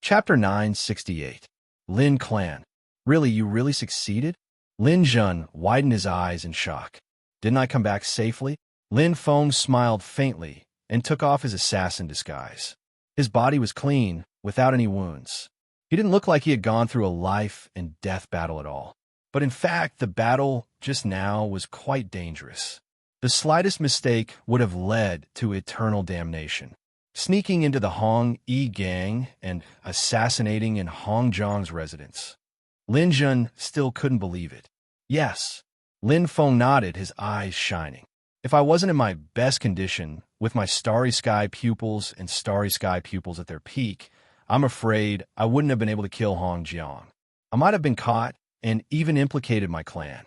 Chapter 968. Lin Clan. Really, you really succeeded? Lin Jun widened his eyes in shock. Didn't I come back safely? Lin Feng smiled faintly and took off his assassin disguise. His body was clean, without any wounds. He didn't look like he had gone through a life and death battle at all. But in fact, the battle just now was quite dangerous. The slightest mistake would have led to eternal damnation. Sneaking into the Hong Yi gang and assassinating in Hong Zhang's residence. Lin Jun still couldn't believe it. Yes. Lin Feng nodded, his eyes shining. If I wasn't in my best condition, with my starry sky pupils and starry sky pupils at their peak, I'm afraid I wouldn't have been able to kill Hong Jiang. I might have been caught and even implicated my clan.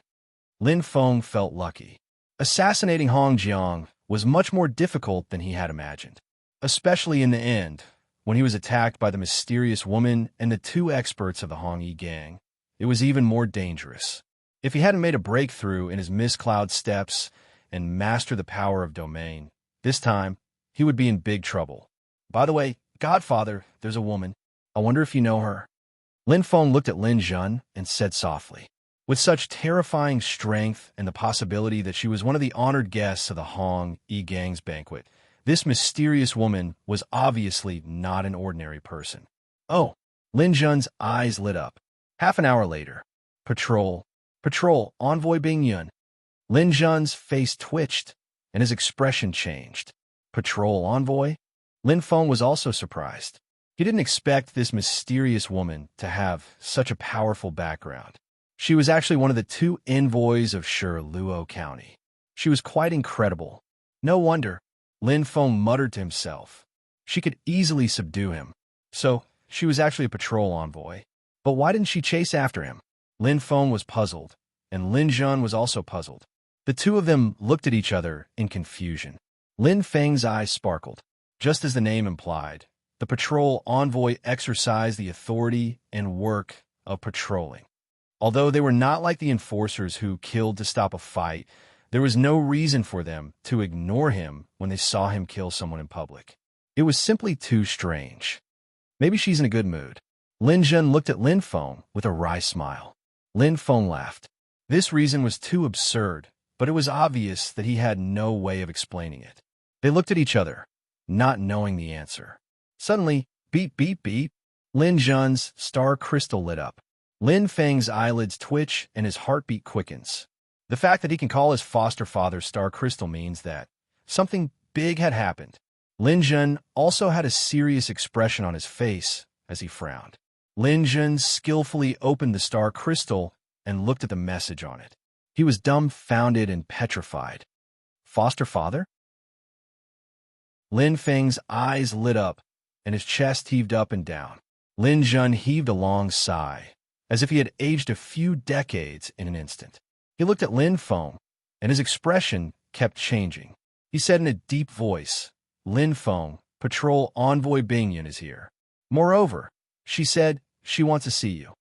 Lin Feng felt lucky. Assassinating Hong Jiang was much more difficult than he had imagined, especially in the end, when he was attacked by the mysterious woman and the two experts of the Hong Yi gang. It was even more dangerous. If he hadn't made a breakthrough in his mist cloud steps and mastered the power of domain, this time he would be in big trouble. By the way, Godfather, there's a woman. I wonder if you know her. Lin Feng looked at Lin Jun and said softly, with such terrifying strength and the possibility that she was one of the honored guests of the Hong Yi gang's banquet, this mysterious woman was obviously not an ordinary person. Oh, Lin Jun's eyes lit up. Half an hour later. Patrol, Envoy Bing Yun. Lin Jun's face twitched, and his expression changed. Patrol Envoy? Lin Feng was also surprised. He didn't expect this mysterious woman to have such a powerful background. She was actually one of the two envoys of Luo County. She was quite incredible. No wonder, Lin Feng muttered to himself. She could easily subdue him. So, she was actually a patrol envoy. But why didn't she chase after him? Lin Feng was puzzled, and Lin Jun was also puzzled. The two of them looked at each other in confusion. Lin Feng's eyes sparkled. Just as the name implied, the patrol envoy exercised the authority and work of patrolling. Although they were not like the enforcers who killed to stop a fight, there was no reason for them to ignore him when they saw him kill someone in public. It was simply too strange. Maybe she's in a good mood. Lin Jun looked at Lin Feng with a wry smile. Lin Feng laughed. This reason was too absurd, but it was obvious that he had no way of explaining it. They looked at each other, not knowing the answer. Suddenly, beep, beep, beep, Lin Jun's star crystal lit up. Lin Feng's eyelids twitch and his heartbeat quickens. The fact that he can call his foster father star crystal means that something big had happened. Lin Jun also had a serious expression on his face as he frowned. Lin Jun skillfully opened the star crystal and looked at the message on it. He was dumbfounded and petrified. Foster father? Lin Feng's eyes lit up and his chest heaved up and down. Lin Jun heaved a long sigh, as if he had aged a few decades in an instant. He looked at Lin Feng, and his expression kept changing. He said in a deep voice, Lin Feng, Patrol Envoy Bingyun is here. Moreover, she said she wants to see you.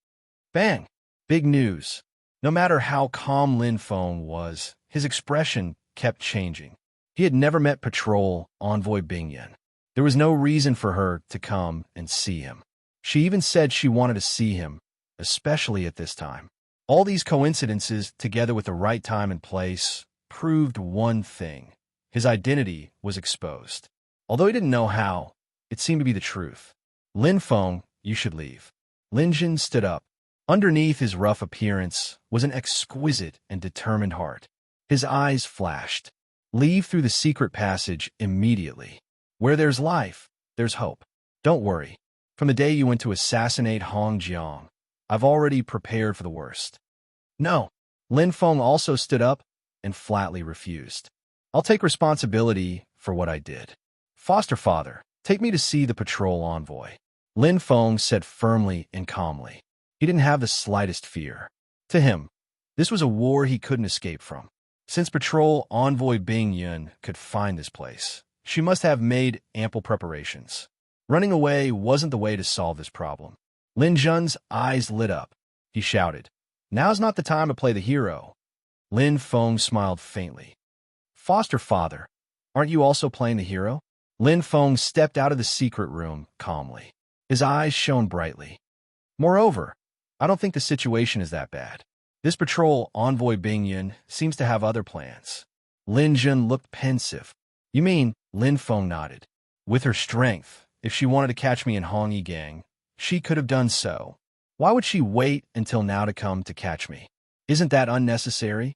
Bang! Big news. No matter how calm Lin Feng was, his expression kept changing. He had never met Patrol Envoy Bingyun. There was no reason for her to come and see him. She even said she wanted to see him, especially at this time. All these coincidences, together with the right time and place, proved one thing. His identity was exposed. Although he didn't know how, it seemed to be the truth. Lin Feng, you should leave. Lin Jun stood up. Underneath his rough appearance was an exquisite and determined heart. His eyes flashed. Leave through the secret passage immediately. Where there's life, there's hope. Don't worry. From the day you went to assassinate Hong Jiang, I've already prepared for the worst. No. Lin Feng also stood up and flatly refused. I'll take responsibility for what I did. Foster father, take me to see the patrol envoy. Lin Feng said firmly and calmly. He didn't have the slightest fear. To him, this was a war he couldn't escape from. Since patrol envoy Bing Yun could find this place, she must have made ample preparations. Running away wasn't the way to solve this problem. Lin Jun's eyes lit up. He shouted, Now's not the time to play the hero. Lin Feng smiled faintly. Foster father, aren't you also playing the hero? Lin Feng stepped out of the secret room calmly. His eyes shone brightly. Moreover, I don't think the situation is that bad. This patrol envoy Bingyun seems to have other plans. Lin Jun looked pensive. You mean, Lin Feng nodded. With her strength, if she wanted to catch me in Hong Yi Gang, she could have done so. Why would she wait until now to come to catch me? Isn't that unnecessary?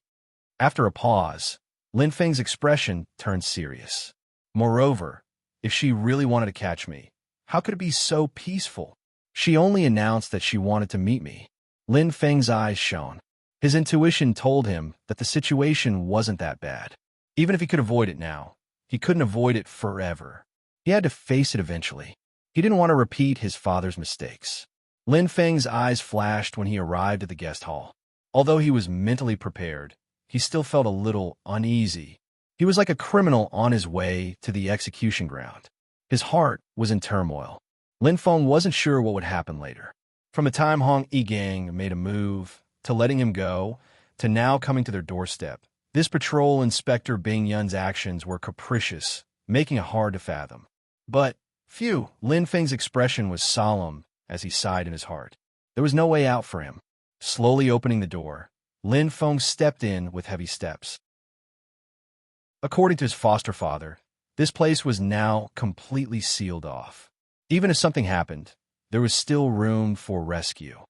After a pause, Lin Feng's expression turned serious. Moreover, if she really wanted to catch me, how could it be so peaceful? She only announced that she wanted to meet me. Lin Feng's eyes shone. His intuition told him that the situation wasn't that bad. Even if he could avoid it now, he couldn't avoid it forever. He had to face it eventually. He didn't want to repeat his father's mistakes. Lin Feng's eyes flashed when he arrived at the guest hall. Although he was mentally prepared, he still felt a little uneasy. He was like a criminal on his way to the execution ground. His heart was in turmoil. Lin Feng wasn't sure what would happen later. From the time Hong Yi Gang made a move, to letting him go, to now coming to their doorstep, this patrol inspector Bing Yun's actions were capricious, making it hard to fathom. But, phew, Lin Feng's expression was solemn as he sighed in his heart. There was no way out for him. Slowly opening the door, Lin Feng stepped in with heavy steps. According to his foster father, this place was now completely sealed off. Even if something happened, there was still room for rescue.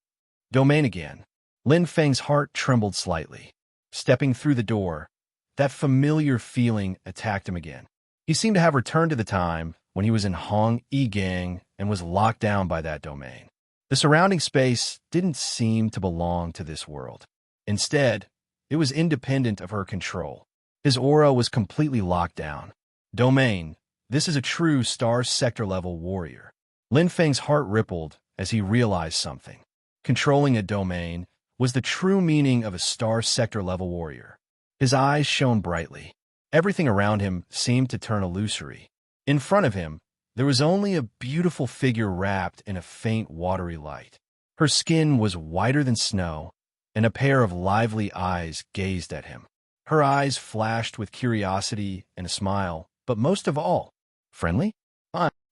Domain again. Lin Feng's heart trembled slightly. Stepping through the door, that familiar feeling attacked him again. He seemed to have returned to the time when he was in Hong Yi Gang and was locked down by that domain. The surrounding space didn't seem to belong to this world. Instead, it was independent of her control. His aura was completely locked down. Domain, this is a true Star Sector-level warrior. Lin Feng's heart rippled as he realized something. Controlling a domain was the true meaning of a Star Sector-level warrior. His eyes shone brightly. Everything around him seemed to turn illusory. In front of him, there was only a beautiful figure wrapped in a faint watery light. Her skin was whiter than snow, and a pair of lively eyes gazed at him. Her eyes flashed with curiosity and a smile, but most of all, friendly?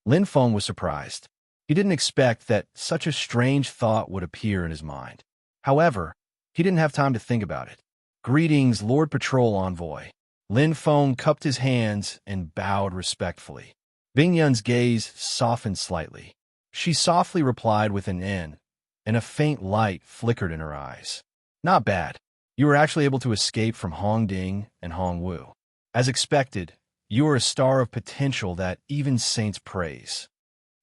Lin Feng was surprised. He didn't expect that such a strange thought would appear in his mind. However, he didn't have time to think about it. Greetings, Lord Patrol Envoy. Lin Feng cupped his hands and bowed respectfully. Bing Yun's gaze softened slightly. She softly replied with an N, and a faint light flickered in her eyes. Not bad. You were actually able to escape from Hong Ding and Hong Wu. As expected, you are a star of potential that even saints praise.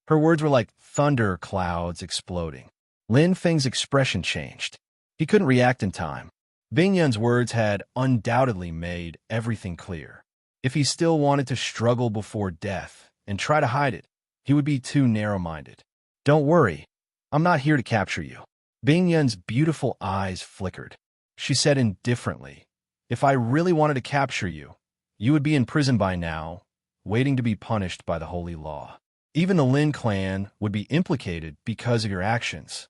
Her words were like thunder clouds exploding. Lin Feng's expression changed. He couldn't react in time. Bing Yun's words had undoubtedly made everything clear. If he still wanted to struggle before death and try to hide it, he would be too narrow-minded. Don't worry, I'm not here to capture you. Bing Yun's beautiful eyes flickered. She said indifferently, if I really wanted to capture you, you would be in prison by now, waiting to be punished by the holy law. Even the Lin clan would be implicated because of your actions.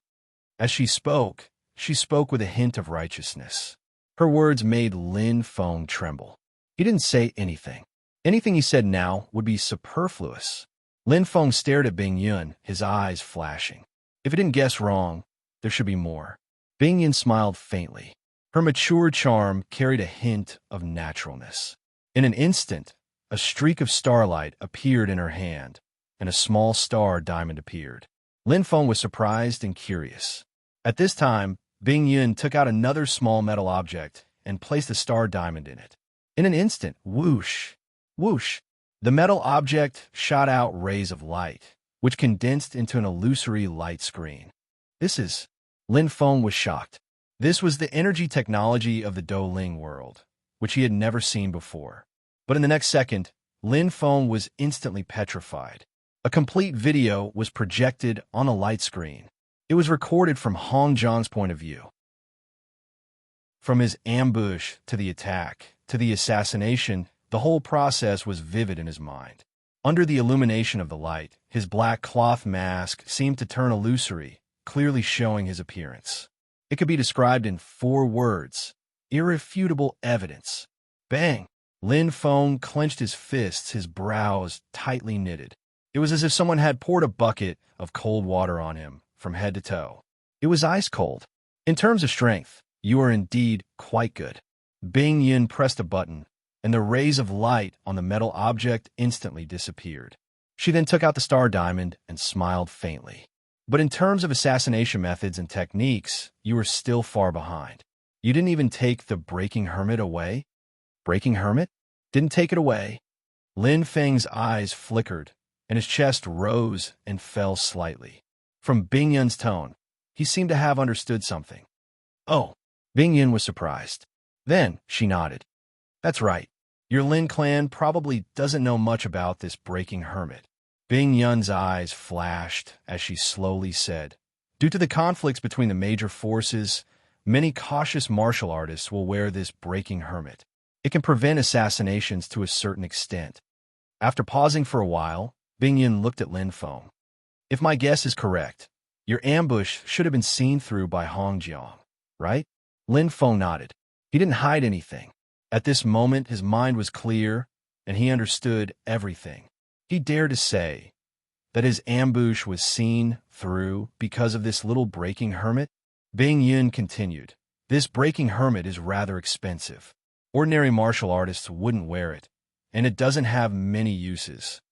As she spoke with a hint of righteousness. Her words made Lin Feng tremble. He didn't say anything. Anything he said now would be superfluous. Lin Feng stared at Bing Yun, his eyes flashing. If he didn't guess wrong, there should be more. Bing Yun smiled faintly. Her mature charm carried a hint of naturalness. In an instant, a streak of starlight appeared in her hand, and a small star diamond appeared. Lin Feng was surprised and curious. At this time, Bing Yun took out another small metal object and placed a star diamond in it. In an instant, whoosh, whoosh, the metal object shot out rays of light, which condensed into an illusory light screen. Lin Feng was shocked. This was the energy technology of the Douling world, which he had never seen before. But in the next second, Lin Feng was instantly petrified. A complete video was projected on a light screen. It was recorded from Hong Zhang's point of view. From his ambush to the attack, to the assassination, the whole process was vivid in his mind. Under the illumination of the light, his black cloth mask seemed to turn illusory, clearly showing his appearance. It could be described in 4 words: irrefutable evidence. Bang! Lin Feng clenched his fists, his brows tightly knitted. It was as if someone had poured a bucket of cold water on him from head to toe. It was ice cold. In terms of strength, you are indeed quite good. Bing Yun pressed a button, and the rays of light on the metal object instantly disappeared. She then took out the star diamond and smiled faintly. But in terms of assassination methods and techniques, you were still far behind. You didn't even take the Breaking Hermit away? Breaking Hermit? Didn't take it away. Lin Feng's eyes flickered, and his chest rose and fell slightly. From Bing Yun's tone, he seemed to have understood something. Oh, Bing Yun was surprised. Then she nodded. That's right. Your Lin clan probably doesn't know much about this Breaking Hermit. Bing Yun's eyes flashed as she slowly said, due to the conflicts between the major forces, many cautious martial artists will wear this Breaking Hermit. It can prevent assassinations to a certain extent. After pausing for a while, Bing Yun looked at Lin Feng. If my guess is correct, your ambush should have been seen through by Hong Jiang, right? Lin Feng nodded. He didn't hide anything. At this moment, his mind was clear, and he understood everything. He dared to say that his ambush was seen through because of this little Breaking Hermit. Bing Yun continued, this Breaking Hermit is rather expensive. Ordinary martial artists wouldn't wear it, and it doesn't have many uses.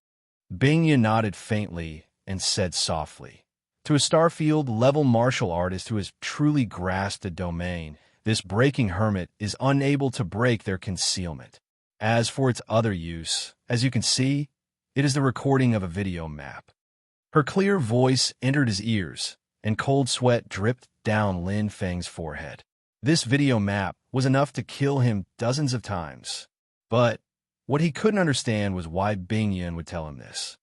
Bing Yun nodded faintly and said softly, to a Starfield-level martial artist who has truly grasped the domain, this Breaking Hermit is unable to break their concealment. As for its other use, as you can see, it is the recording of a video map. Her clear voice entered his ears, and cold sweat dripped down Lin Feng's forehead. This video map was enough to kill him dozens of times. But what he couldn't understand was why Bing Yun would tell him this.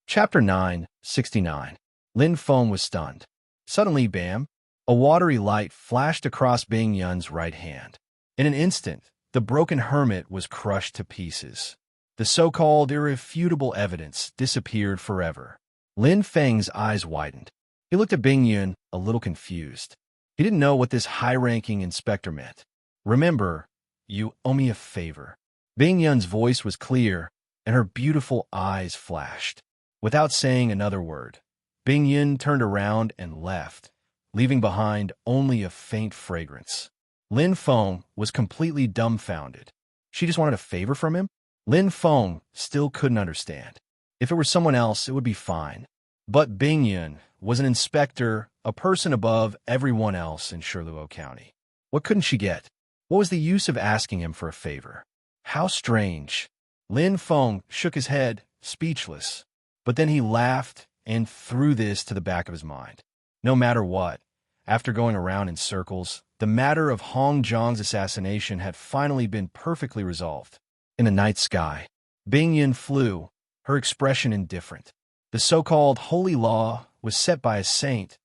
Chapter 9:69. Lin Feng was stunned. Suddenly, bam, a watery light flashed across Bing Yun's right hand. In an instant, the broken hermit was crushed to pieces. The so-called irrefutable evidence disappeared forever. Lin Feng's eyes widened. He looked at Bing Yun, a little confused. He didn't know what this high-ranking inspector meant. Remember, you owe me a favor. Bing Yun's voice was clear, and her beautiful eyes flashed. Without saying another word, Bing Yun turned around and left, leaving behind only a faint fragrance. Lin Feng was completely dumbfounded. She just wanted a favor from him? Lin Feng still couldn't understand. If it were someone else, it would be fine. But Bing Yun was an inspector, a person above everyone else in Shiluo County. What couldn't she get? What was the use of asking him for a favor? How strange. Lin Feng shook his head, speechless. But then he laughed and threw this to the back of his mind. No matter what, after going around in circles, the matter of Hong Jiang's assassination had finally been perfectly resolved. In the night sky, Bing Yun flew, her expression indifferent. The so-called holy law was set by a saint,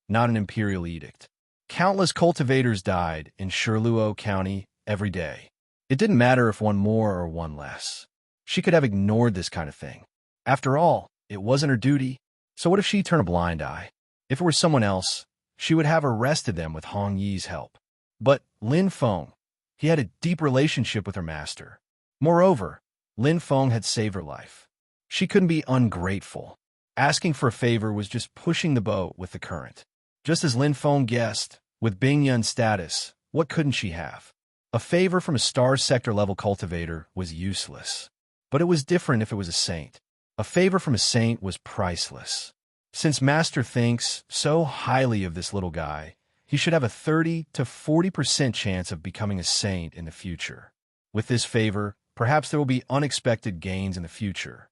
not an imperial edict. Countless cultivators died in Shiluo County every day. It didn't matter if one more or one less. She could have ignored this kind of thing. After all, it wasn't her duty. So what if she turned a blind eye? If it were someone else, she would have arrested them with Hong Yi's help. But Lin Feng, he had a deep relationship with her master. Moreover, Lin Feng had saved her life. She couldn't be ungrateful. Asking for a favor was just pushing the boat with the current. Just as Lin Feng guessed, with Bing Yun's status, what couldn't she have? A favor from a star sector-level cultivator was useless. But it was different if it was a saint. A favor from a saint was priceless. Since Master thinks so highly of this little guy, he should have a 30 to 40% chance of becoming a saint in the future. With this favor, perhaps there will be unexpected gains in the future.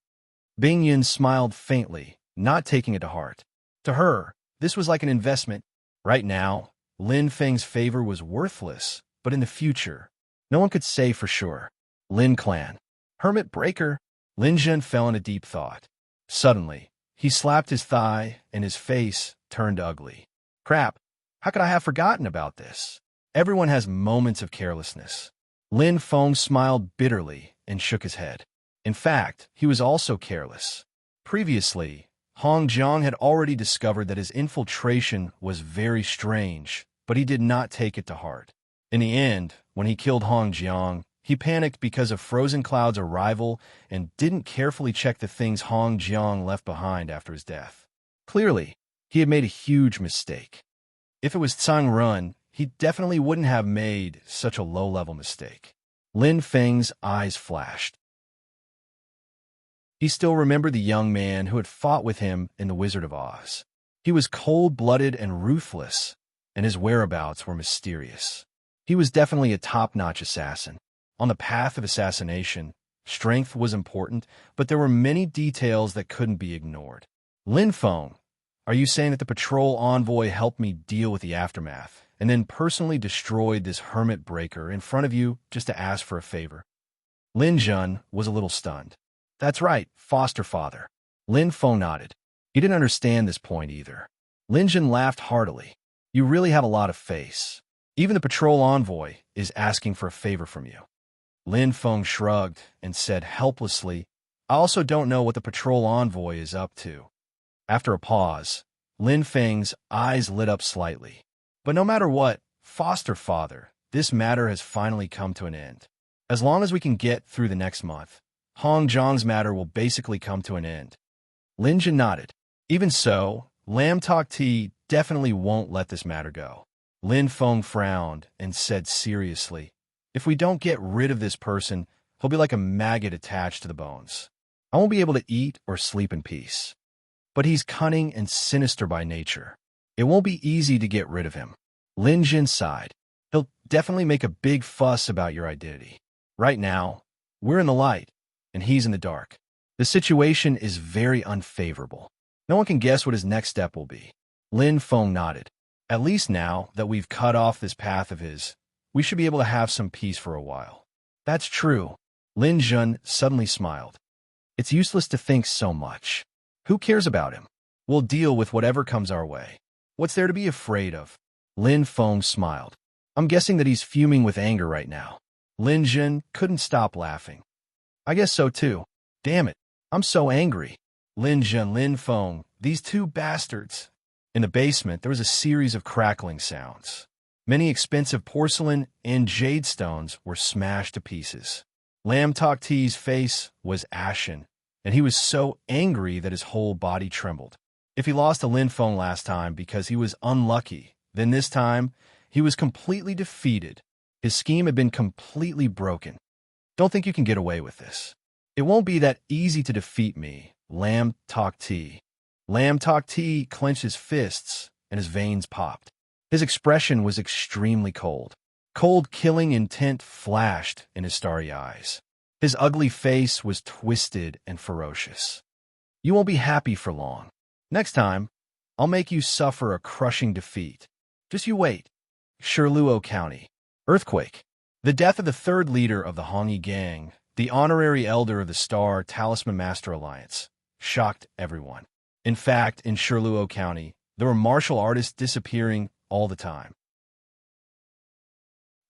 Bing Yun smiled faintly, not taking it to heart. To her, this was like an investment. Right now, Lin Feng's favor was worthless, but in the future, no one could say for sure. Lin Clan. Hermit Breaker. Lin Zhen fell into deep thought. Suddenly, he slapped his thigh, and his face turned ugly. Crap, how could I have forgotten about this? Everyone has moments of carelessness. Lin Feng smiled bitterly and shook his head. In fact, he was also careless. Previously, Hong Jiang had already discovered that his infiltration was very strange, but he did not take it to heart. In the end, when he killed Hong Jiang, He panicked because of Frozen Cloud's arrival and didn't carefully check the things Hong Jiang left behind after his death. Clearly, he had made a huge mistake. If it was Tsang Run, he definitely wouldn't have made such a low-level mistake. Lin Feng's eyes flashed. He still remembered the young man who had fought with him in The Wizard of Oz. He was cold-blooded and ruthless, and his whereabouts were mysterious. He was definitely a top-notch assassin. On the path of assassination, strength was important, but there were many details that couldn't be ignored. Lin Feng, are you saying that the patrol envoy helped me deal with the aftermath, and then personally destroyed this hermit breaker in front of you just to ask for a favor? Lin Jun was a little stunned. That's right, foster father. Lin Feng nodded. He didn't understand this point either. Lin Jun laughed heartily. You really have a lot of face. Even the patrol envoy is asking for a favor from you. Lin Feng shrugged and said helplessly, I also don't know what the patrol envoy is up to. After a pause, Lin Feng's eyes lit up slightly. But no matter what, foster father, this matter has finally come to an end. As long as we can get through the next month, Hong Jiang's matter will basically come to an end. Lin Jun nodded. Even so, Lam Tok Ti definitely won't let this matter go. Lin Feng frowned and said seriously, if we don't get rid of this person, he'll be like a maggot attached to the bones. I won't be able to eat or sleep in peace. But he's cunning and sinister by nature. It won't be easy to get rid of him. Lin Jun sighed. He'll definitely make a big fuss about your identity. Right now, we're in the light, and he's in the dark. The situation is very unfavorable. No one can guess what his next step will be. Lin Feng nodded. At least now that we've cut off this path of his, we should be able to have some peace for a while. That's true. Lin Jun suddenly smiled. It's useless to think so much. Who cares about him? We'll deal with whatever comes our way. What's there to be afraid of? Lin Feng smiled. I'm guessing that he's fuming with anger right now. Lin Jun couldn't stop laughing. I guess so too. Damn it, I'm so angry. Lin Jun, Lin Feng, these two bastards. In the basement, there was a series of crackling sounds. Many expensive porcelain and jade stones were smashed to pieces. Lam Tok Ti's face was ashen, and he was so angry that his whole body trembled. If he lost to Lin Feng last time because he was unlucky, then this time he was completely defeated. His scheme had been completely broken. Don't think you can get away with this. It won't be that easy to defeat me, Lam Tok Ti. Lam Tok Ti clenched his fists, and his veins popped. His expression was extremely cold. Cold, killing intent flashed in his starry eyes. His ugly face was twisted and ferocious. You won't be happy for long. Next time, I'll make you suffer a crushing defeat. Just you wait. Shirluo County. Earthquake. The death of the third leader of the Hongyi gang, the honorary elder of the Star Talisman Master Alliance, shocked everyone. In fact, in Shirluo County, there were martial artists disappearing all the time.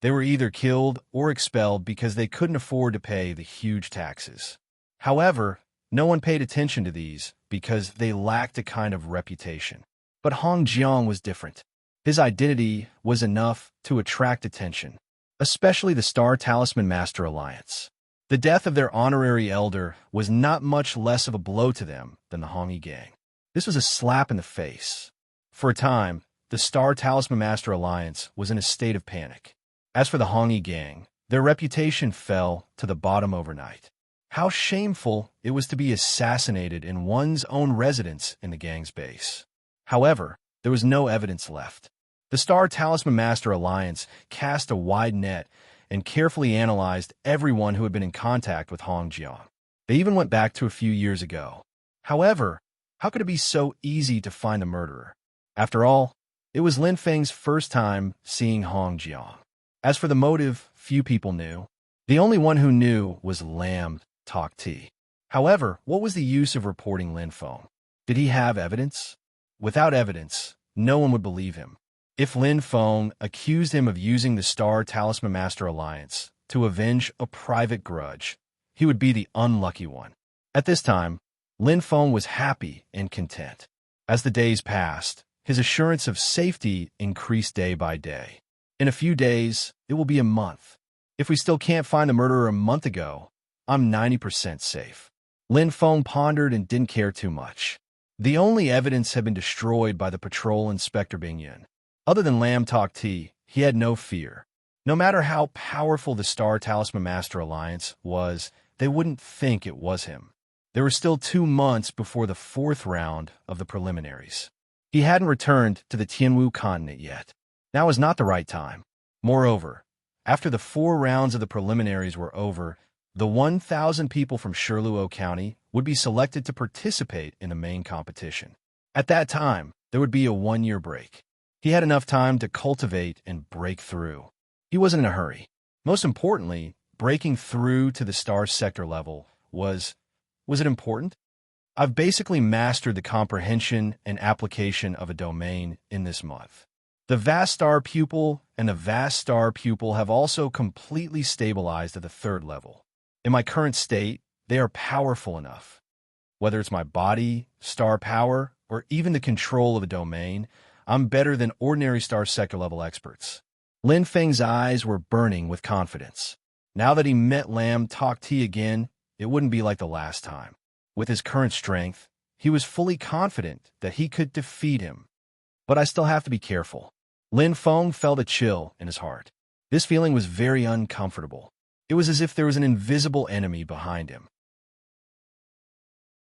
They were either killed or expelled because they couldn't afford to pay the huge taxes. However, no one paid attention to these because they lacked a kind of reputation. But Hong Jiang was different. His identity was enough to attract attention, especially the Star Talisman Master Alliance. The death of their honorary elder was not much less of a blow to them than the Hongyi gang. This was a slap in the face. For a time, the Star Talisman Master Alliance was in a state of panic. As for the Hongyi gang, their reputation fell to the bottom overnight. How shameful it was to be assassinated in one's own residence in the gang's base. However, there was no evidence left. The Star Talisman Master Alliance cast a wide net and carefully analyzed everyone who had been in contact with Hong Jiang. They even went back to a few years ago. However, how could it be so easy to find the murderer? After all, it was Lin Feng's first time seeing Hong Jiang. As for the motive, few people knew. The only one who knew was Lam Tok Ti. However, what was the use of reporting Lin Feng? Did he have evidence? Without evidence, no one would believe him. If Lin Feng accused him of using the Star Talisman Master Alliance to avenge a private grudge, he would be the unlucky one. At this time, Lin Feng was happy and content. As the days passed, his assurance of safety increased day by day. In a few days, it will be a month. If we still can't find the murderer a month ago, I'm 90% safe. Lin Feng pondered and didn't care too much. The only evidence had been destroyed by the patrol inspector Bing Yin. Other than Lam Tok Ti, he had no fear. No matter how powerful the Star Talisman Master Alliance was, they wouldn't think it was him. There were still 2 months before the 4th round of the preliminaries. He hadn't returned to the Tianwu continent yet. Now was not the right time. Moreover, after the 4 rounds of the preliminaries were over, the 1,000 people from Shirluo County would be selected to participate in the main competition. At that time, there would be a 1-year break. He had enough time to cultivate and break through. He wasn't in a hurry. Most importantly, breaking through to the star sector level was it important? I've basically mastered the comprehension and application of a domain in this month. The vast star pupil and the vast star pupil have also completely stabilized at the 3rd level. In my current state, they are powerful enough. Whether it's my body, star power, or even the control of a domain, I'm better than ordinary star sector level experts. Lin Feng's eyes were burning with confidence. Now that he met Lam Tok Ti again, it wouldn't be like the last time. With his current strength, he was fully confident that he could defeat him. But I still have to be careful. Lin Feng felt a chill in his heart. This feeling was very uncomfortable. It was as if there was an invisible enemy behind him.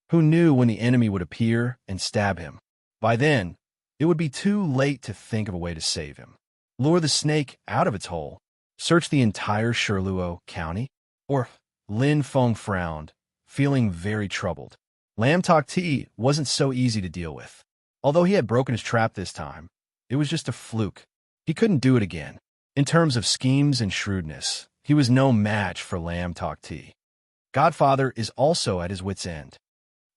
Who knew when the enemy would appear and stab him? By then, it would be too late to think of a way to save him. Lure the snake out of its hole? Search the entire Shirluo County? Or Lin Feng frowned, feeling very troubled. Lam Tok Ti wasn't so easy to deal with. Although he had broken his trap this time, it was just a fluke. He couldn't do it again. In terms of schemes and shrewdness, he was no match for Lam Tok Ti. Godfather is also at his wit's end.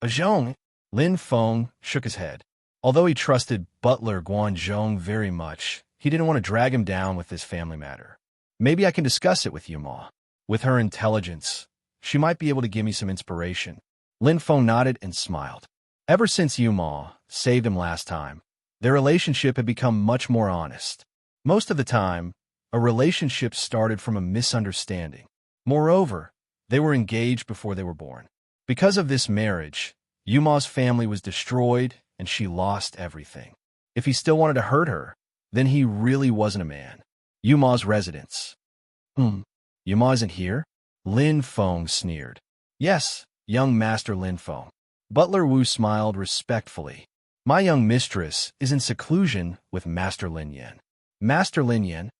Zhong, Lin Feng shook his head. Although he trusted butler Guan Zhong very much, he didn't want to drag him down with this family matter. Maybe I can discuss it with Yuma. With her intelligence, she might be able to give me some inspiration. Lin Feng nodded and smiled. Ever since Yuma saved him last time, their relationship had become much more honest. Most of the time, a relationship started from a misunderstanding. Moreover, they were engaged before they were born. Because of this marriage, Yuma's family was destroyed and she lost everything. If he still wanted to hurt her, then he really wasn't a man. Yuma's residence. Yuma isn't here? Lin Feng sneered. Yes, young Master Lin Feng. Butler Wu smiled respectfully. My young mistress is in seclusion with Master Lin Yan. Master Lin Yan?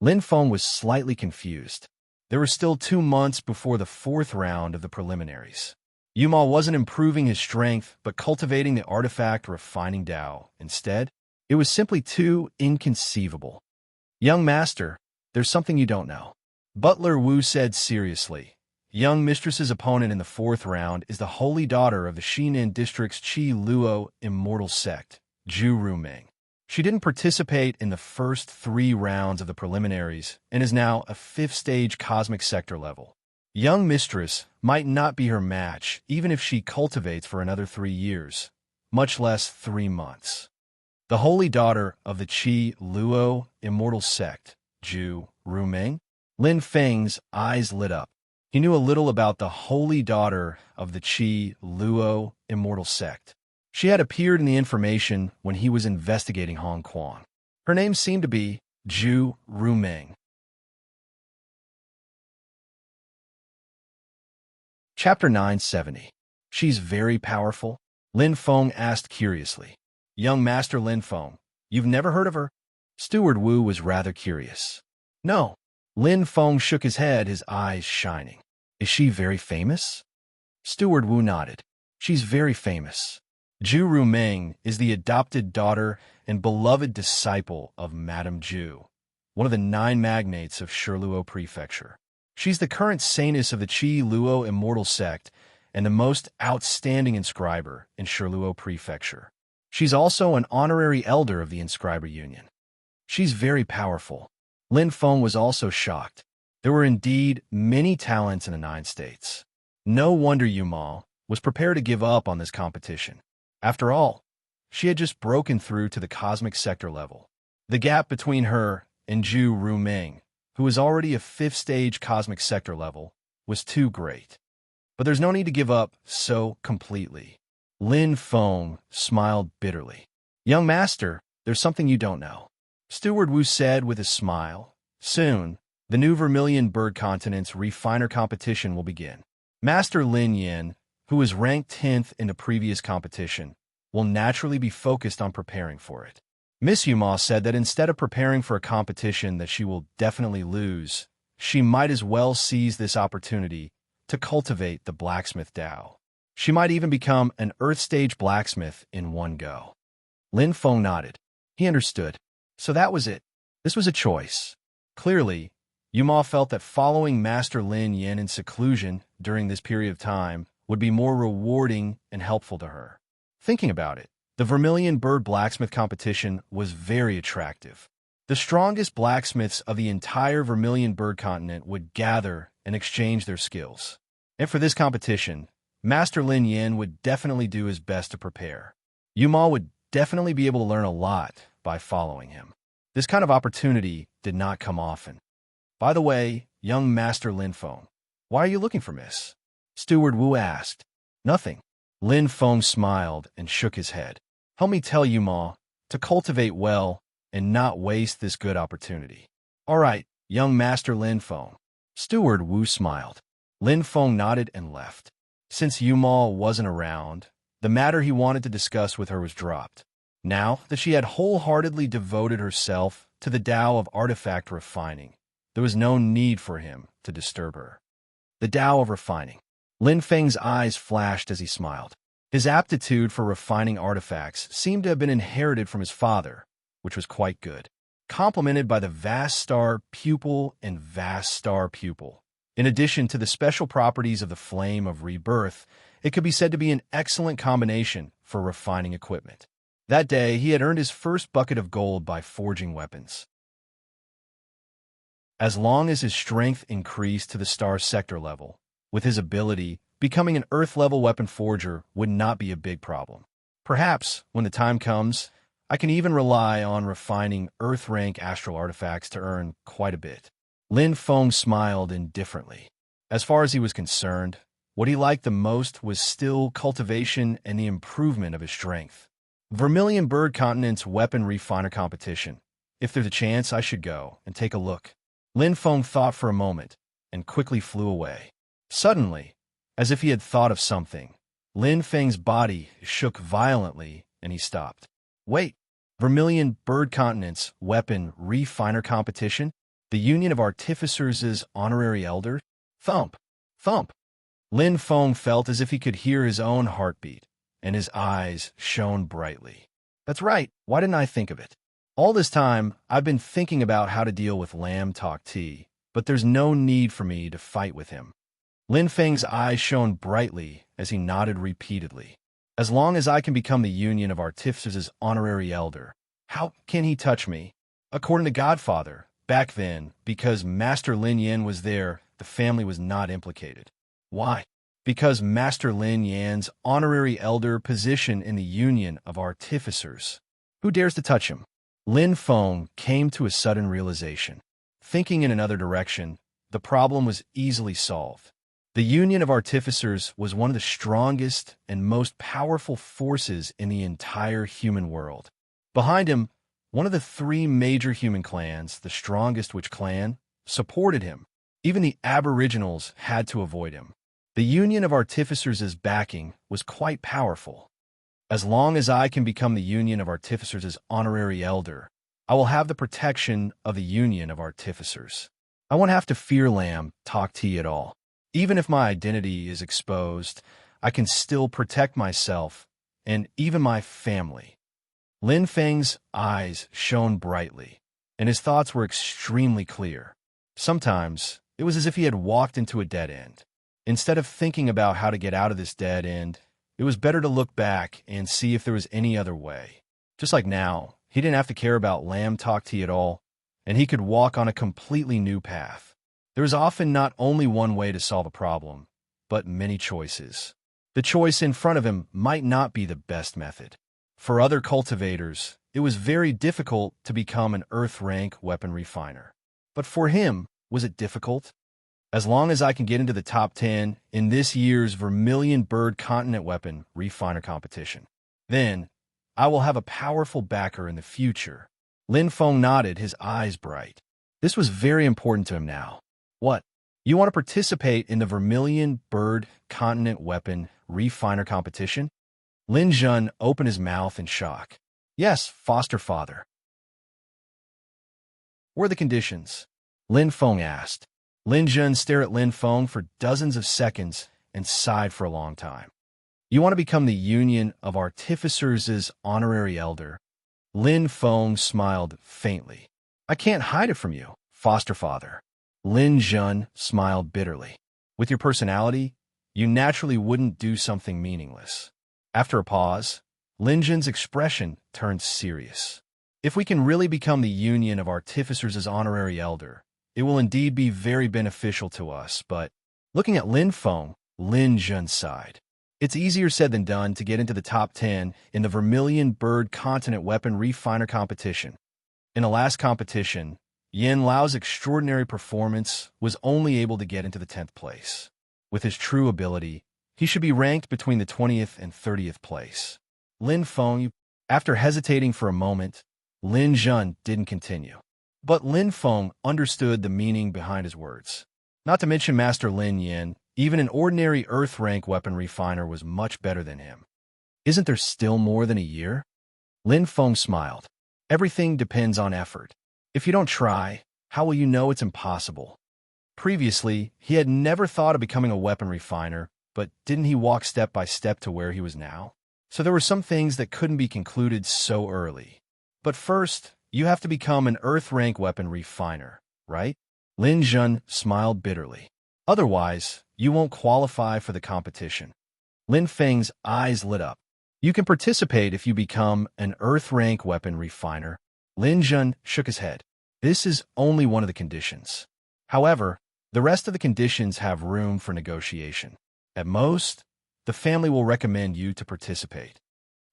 Lin Feng was slightly confused. There were still 2 months before the 4th round of the preliminaries. Yuma wasn't improving his strength, but cultivating the artifact refining Tao. Instead, it was simply too inconceivable. Young master, there's something you don't know. Butler Wu said seriously. Young mistress's opponent in the 4th round is the holy daughter of the Xinan district's Qi Luo immortal sect, Zhu Rumeng. She didn't participate in the first 3 rounds of the preliminaries and is now a 5th stage cosmic sector level. Young mistress might not be her match even if she cultivates for another 3 years, much less 3 months. The holy daughter of the Qi Luo immortal sect, Zhu Rumeng? Lin Feng's eyes lit up. He knew a little about the holy daughter of the Qi Luo immortal sect. She had appeared in the information when he was investigating Hong Kong. Her name seemed to be Zhu Rumeng. Chapter 970. She's very powerful? Lin Feng asked curiously. Young Master Lin Feng, you've never heard of her? Steward Wu was rather curious. No. Lin Feng shook his head, his eyes shining. Is she very famous? Steward Wu nodded. She's very famous. Zhu Rumeng is the adopted daughter and beloved disciple of Madame Zhu, one of the 9 magnates of Shirluo Prefecture. She's the current saintess of the Qi Luo immortal sect and the most outstanding inscriber in Shirluo Prefecture. She's also an honorary elder of the Inscriber Union. She's very powerful. Lin Feng was also shocked. There were indeed many talents in the 9 states. No wonder Yuma was prepared to give up on this competition. After all, she had just broken through to the cosmic sector level. The gap between her and Zhu Rumeng, who was already a 5th stage cosmic sector level, was too great. But there's no need to give up so completely. Lin Feng smiled bitterly. Young master, there's something you don't know. Steward Wu said with a smile. Soon, the new Vermilion Bird Continent's refiner competition will begin. Master Lin Yin, who was ranked 10th in the previous competition, will naturally be focused on preparing for it. Miss Yuma said that instead of preparing for a competition that she will definitely lose, she might as well seize this opportunity to cultivate the blacksmith Dao. She might even become an Earth-stage blacksmith in one go. Lin Feng nodded. He understood. So that was it. This was a choice. Clearly, Yuma felt that following Master Lin Yin in seclusion during this period of time would be more rewarding and helpful to her. Thinking about it, the Vermilion Bird Blacksmith competition was very attractive. The strongest blacksmiths of the entire Vermilion Bird continent would gather and exchange their skills. And for this competition, Master Lin Yin would definitely do his best to prepare. Yuma would definitely be able to learn a lot by following him. This kind of opportunity did not come often. By the way, young Master Lin Feng, why are you looking for Miss? Steward Wu asked. Nothing. Lin Feng smiled and shook his head. Help me tell you, Ma, to cultivate well and not waste this good opportunity. All right, young Master Lin Feng. Steward Wu smiled. Lin Feng nodded and left. Since Yuma wasn't around, the matter he wanted to discuss with her was dropped. Now that she had wholeheartedly devoted herself to the Tao of artifact refining, there was no need for him to disturb her. The Tao of refining. Lin Feng's eyes flashed as he smiled. His aptitude for refining artifacts seemed to have been inherited from his father, which was quite good, complemented by the vast star pupil and vast star pupil. In addition to the special properties of the flame of rebirth, it could be said to be an excellent combination for refining equipment. That day, he had earned his first bucket of gold by forging weapons. As long as his strength increased to the star sector level, with his ability, becoming an Earth-level weapon forger would not be a big problem. Perhaps, when the time comes, I can even rely on refining Earth-rank astral artifacts to earn quite a bit. Lin Feng smiled indifferently. As far as he was concerned, what he liked the most was still cultivation and the improvement of his strength. Vermilion Bird Continent's weapon refiner competition. If there's a chance, I should go and take a look. Lin Feng thought for a moment and quickly flew away. Suddenly, as if he had thought of something, Lin Feng's body shook violently and he stopped. Wait, Vermilion Bird Continent's weapon refiner competition? The Union of Artificers' honorary elder? Thump! Thump! Lin Feng felt as if he could hear his own heartbeat, and his eyes shone brightly. That's right, why didn't I think of it? All this time, I've been thinking about how to deal with Lam Tok Ti, but there's no need for me to fight with him. Lin Feng's eyes shone brightly as he nodded repeatedly. As long as I can become the Union of Artificers' honorary elder, how can he touch me? According to Godfather, back then, because Master Lin Yin was there, the family was not implicated. Why? Because Master Lin Yan's honorary elder position in the Union of Artificers. Who dares to touch him? Lin Feng came to a sudden realization. Thinking in another direction, the problem was easily solved. The Union of Artificers was one of the strongest and most powerful forces in the entire human world. Behind him, one of the 3 major human clans, the strongest which clan, supported him. Even the Aboriginals had to avoid him. The Union of Artificers' backing was quite powerful. As long as I can become the Union of Artificers' honorary elder, I will have the protection of the Union of Artificers. I won't have to fear Lam Tok Ti at all. Even if my identity is exposed, I can still protect myself and even my family. Lin Feng's eyes shone brightly, and his thoughts were extremely clear. Sometimes, it was as if he had walked into a dead end. Instead of thinking about how to get out of this dead end, it was better to look back and see if there was any other way. Just like now, he didn't have to care about Lam Tok Ti at all, and he could walk on a completely new path. There is often not only one way to solve a problem, but many choices. The choice in front of him might not be the best method. For other cultivators, it was very difficult to become an Earth-rank weapon refiner. But for him, was it difficult? As long as I can get into the top 10 in this year's Vermilion Bird Continent Weapon Refiner competition, then I will have a powerful backer in the future. Lin Feng nodded, his eyes bright. This was very important to him now. What? You want to participate in the Vermilion Bird Continent Weapon Refiner competition? Lin Jun opened his mouth in shock. Yes, foster father. What are the conditions? Lin Feng asked. Lin Jun stared at Lin Feng for dozens of seconds and sighed for a long time. You want to become the Union of Artificers' honorary elder? Lin Feng smiled faintly. I can't hide it from you, foster father. Lin Jun smiled bitterly. With your personality, you naturally wouldn't do something meaningless. After a pause, Lin Jun's expression turned serious. If we can really become the Union of Artificers' honorary elder, it will indeed be very beneficial to us, but looking at Lin Feng, Lin Jun sighed. It's easier said than done to get into the top 10 in the Vermilion Bird Continent Weapon Refiner competition. In the last competition, Yin Lao's extraordinary performance was only able to get into the 10th place. With his true ability, he should be ranked between the 20th and 30th place. Lin Feng, after hesitating for a moment, Lin Jun didn't continue. But Lin Feng understood the meaning behind his words. Not to mention Master Lin Yin, even an ordinary Earth rank weapon refiner was much better than him. Isn't there still more than a year? Lin Feng smiled. Everything depends on effort. If you don't try, how will you know it's impossible? Previously, he had never thought of becoming a weapon refiner, but didn't he walk step by step to where he was now? So there were some things that couldn't be concluded so early. But first, you have to become an Earth rank weapon refiner, right? Lin Jun smiled bitterly. Otherwise, you won't qualify for the competition. Lin Feng's eyes lit up. You can participate if you become an Earth rank weapon refiner. Lin Jun shook his head. This is only one of the conditions. However, the rest of the conditions have room for negotiation. At most, the family will recommend you to participate.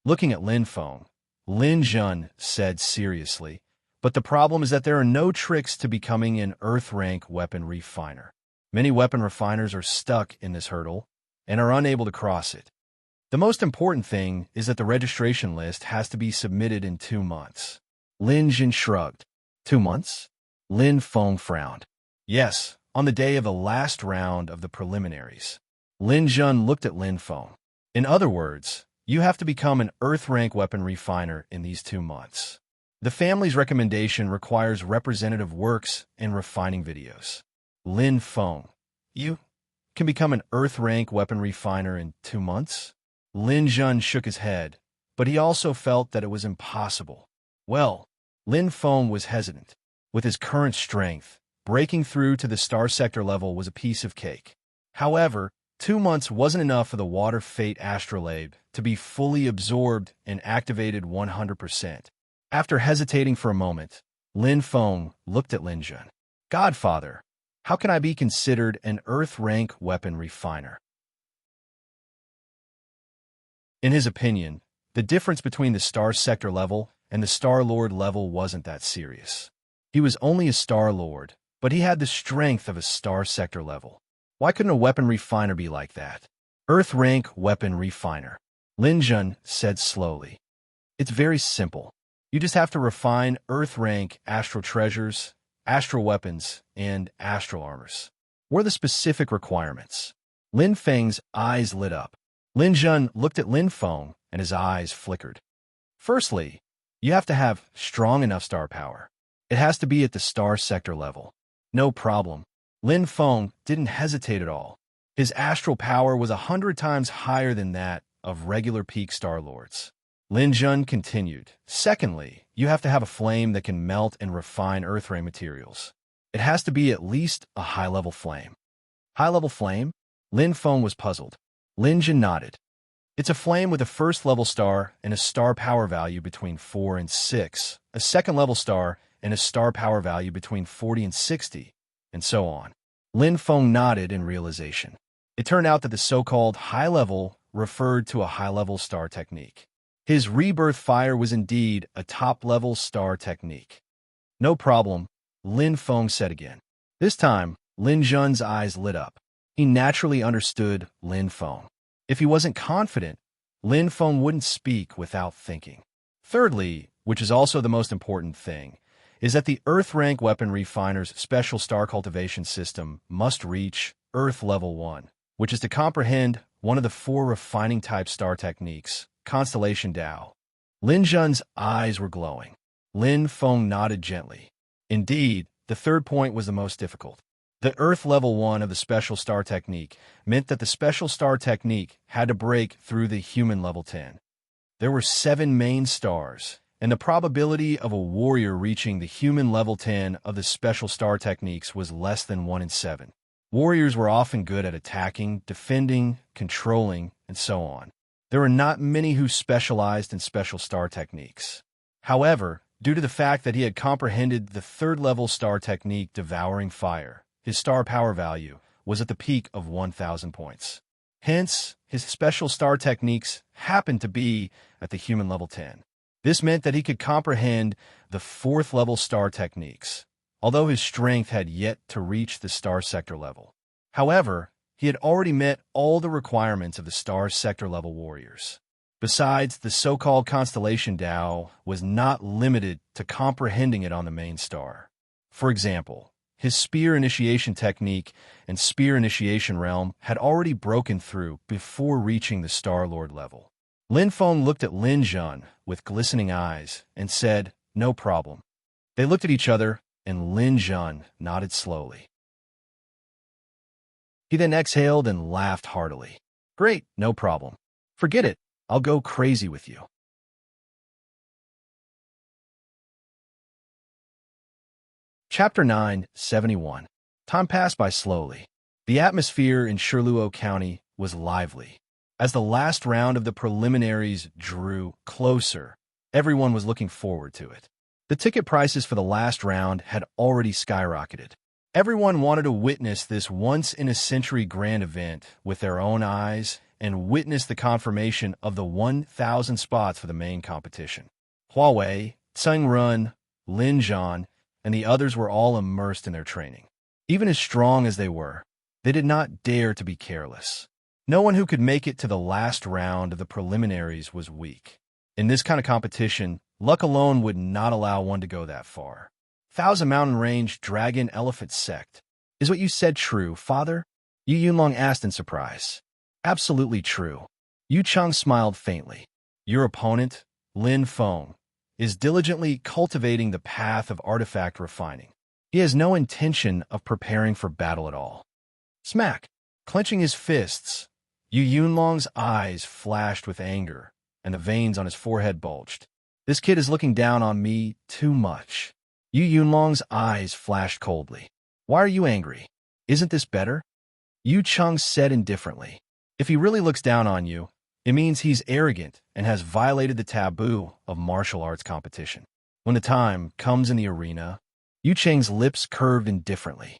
Looking at Lin Feng, Lin Jun said seriously, but the problem is that there are no tricks to becoming an Earth rank weapon refiner. Many weapon refiners are stuck in this hurdle and are unable to cross it. The most important thing is that the registration list has to be submitted in 2 months. Lin Jun shrugged. 2 months? Lin Feng frowned. Yes, on the day of the last round of the preliminaries. Lin Jun looked at Lin Feng. In other words, you have to become an Earth rank weapon refiner in these 2 months. The family's recommendation requires representative works and refining videos. Lin Feng, you can become an Earth rank weapon refiner in 2 months? Lin Jun shook his head, but he also felt that it was impossible. Well, Lin Feng was hesitant. With his current strength, breaking through to the star sector level was a piece of cake. However, 2 months wasn't enough for the water fate astrolabe to be fully absorbed and activated 100%. After hesitating for a moment, Lin Feng looked at Lin Jun. Godfather, how can I be considered an Earth rank weapon refiner? In his opinion, the difference between the Star Sector level and the Star-Lord level wasn't that serious. He was only a Star-Lord, but he had the strength of a Star Sector level. Why couldn't a weapon refiner be like that? Earth rank weapon refiner. Lin Jun said slowly. It's very simple. You just have to refine Earth rank astral treasures, astral weapons, and astral armors. What are the specific requirements? Lin Feng's eyes lit up. Lin Jun looked at Lin Feng, and his eyes flickered. Firstly, you have to have strong enough star power. It has to be at the Star Sector level. No problem. Lin Feng didn't hesitate at all. His astral power was 100 times higher than that of regular peak Star-Lords. Lin Jun continued. Secondly, you have to have a flame that can melt and refine Earth-ray materials. It has to be at least a high-level flame. High-level flame? Lin Feng was puzzled. Lin Jun nodded. It's a flame with a first-level star and a star power value between 4 and 6, a second-level star and a star power value between 40 and 60, and so on. Lin Feng nodded in realization. It turned out that the so-called high-level referred to a high-level star technique. His rebirth fire was indeed a top-level star technique. No problem, Lin Feng said again. This time, Lin Zhun's eyes lit up. He naturally understood Lin Feng. If he wasn't confident, Lin Feng wouldn't speak without thinking. Thirdly, which is also the most important thing, is that the Earth-rank weapon refiner's special star cultivation system must reach Earth Level 1, which is to comprehend one of the 4 refining-type star techniques, Constellation Dao. Lin Zhun's eyes were glowing. Lin Feng nodded gently. Indeed, the third point was the most difficult. The Earth Level 1 of the Special Star Technique meant that the Special Star Technique had to break through the Human Level 10. There were 7 main stars, and the probability of a warrior reaching the Human Level 10 of the Special Star Techniques was less than 1 in 7. Warriors were often good at attacking, defending, controlling, and so on. There were not many who specialized in Special Star Techniques. However, due to the fact that he had comprehended the 3rd-level star technique Devouring Fire, his star power value was at the peak of 1,000 points. Hence, his special star techniques happened to be at the Human Level 10. This meant that he could comprehend the 4th-level star techniques, although his strength had yet to reach the star sector level. However, he had already met all the requirements of the star sector level warriors. Besides, the so-called Constellation Dao was not limited to comprehending it on the main star. For example, his Spear Initiation Technique and Spear Initiation Realm had already broken through before reaching the Star Lord level. Lin Feng looked at Lin Zhun with glistening eyes and said, "No problem." They looked at each other, and Lin Zhun nodded slowly. He then exhaled and laughed heartily. "Great, no problem. Forget it. I'll go crazy with you." Chapter 971. Time passed by slowly. The atmosphere in Shirluo County was lively. As the last round of the preliminaries drew closer, everyone was looking forward to it. The ticket prices for the last round had already skyrocketed. Everyone wanted to witness this once-in-a-century grand event with their own eyes and witness the confirmation of the 1,000 spots for the main competition. Huawei, Tseng Run, Lin Zhan, and the others were all immersed in their training. Even as strong as they were, they did not dare to be careless. No one who could make it to the last round of the preliminaries was weak. In this kind of competition, luck alone would not allow one to go that far. Thousand Mountain Range Dragon Elephant Sect. Is what you said true, father? Yu Yunlong asked in surprise. Absolutely true. Yu Cheng smiled faintly. Your opponent, Lin Feng, is diligently cultivating the path of artifact refining. He has no intention of preparing for battle at all. Smack! Clenching his fists, Yu Yunlong's eyes flashed with anger, and the veins on his forehead bulged. This kid is looking down on me too much. Yu Yunlong's eyes flashed coldly. Why are you angry? Isn't this better? Yu Cheng said indifferently. If he really looks down on you, it means he's arrogant and has violated the taboo of martial arts competition. When the time comes in the arena, Yu Cheng's lips curved indifferently.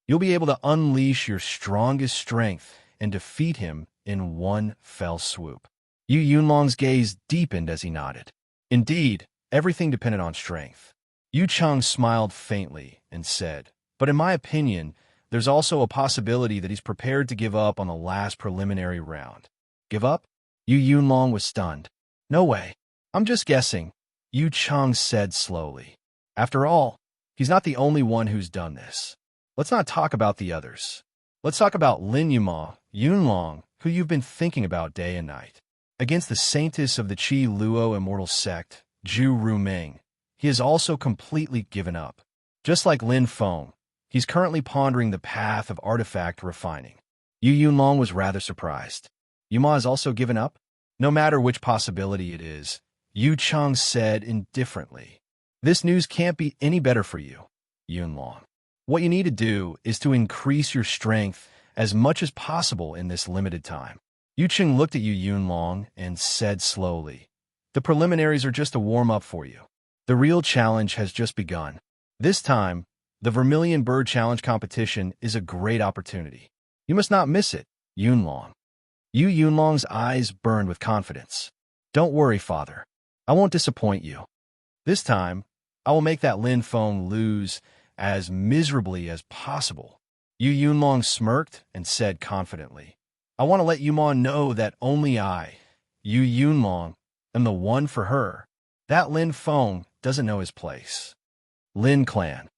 You'll be able to unleash your strongest strength and defeat him in one fell swoop. Yu Yunlong's gaze deepened as he nodded. Indeed, everything depended on strength. Yu Cheng smiled faintly and said, but in my opinion, there's also a possibility that he's prepared to give up on the last preliminary round. Give up? Yu Yunlong was stunned. No way. I'm just guessing, Yu Cheng said slowly. After all, he's not the only one who's done this. Let's not talk about the others. Let's talk about Lin Yunlong, who you've been thinking about day and night. Against the saintess of the Qi Luo immortal sect, Zhu Rumeng, he has also completely given up. Just like Lin Feng, he's currently pondering the path of artifact refining. Yu Yunlong was rather surprised. Yuma has also given up? No matter which possibility it is, Yu Cheng said indifferently. This news can't be any better for you, Yunlong. What you need to do is to increase your strength as much as possible in this limited time. Yu Cheng looked at Yu Yunlong and said slowly, the preliminaries are just a warm-up for you. The real challenge has just begun. This time, the Vermilion Bird Challenge competition is a great opportunity. You must not miss it, Yunlong. Yu Yunlong's eyes burned with confidence. Don't worry, father. I won't disappoint you. This time, I will make that Lin Feng lose as miserably as possible. Yu Yunlong smirked and said confidently, I want to let Yumon know that only I, Yu Yunlong, am the one for her. That Lin Feng doesn't know his place. Lin Clan.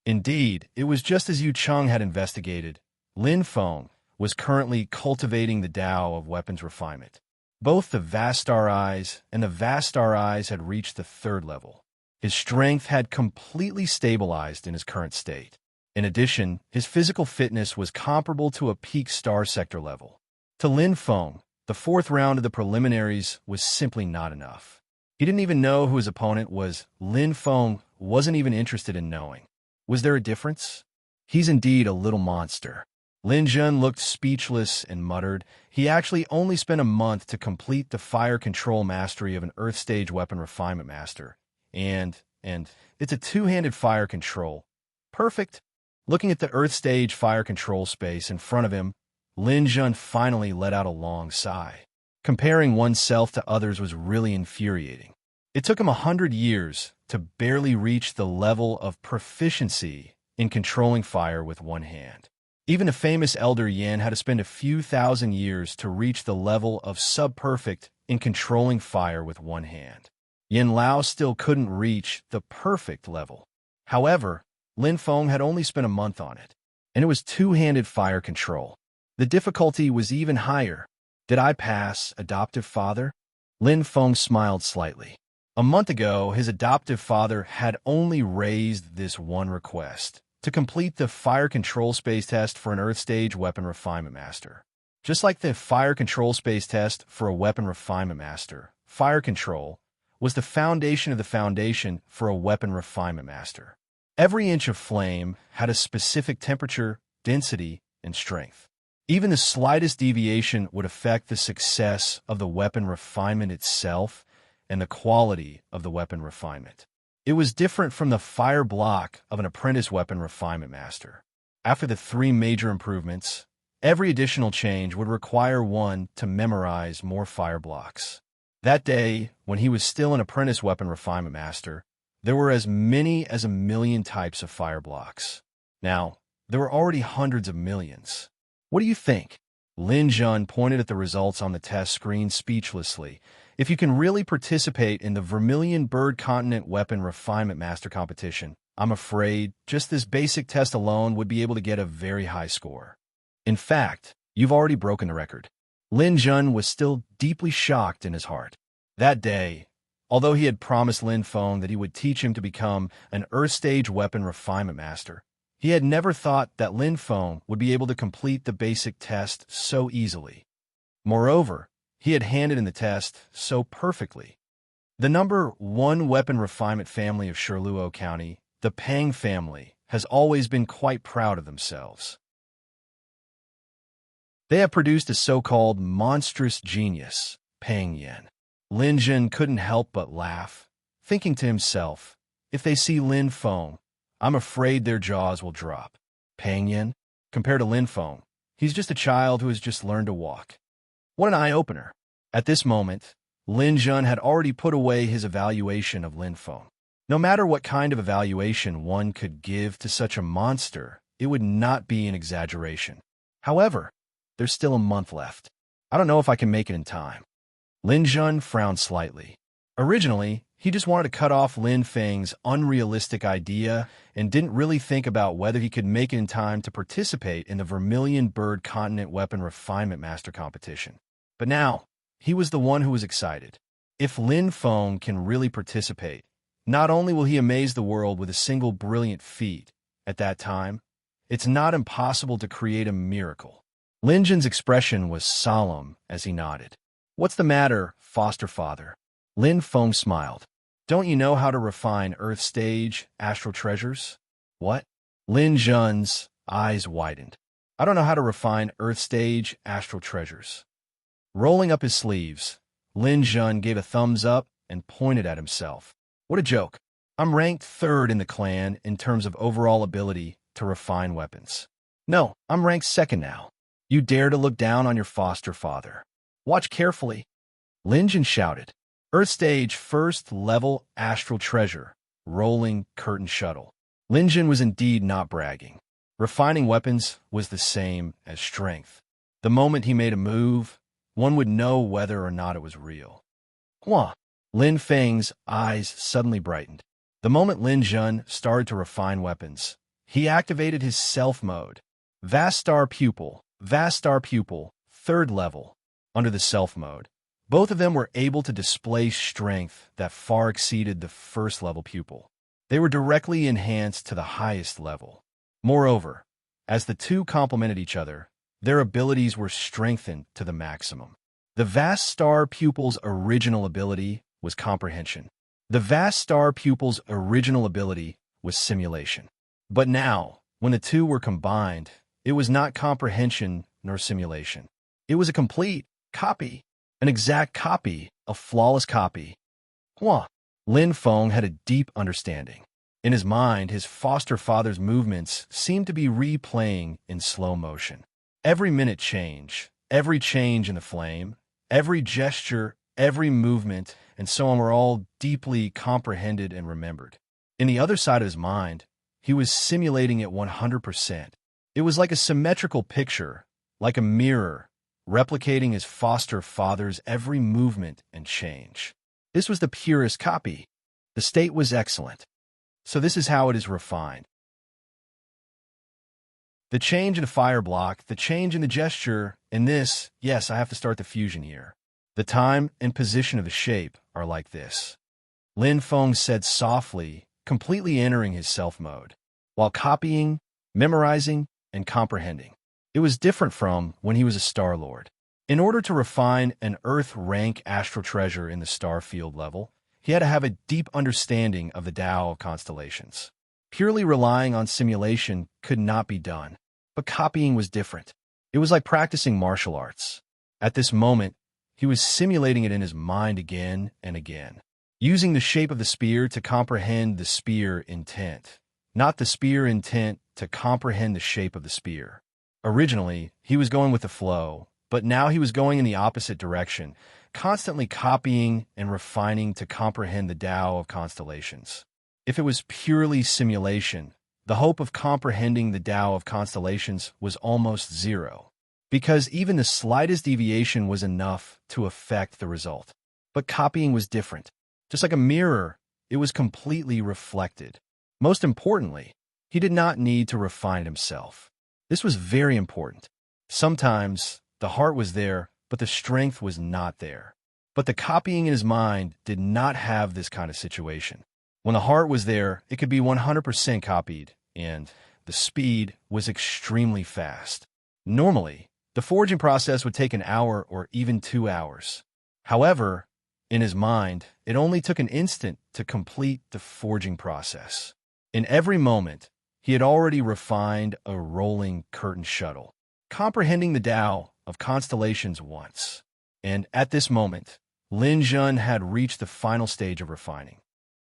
Indeed, it was just as Yu Cheng had investigated. Lin Feng was currently cultivating the Tao of weapons refinement. Both the Vastar Eyes and the Vastar Eyes had reached the 3rd level. His strength had completely stabilized in his current state. In addition, his physical fitness was comparable to a peak star sector level. To Lin Feng, the 4th round of the preliminaries was simply not enough. He didn't even know who his opponent was. Lin Feng wasn't even interested in knowing. Was there a difference? He's indeed a little monster. Lin Jun looked speechless and muttered, he actually only spent a month to complete the fire control mastery of an Earth Stage Weapon Refinement Master. And it's a 2-handed fire control. Perfect. Looking at the Earth Stage fire control space in front of him, Lin Jun finally let out a long sigh. Comparing oneself to others was really infuriating. It took him 100 years to barely reach the level of proficiency in controlling fire with one hand. Even the famous Elder Yan had to spend a few thousand years to reach the level of sub-perfect in controlling fire with one hand. Yin Lao still couldn't reach the perfect level. However, Lin Feng had only spent a month on it, and it was 2-handed fire control. The difficulty was even higher. Did I pass, adoptive father? Lin Feng smiled slightly. A month ago, his adoptive father had only raised this one request, to complete the fire control space test for an Earth Stage Weapon Refinement Master. Just like the fire control space test for a Weapon Refinement Master, fire control was the foundation of the foundation for a Weapon Refinement Master. Every inch of flame had a specific temperature, density, and strength. Even the slightest deviation would affect the success of the weapon refinement itself and the quality of the weapon refinement. It was different from the fire block of an apprentice weapon refinement master. After the 3 major improvements, every additional change would require one to memorize more fire blocks. That day, when he was still an apprentice weapon refinement master, there were as many as 1 million types of fire blocks. Now, there were already hundreds of millions. What do you think? Lin Jun pointed at the results on the test screen speechlessly. If you can really participate in the Vermilion Bird Continent Weapon Refinement Master Competition, I'm afraid just this basic test alone would be able to get a very high score. In fact, you've already broken the record. Lin Jun was still deeply shocked in his heart. That day, although he had promised Lin Feng that he would teach him to become an Earth Stage Weapon Refinement Master, he had never thought that Lin Feng would be able to complete the basic test so easily. Moreover, he had handed in the test so perfectly. The number 1 weapon refinement family of Shirluo County, the Pang family, has always been quite proud of themselves. They have produced a so-called monstrous genius, Pang Yen. Lin Jun couldn't help but laugh, thinking to himself, if they see Lin Feng, I'm afraid their jaws will drop. Pang Yen? Compared to Lin Feng, he's just a child who has just learned to walk. What an eye-opener. At this moment, Lin Jun had already put away his evaluation of Lin Feng. No matter what kind of evaluation one could give to such a monster, it would not be an exaggeration. However, there's still a month left. I don't know if I can make it in time. Lin Jun frowned slightly. Originally, he just wanted to cut off Lin Feng's unrealistic idea and didn't really think about whether he could make it in time to participate in the Vermilion Bird Continent Weapon Refinement Master Competition. But now, he was the one who was excited. If Lin Feng can really participate, not only will he amaze the world with a single brilliant feat, at that time, it's not impossible to create a miracle. Lin Jun's expression was solemn as he nodded. What's the matter, foster father? Lin Feng smiled. Don't you know how to refine Earth Stage Astral treasures? What? Lin Jun's eyes widened. I don't know how to refine Earth Stage Astral treasures. Rolling up his sleeves, Lin Jun gave a thumbs up and pointed at himself. What a joke. I'm ranked 3rd in the clan in terms of overall ability to refine weapons. No, I'm ranked 2nd now. You dare to look down on your foster father. Watch carefully. Lin Jun shouted. Earth Stage 1st level Astral treasure. rolling curtain shuttle. Lin Jun was indeed not bragging. Refining weapons was the same as strength. The moment he made a move, one would know whether or not it was real. Hua! Lin Feng's eyes suddenly brightened. The moment Lin Jun started to refine weapons, he activated his self mode. Vast Star Pupil, third level. Under the self mode, both of them were able to display strength that far exceeded the first level pupil. They were directly enhanced to the highest level. Moreover, as the two complemented each other, their abilities were strengthened to the maximum. The Vast Star Pupil's original ability was comprehension. The Vast Star Pupil's original ability was simulation. But now, when the two were combined, it was not comprehension nor simulation. It was a complete copy, an exact copy, a flawless copy. Hua! Lin Feng had a deep understanding. In his mind, his foster father's movements seemed to be replaying in slow motion. Every minute change, every change in the flame, every gesture, every movement, and so on were all deeply comprehended and remembered. In the other side of his mind, he was simulating it 100%. It was like a symmetrical picture, like a mirror, replicating his foster father's every movement and change. This was the purest copy. The state was excellent. So this is how it is refined. The change in the fire block, the change in the gesture, and this, yes, I have to start the fusion here. The time and position of the shape are like this. Lin Feng said softly, completely entering his self mode, while copying, memorizing, and comprehending. It was different from when he was a Star Lord. In order to refine an Earth-rank astral treasure in the star field level, he had to have a deep understanding of the Tao of constellations. Purely relying on simulation could not be done, but copying was different. It was like practicing martial arts. At this moment, he was simulating it in his mind again and again, using the shape of the spear to comprehend the spear intent, not the spear intent to comprehend the shape of the spear. Originally, he was going with the flow, but now he was going in the opposite direction, constantly copying and refining to comprehend the Tao of constellations. If it was purely simulation, the hope of comprehending the Tao of constellations was almost zero, because even the slightest deviation was enough to affect the result. But copying was different. Just like a mirror, it was completely reflected. Most importantly, he did not need to refine it himself. This was very important. Sometimes the heart was there, but the strength was not there. But the copying in his mind did not have this kind of situation. When the heart was there, it could be 100% copied, and the speed was extremely fast. Normally, the forging process would take an hour or even 2 hours. However, in his mind, it only took an instant to complete the forging process. In every moment, he had already refined a rolling curtain shuttle, comprehending the Tao of constellations once. And at this moment, Lin Jun had reached the final stage of refining.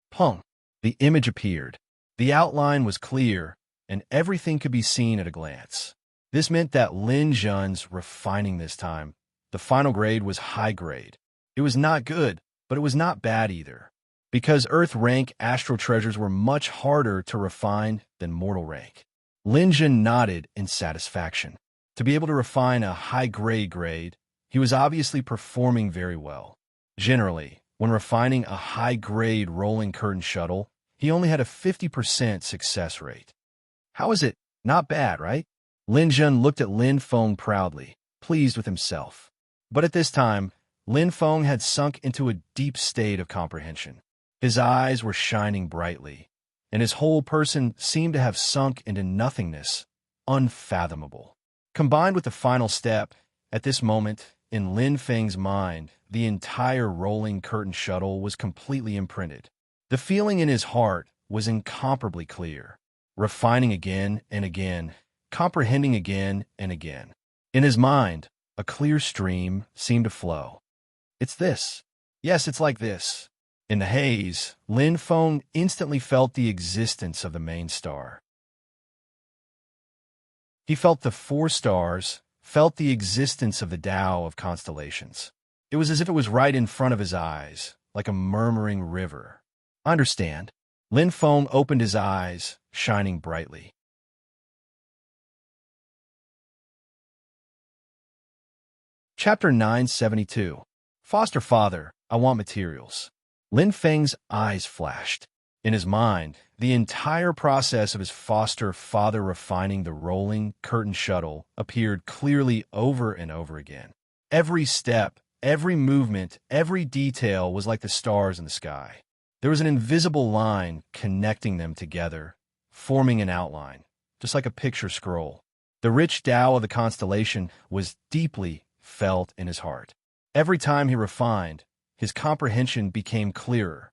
Pung! The image appeared. The outline was clear, and everything could be seen at a glance. This meant that Lin Jun's refining this time, the final grade was high grade. It was not good, but it was not bad either, because Earth rank astral treasures were much harder to refine than mortal rank. Lin Jun nodded in satisfaction. To be able to refine a high grade, he was obviously performing very well. Generally, when refining a high-grade rolling curtain shuttle, he only had a 50% success rate. How is it? Not bad, right? Lin Jun looked at Lin Feng proudly, pleased with himself. But at this time, Lin Feng had sunk into a deep state of comprehension. His eyes were shining brightly, and his whole person seemed to have sunk into nothingness, unfathomable. Combined with the final step, at this moment, in Lin Feng's mind, the entire rolling curtain shuttle was completely imprinted. The feeling in his heart was incomparably clear, refining again and again, comprehending again and again. In his mind, a clear stream seemed to flow. It's this. Yes, it's like this. In the haze, Lin Feng instantly felt the existence of the main star. He felt the 4 stars, felt the existence of the Tao of constellations. It was as if it was right in front of his eyes, like a murmuring river. I understand. Lin Feng opened his eyes, shining brightly. Chapter 972. Foster Father, I Want Materials. Lin Feng's eyes flashed. In his mind, the entire process of his foster father refining the rolling curtain shuttle appeared clearly over and over again. Every step, every movement, every detail was like the stars in the sky. There was an invisible line connecting them together, forming an outline, just like a picture scroll. The rich Tao of the constellation was deeply felt in his heart. Every time he refined, his comprehension became clearer.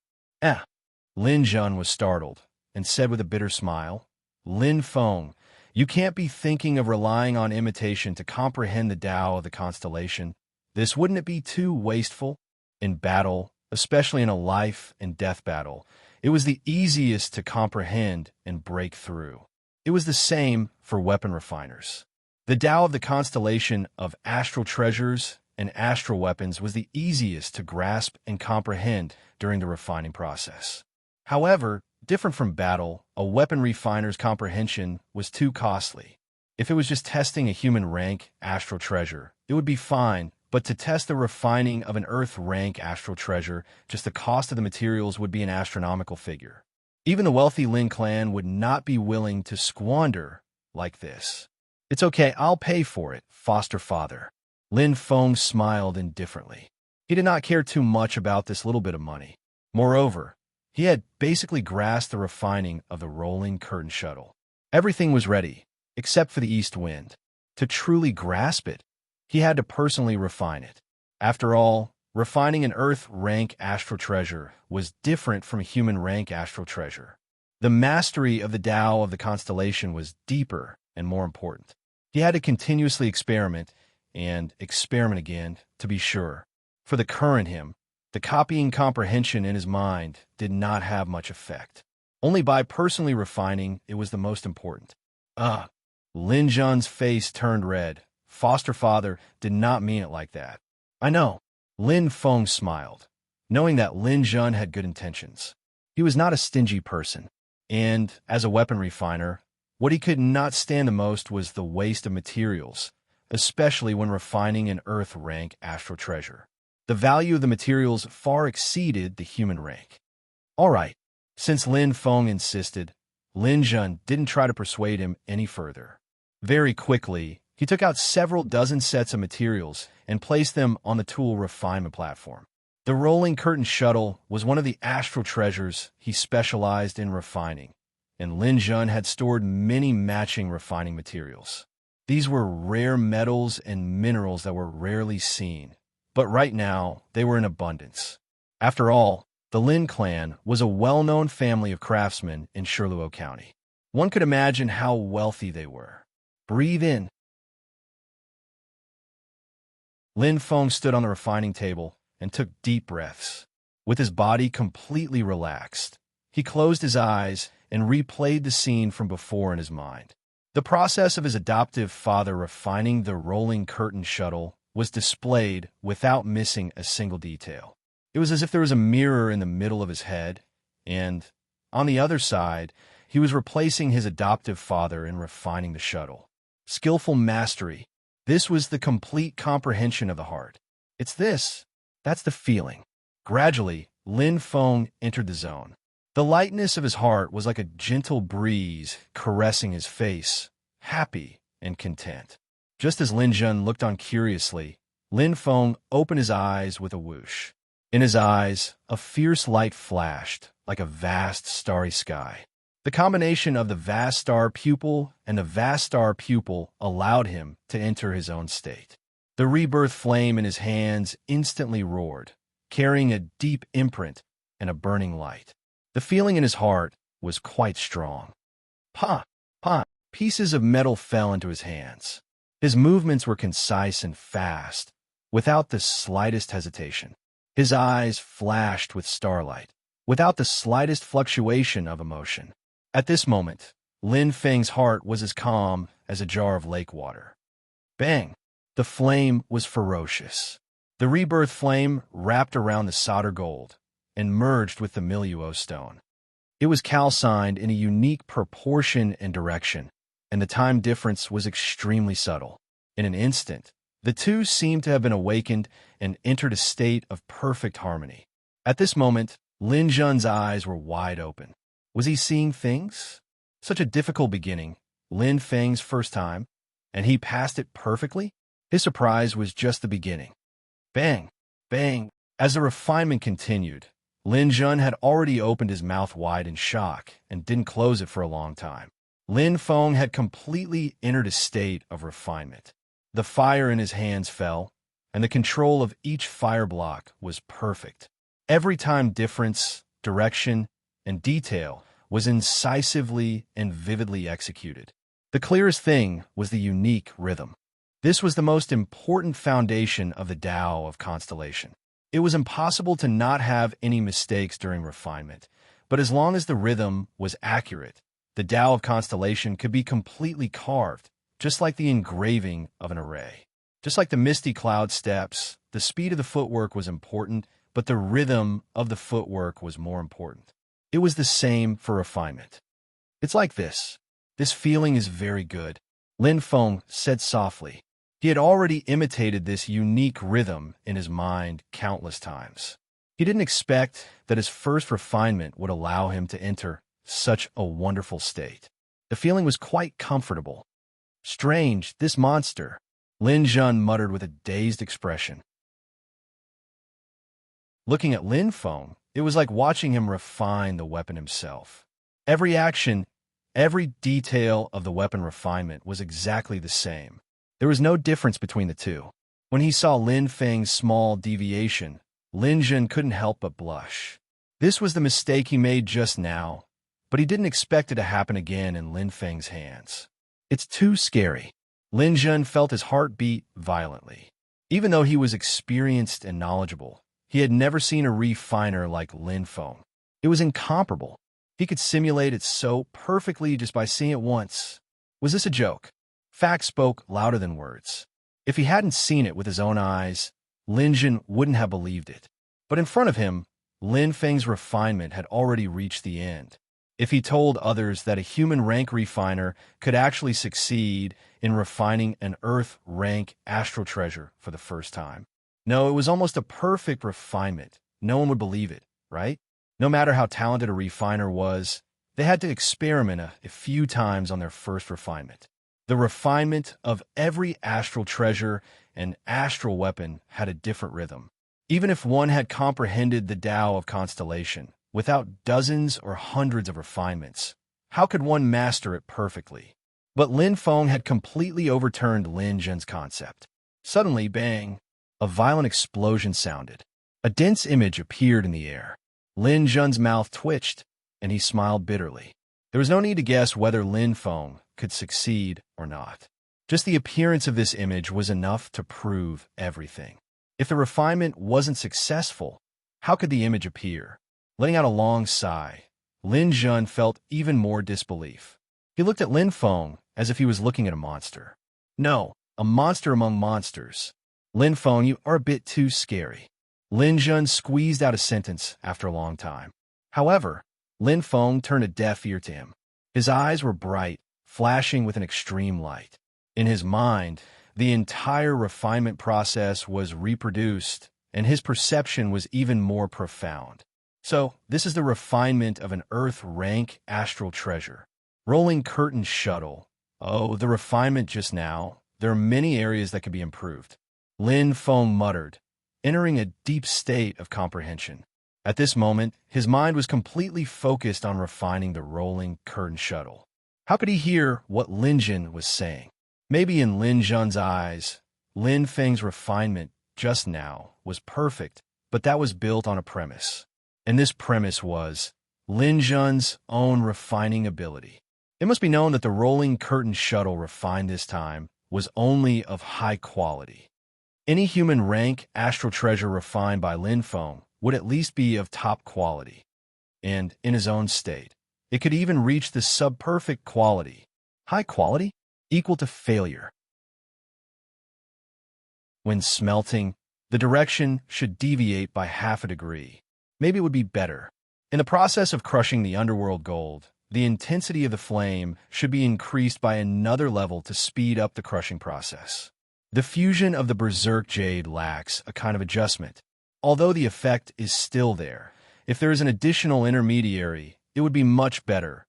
Lin Jun was startled and said with a bitter smile, Lin Feng, you can't be thinking of relying on imitation to comprehend the Tao of the constellation. Wouldn't it be too wasteful? In battle, especially in a life and death battle, it was the easiest to comprehend and break through. It was the same for weapon refiners. The Tao of the constellation of astral treasures and astral weapons was the easiest to grasp and comprehend during the refining process. However, different from battle, a weapon refiner's comprehension was too costly. If it was just testing a human rank astral treasure, it would be fine, but to test the refining of an earth rank astral treasure, just the cost of the materials would be an astronomical figure. Even the wealthy Lin clan would not be willing to squander like this. It's okay, I'll pay for it, foster father. Lin Feng smiled indifferently. He did not care too much about this little bit of money. Moreover, he had basically grasped the refining of the rolling curtain shuttle. Everything was ready, except for the east wind. To truly grasp it, he had to personally refine it. After all, refining an earth rank astral treasure was different from a human rank astral treasure. The mastery of the Tao of the constellation was deeper and more important. He had to continuously experiment and experiment again to be sure. For the current him, the copying comprehension in his mind did not have much effect. Only by personally refining it was the most important. Lin Jun's face turned red. Foster father did not mean it like that. I know. Lin Feng smiled, knowing that Lin Jun had good intentions. He was not a stingy person, and as a weapon refiner, what he could not stand the most was the waste of materials, especially when refining an earth rank astral treasure. The value of the materials far exceeded the human rank. All right, since Lin Feng insisted, Lin Jun didn't try to persuade him any further. Very quickly, he took out several dozen sets of materials and placed them on the tool refinement platform. The rolling curtain shuttle was one of the astral treasures he specialized in refining, and Lin Jun had stored many matching refining materials. These were rare metals and minerals that were rarely seen, but right now they were in abundance. After all, the Lin clan was a well-known family of craftsmen in Sherluo County. One could imagine how wealthy they were. Breathe in. Lin Feng stood on the refining table and took deep breaths. With his body completely relaxed, he closed his eyes and replayed the scene from before in his mind. The process of his adoptive father refining the rolling curtain shuttle was displayed without missing a single detail. It was as if there was a mirror in the middle of his head, and, on the other side, he was replacing his adoptive father in refining the shuttle. Skillful mastery. This was the complete comprehension of the heart. It's this. That's the feeling. Gradually, Lin Feng entered the zone. The lightness of his heart was like a gentle breeze caressing his face, happy and content. Just as Lin Jun looked on curiously, Lin Feng opened his eyes with a whoosh. In his eyes, a fierce light flashed, like a vast starry sky. The combination of the vast star pupil and the vast star pupil allowed him to enter his own state. The rebirth flame in his hands instantly roared, carrying a deep imprint and a burning light. The feeling in his heart was quite strong. Pa! Pa! Pieces of metal fell into his hands. His movements were concise and fast, without the slightest hesitation. His eyes flashed with starlight, without the slightest fluctuation of emotion. At this moment, Lin Feng's heart was as calm as a jar of lake water. Bang! The flame was ferocious. The rebirth flame wrapped around the solder gold and merged with the Miluo stone. It was calcined in a unique proportion and direction, and the time difference was extremely subtle. In an instant, the two seemed to have been awakened and entered a state of perfect harmony. At this moment, Lin Jun's eyes were wide open. Was he seeing things? Such a difficult beginning, Lin Feng's first time, and he passed it perfectly? His surprise was just the beginning. Bang! Bang! As the refinement continued, Lin Jun had already opened his mouth wide in shock and didn't close it for a long time. Lin Feng had completely entered a state of refinement. The fire in his hands fell, and the control of each fire block was perfect. Every time difference, direction, and detail was incisively and vividly executed. The clearest thing was the unique rhythm. This was the most important foundation of the Tao of Constellation. It was impossible to not have any mistakes during refinement, but as long as the rhythm was accurate, the Tao of Constellation could be completely carved, just like the engraving of an array. Just like the misty cloud steps, the speed of the footwork was important, but the rhythm of the footwork was more important. It was the same for refinement. It's like this. This feeling is very good, Lin Feng said softly. He had already imitated this unique rhythm in his mind countless times. He didn't expect that his first refinement would allow him to enter such a wonderful state. The feeling was quite comfortable. Strange, this monster, Lin Jun muttered with a dazed expression. Looking at Lin Feng, it was like watching him refine the weapon himself. Every action, every detail of the weapon refinement was exactly the same. There was no difference between the two. When he saw Lin Feng's small deviation, Lin Jun couldn't help but blush. This was the mistake he made just now, but he didn't expect it to happen again in Lin Feng's hands. It's too scary. Lin Jun felt his heart beat violently. Even though he was experienced and knowledgeable, he had never seen a refiner like Lin Feng. It was incomparable. He could simulate it so perfectly just by seeing it once. Was this a joke? Facts spoke louder than words. If he hadn't seen it with his own eyes, Lin Jun wouldn't have believed it. But in front of him, Lin Feng's refinement had already reached the end. If he told others that a human rank refiner could actually succeed in refining an Earth rank astral treasure for the first time. No, it was almost a perfect refinement. No one would believe it, right? No matter how talented a refiner was, they had to experiment a few times on their first refinement. The refinement of every astral treasure and astral weapon had a different rhythm. Even if one had comprehended the Tao of Constellation, without dozens or hundreds of refinements, how could one master it perfectly? But Lin Feng had completely overturned Lin Jun's concept. Suddenly, bang, a violent explosion sounded. A dense image appeared in the air. Lin Jun's mouth twitched, and he smiled bitterly. There was no need to guess whether Lin Feng could succeed or not. Just the appearance of this image was enough to prove everything. If the refinement wasn't successful, how could the image appear? Letting out a long sigh, Lin Jun felt even more disbelief. He looked at Lin Feng as if he was looking at a monster. No, a monster among monsters. Lin Feng, you are a bit too scary. Lin Jun squeezed out a sentence after a long time. However, Lin Feng turned a deaf ear to him. His eyes were bright, flashing with an extreme light. In his mind, the entire refinement process was reproduced, and his perception was even more profound. So, this is the refinement of an Earth rank astral treasure. Rolling curtain shuttle. Oh, the refinement just now. There are many areas that could be improved. Lin Feng muttered, entering a deep state of comprehension. At this moment, his mind was completely focused on refining the rolling curtain shuttle. How could he hear what Lin Jun was saying? Maybe in Lin Jun's eyes, Lin Feng's refinement just now was perfect, but that was built on a premise. And this premise was Lin Jun's own refining ability. It must be known that the rolling curtain shuttle refined this time was only of high quality. Any human rank astral treasure refined by Lin Feng would at least be of top quality. And in his own state, it could even reach the sub-perfect quality. High quality equal to failure. When smelting, the direction should deviate by half a degree. Maybe it would be better. In the process of crushing the underworld gold, the intensity of the flame should be increased by another level to speed up the crushing process. The fusion of the berserk jade lacks a kind of adjustment. Although the effect is still there, if there is an additional intermediary, it would be much better.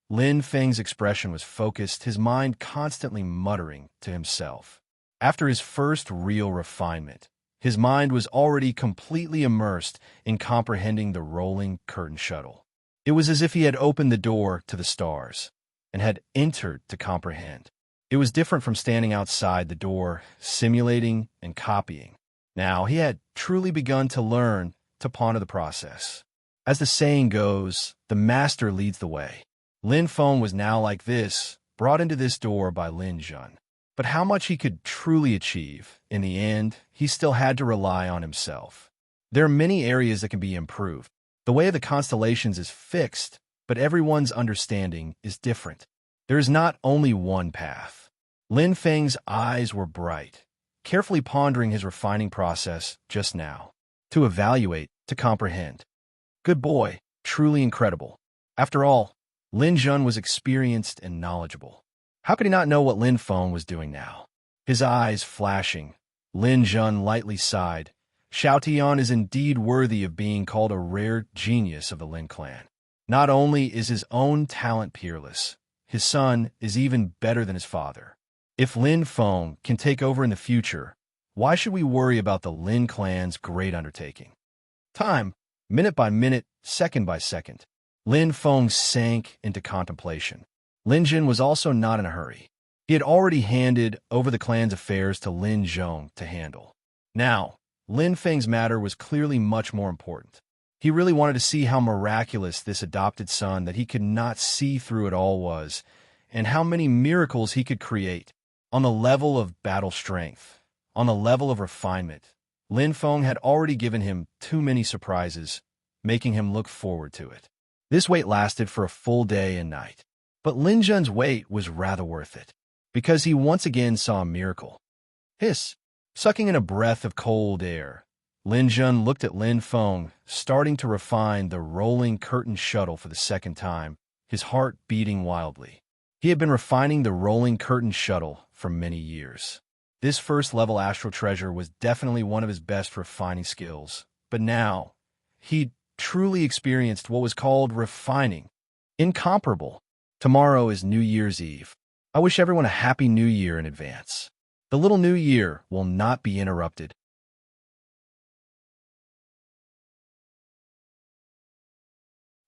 Lin Feng's expression was focused, his mind constantly muttering to himself. After his first real refinement, his mind was already completely immersed in comprehending the rolling curtain shuttle. It was as if he had opened the door to the stars and had entered to comprehend. It was different from standing outside the door, simulating and copying. Now he had truly begun to learn to ponder the process. As the saying goes, the master leads the way. Lin Feng was now like this, brought into this door by Lin Jun. But how much he could truly achieve, in the end, he still had to rely on himself. There are many areas that can be improved. The way of the constellations is fixed, but everyone's understanding is different. There is not only one path. Lin Feng's eyes were bright, carefully pondering his refining process just now. To evaluate, to comprehend. Good boy, truly incredible. After all, Lin Jun was experienced and knowledgeable. How could he not know what Lin Feng was doing now? His eyes flashing, Lin Jun lightly sighed. Xiao Tian is indeed worthy of being called a rare genius of the Lin clan. Not only is his own talent peerless, his son is even better than his father. If Lin Feng can take over in the future, why should we worry about the Lin clan's great undertaking? Time, minute by minute, second by second. Lin Feng sank into contemplation. Lin Jun was also not in a hurry. He had already handed over the clan's affairs to Lin Zhong to handle. Now, Lin Feng's matter was clearly much more important. He really wanted to see how miraculous this adopted son that he could not see through it all was, and how many miracles he could create. On the level of battle strength, on the level of refinement, Lin Feng had already given him too many surprises, making him look forward to it. This wait lasted for a full day and night. But Lin Jun's wait was rather worth it, because he once again saw a miracle. Hiss! Sucking in a breath of cold air, Lin Jun looked at Lin Feng, starting to refine the rolling curtain shuttle for the second time, his heart beating wildly. He had been refining the rolling curtain shuttle for many years. This first-level astral treasure was definitely one of his best refining skills, but now, he truly experienced what was called refining. Incomparable. Tomorrow is New Year's Eve. I wish everyone a happy New Year in advance. The little New Year will not be interrupted.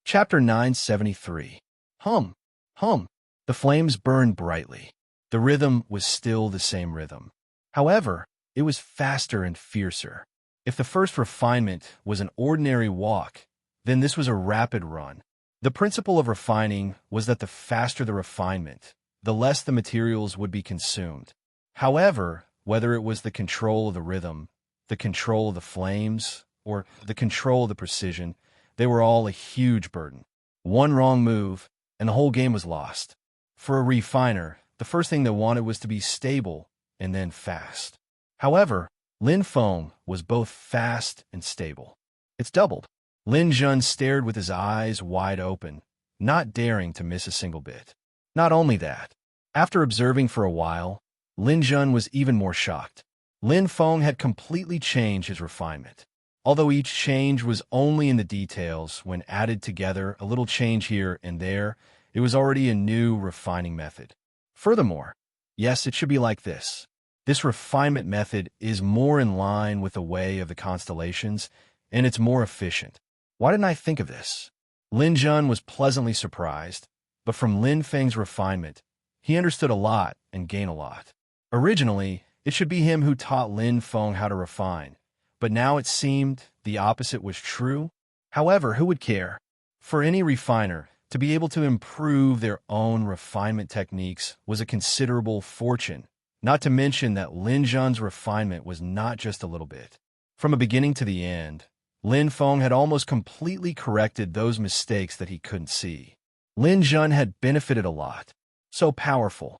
Chapter 973. Hum, hum. The flames burned brightly. The rhythm was still the same rhythm. However, it was faster and fiercer. If the first refinement was an ordinary walk, then this was a rapid run. The principle of refining was that the faster the refinement, the less the materials would be consumed. However, whether it was the control of the rhythm, the control of the flames, or the control of the precision, they were all a huge burden. One wrong move, and the whole game was lost. For a refiner, the first thing they wanted was to be stable and then fast. However, Lin Feng was both fast and stable. It's doubled. Lin Jun stared with his eyes wide open, not daring to miss a single bit. Not only that, after observing for a while, Lin Jun was even more shocked. Lin Feng had completely changed his refinement. Although each change was only in the details, when added together, a little change here and there, it was already a new refining method. Furthermore, yes, it should be like this. This refinement method is more in line with the way of the constellations, and it's more efficient. Why didn't I think of this? Lin Jun was pleasantly surprised, but from Lin Feng's refinement, he understood a lot and gained a lot. Originally, it should be him who taught Lin Feng how to refine, but now it seemed the opposite was true. However, who would care? For any refiner, to be able to improve their own refinement techniques was a considerable fortune, not to mention that Lin Jun's refinement was not just a little bit. From a beginning to the end, Lin Feng had almost completely corrected those mistakes that he couldn't see. Lin Jun had benefited a lot. So powerful.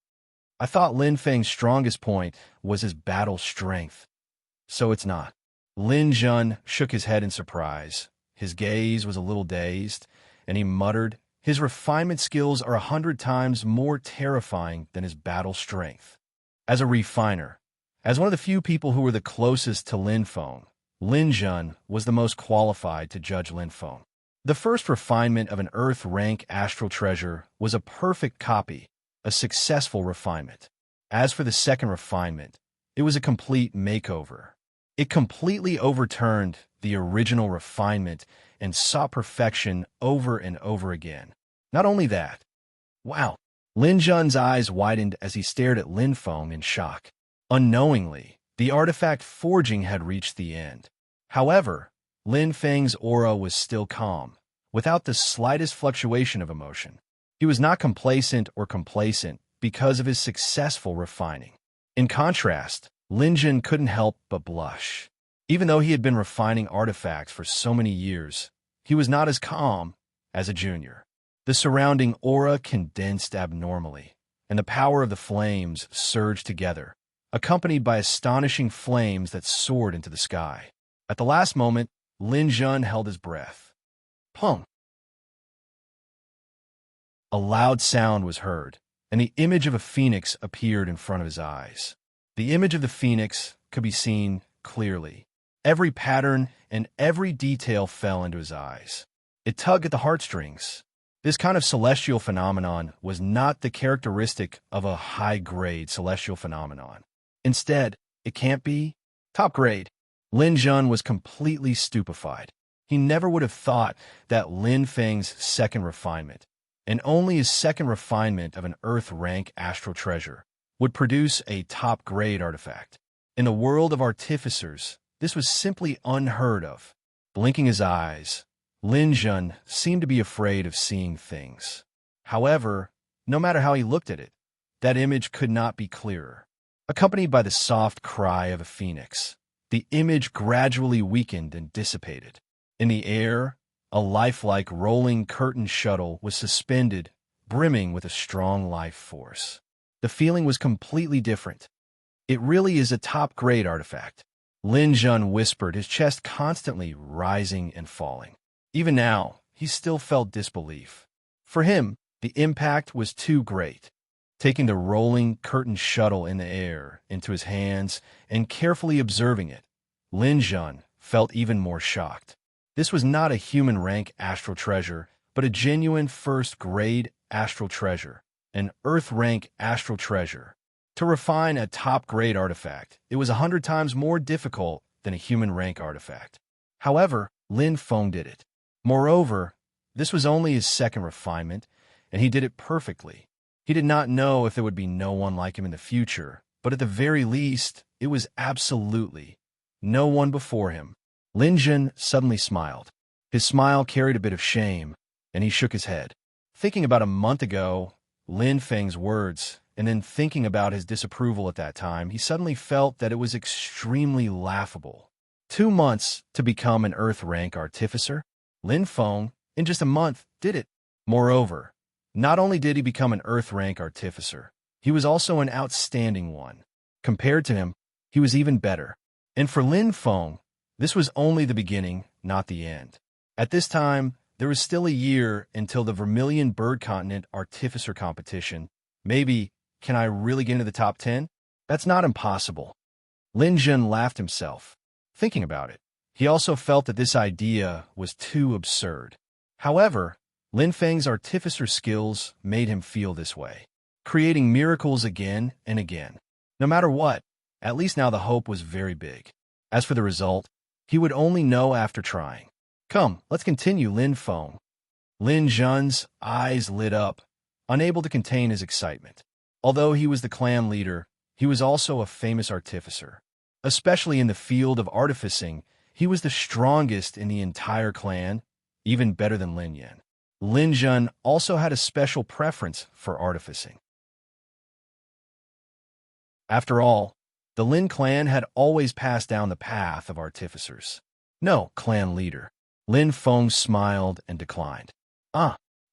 I thought Lin Feng's strongest point was his battle strength. So it's not. Lin Jun shook his head in surprise. His gaze was a little dazed, and he muttered, "His refinement skills are 100 times more terrifying than his battle strength." As a refiner, as one of the few people who were the closest to Lin Feng, Lin Jun was the most qualified to judge Lin Feng. The first refinement of an Earth rank astral treasure was a perfect copy, a successful refinement. As for the second refinement, it was a complete makeover. It completely overturned the original refinement and sought perfection over and over again. Not only that, wow, Lin Jun's eyes widened as he stared at Lin Feng in shock. Unknowingly, the artifact forging had reached the end. However, Lin Feng's aura was still calm, without the slightest fluctuation of emotion. He was not complacent or complacent because of his successful refining. In contrast, Lin Jun couldn't help but blush. Even though he had been refining artifacts for so many years, he was not as calm as a junior. The surrounding aura condensed abnormally, and the power of the flames surged together, accompanied by astonishing flames that soared into the sky. At the last moment, Lin Jun held his breath. Pong! A loud sound was heard, and the image of a phoenix appeared in front of his eyes. The image of the phoenix could be seen clearly. Every pattern and every detail fell into his eyes. It tugged at the heartstrings. This kind of celestial phenomenon was not the characteristic of a high-grade celestial phenomenon. Instead, it can't be top grade. Lin Jun was completely stupefied. He never would have thought that Lin Feng's second refinement, and only his second refinement of an Earth-rank astral treasure, would produce a top-grade artifact. In the world of artificers, this was simply unheard of. Blinking his eyes, Lin Jun seemed to be afraid of seeing things. However, no matter how he looked at it, that image could not be clearer. Accompanied by the soft cry of a phoenix, the image gradually weakened and dissipated. In the air, a lifelike rolling curtain shuttle was suspended, brimming with a strong life force. The feeling was completely different. It really is a top-grade artifact. Lin Jun whispered, his chest constantly rising and falling. Even now, he still felt disbelief. For him, the impact was too great. Taking the rolling curtain shuttle in the air into his hands and carefully observing it, Lin Jun felt even more shocked. This was not a human-rank astral treasure, but a genuine first-grade astral treasure, an Earth-rank astral treasure. To refine a top-grade artifact, it was 100 times more difficult than a human-rank artifact. However, Lin Feng did it. Moreover, this was only his second refinement, and he did it perfectly. He did not know if there would be no one like him in the future, but at the very least, it was absolutely no one before him. Lin Jun suddenly smiled. His smile carried a bit of shame, and he shook his head. Thinking about a month ago, Lin Feng's words, and then thinking about his disapproval at that time, he suddenly felt that it was extremely laughable. 2 months to become an Earth-rank artificer? Lin Feng, in just a month, did it. Moreover, not only did he become an Earth-rank artificer, he was also an outstanding one. Compared to him, he was even better. And for Lin Feng, this was only the beginning, not the end. At this time, there was still a year until the Vermilion Bird Continent Artificer Competition. Maybe, can I really get into the top 10? That's not impossible. Lin Jun laughed himself. Thinking about it, he also felt that this idea was too absurd. However, Lin Feng's artificer skills made him feel this way, creating miracles again and again. No matter what, at least now the hope was very big. As for the result, he would only know after trying. Come, let's continue, Lin Feng. Lin Jun's eyes lit up, unable to contain his excitement. Although he was the clan leader, he was also a famous artificer. Especially in the field of artificing, he was the strongest in the entire clan, even better than Lin Yan. Lin Jun also had a special preference for artificing. After all, the Lin clan had always passed down the path of artificers. No, clan leader. Lin Feng smiled and declined.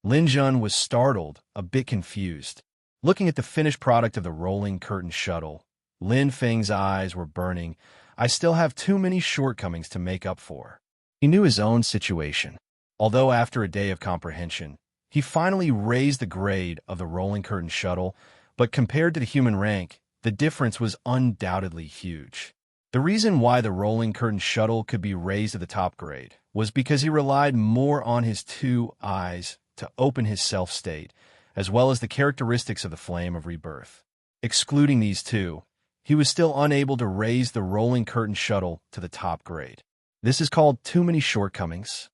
Lin Jun was startled, a bit confused. Looking at the finished product of the rolling curtain shuttle, Lin Feng's eyes were burning. I still have too many shortcomings to make up for. He knew his own situation. Although after a day of comprehension, he finally raised the grade of the rolling curtain shuttle, but compared to the human rank, the difference was undoubtedly huge. The reason why the rolling curtain shuttle could be raised to the top grade was because he relied more on his two eyes to open his self-state, as well as the characteristics of the flame of rebirth. Excluding these two, he was still unable to raise the rolling curtain shuttle to the top grade. This is called too many shortcomings.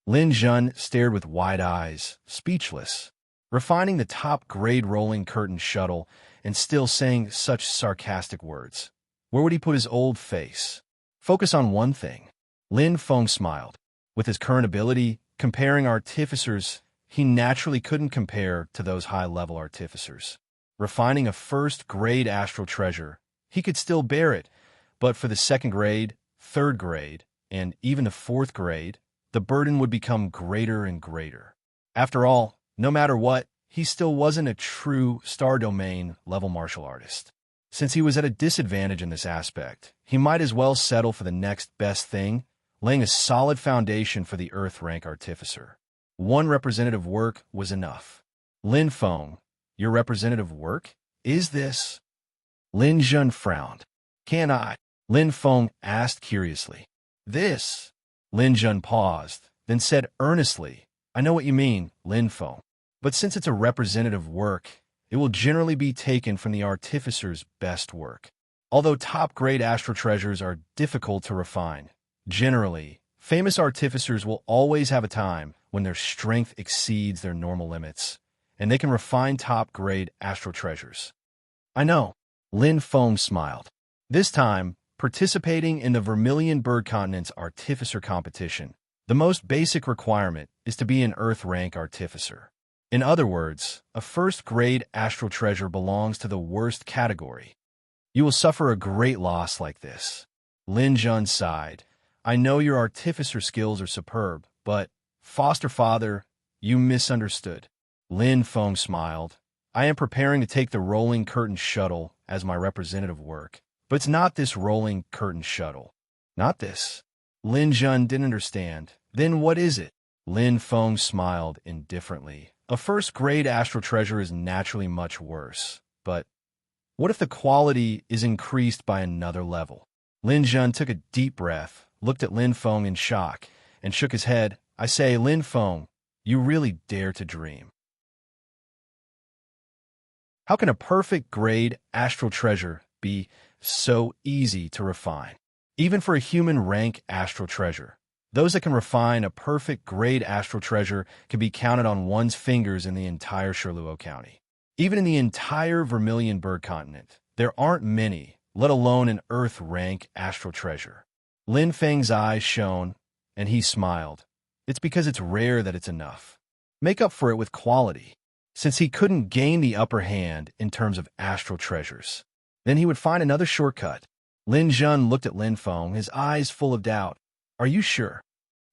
Lin Jun stared with wide eyes, speechless. Refining the top-grade rolling curtain shuttle and still saying such sarcastic words. Where would he put his old face? Focus on one thing. Lin Feng smiled. With his current ability, comparing artificers, he naturally couldn't compare to those high-level artificers. Refining a first-grade astral treasure, he could still bear it, but for the second grade, third grade, and even the fourth grade, the burden would become greater and greater. After all, no matter what, he still wasn't a true Star Domain level martial artist. Since he was at a disadvantage in this aspect, he might as well settle for the next best thing, laying a solid foundation for the Earth rank artificer. One representative work was enough. Lin Feng, your representative work? Is this? Lin Jun frowned. Can I? Lin Feng asked curiously. This? Lin Jun paused, then said earnestly, I know what you mean, Lin Feng. But since it's a representative work, it will generally be taken from the artificer's best work. Although top-grade astral treasures are difficult to refine, generally, famous artificers will always have a time when their strength exceeds their normal limits, and they can refine top-grade astral treasures. I know. Lin Feng smiled. This time, participating in the Vermilion Bird Continent's artificer competition, the most basic requirement is to be an Earth rank artificer. In other words, a first-grade astral treasure belongs to the worst category. You will suffer a great loss like this. Lin Jun sighed. I know your artificer skills are superb, but, foster father, you misunderstood. Lin Feng smiled. I am preparing to take the rolling curtain shuttle as my representative work, but it's not this rolling curtain shuttle. Not this. Lin Jun didn't understand. Then what is it? Lin Feng smiled indifferently. A first-grade astral treasure is naturally much worse, but what if the quality is increased by another level? Lin Jun took a deep breath, looked at Lin Feng in shock, and shook his head. I say, Lin Feng, you really dare to dream. How can a perfect-grade astral treasure be so easy to refine? Even for a human rank astral treasure, those that can refine a perfect grade astral treasure can be counted on one's fingers in the entire Sherluo County. Even in the entire Vermilion Bird Continent, there aren't many, let alone an Earth rank astral treasure. Lin Feng's eyes shone, and he smiled. It's because it's rare that it's enough. Make up for it with quality. Since he couldn't gain the upper hand in terms of astral treasures, then he would find another shortcut. Lin Jun looked at Lin Feng, his eyes full of doubt. Are you sure?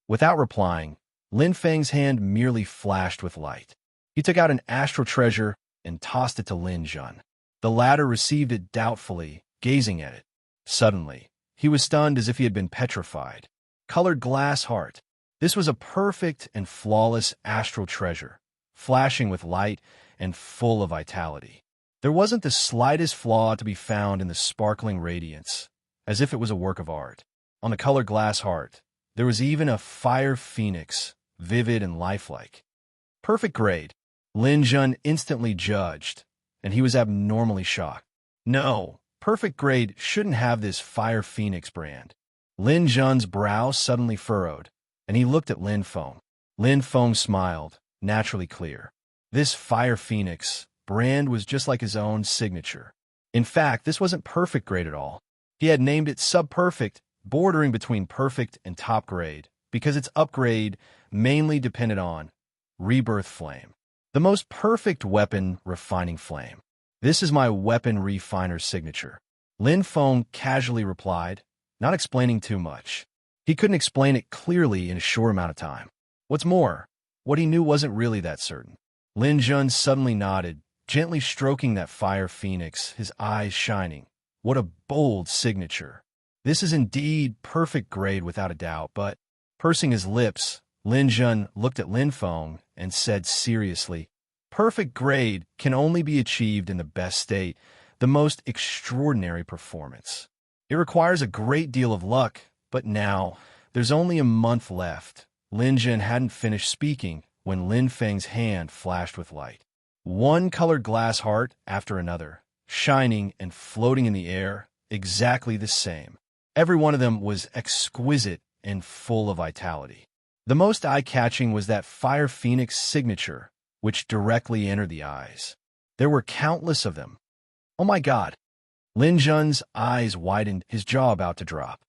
Without replying, Lin Feng's hand merely flashed with light. He took out an astral treasure and tossed it to Lin Jun. The latter received it doubtfully, gazing at it. Suddenly, he was stunned as if he had been petrified. Colored glass heart. This was a perfect and flawless astral treasure, flashing with light and full of vitality. There wasn't the slightest flaw to be found in the sparkling radiance, as if it was a work of art. On the colored glass heart, there was even a fire phoenix, vivid and lifelike. Perfect grade. Lin Jun instantly judged, and he was abnormally shocked. No, perfect grade shouldn't have this fire phoenix brand. Lin Jun's brow suddenly furrowed, and he looked at Lin Feng. Lin Feng smiled, naturally clear. This fire phoenix brand was just like his own signature. In fact, this wasn't perfect grade at all. He had named it sub-perfect, bordering between perfect and top grade, because its upgrade mainly depended on rebirth flame. The most perfect weapon refining flame. This is my weapon refiner's signature. Lin Feng casually replied, not explaining too much. He couldn't explain it clearly in a short amount of time. What's more, what he knew wasn't really that certain. Lin Jun suddenly nodded, gently stroking that fire phoenix, his eyes shining. What a bold signature. This is indeed perfect grade without a doubt, but Pursing his lips, Lin Jun looked at Lin Feng and said seriously, "Perfect grade can only be achieved in the best state, the most extraordinary performance. It requires a great deal of luck, but now, there's only a month left." Lin Jun hadn't finished speaking when Lin Feng's hand flashed with light. One colored glass heart after another, shining and floating in the air, exactly the same. Every one of them was exquisite and full of vitality. The most eye-catching was that Fire Phoenix signature, which directly entered the eyes. There were countless of them. Oh my God! Lin Jun's eyes widened, his jaw about to drop.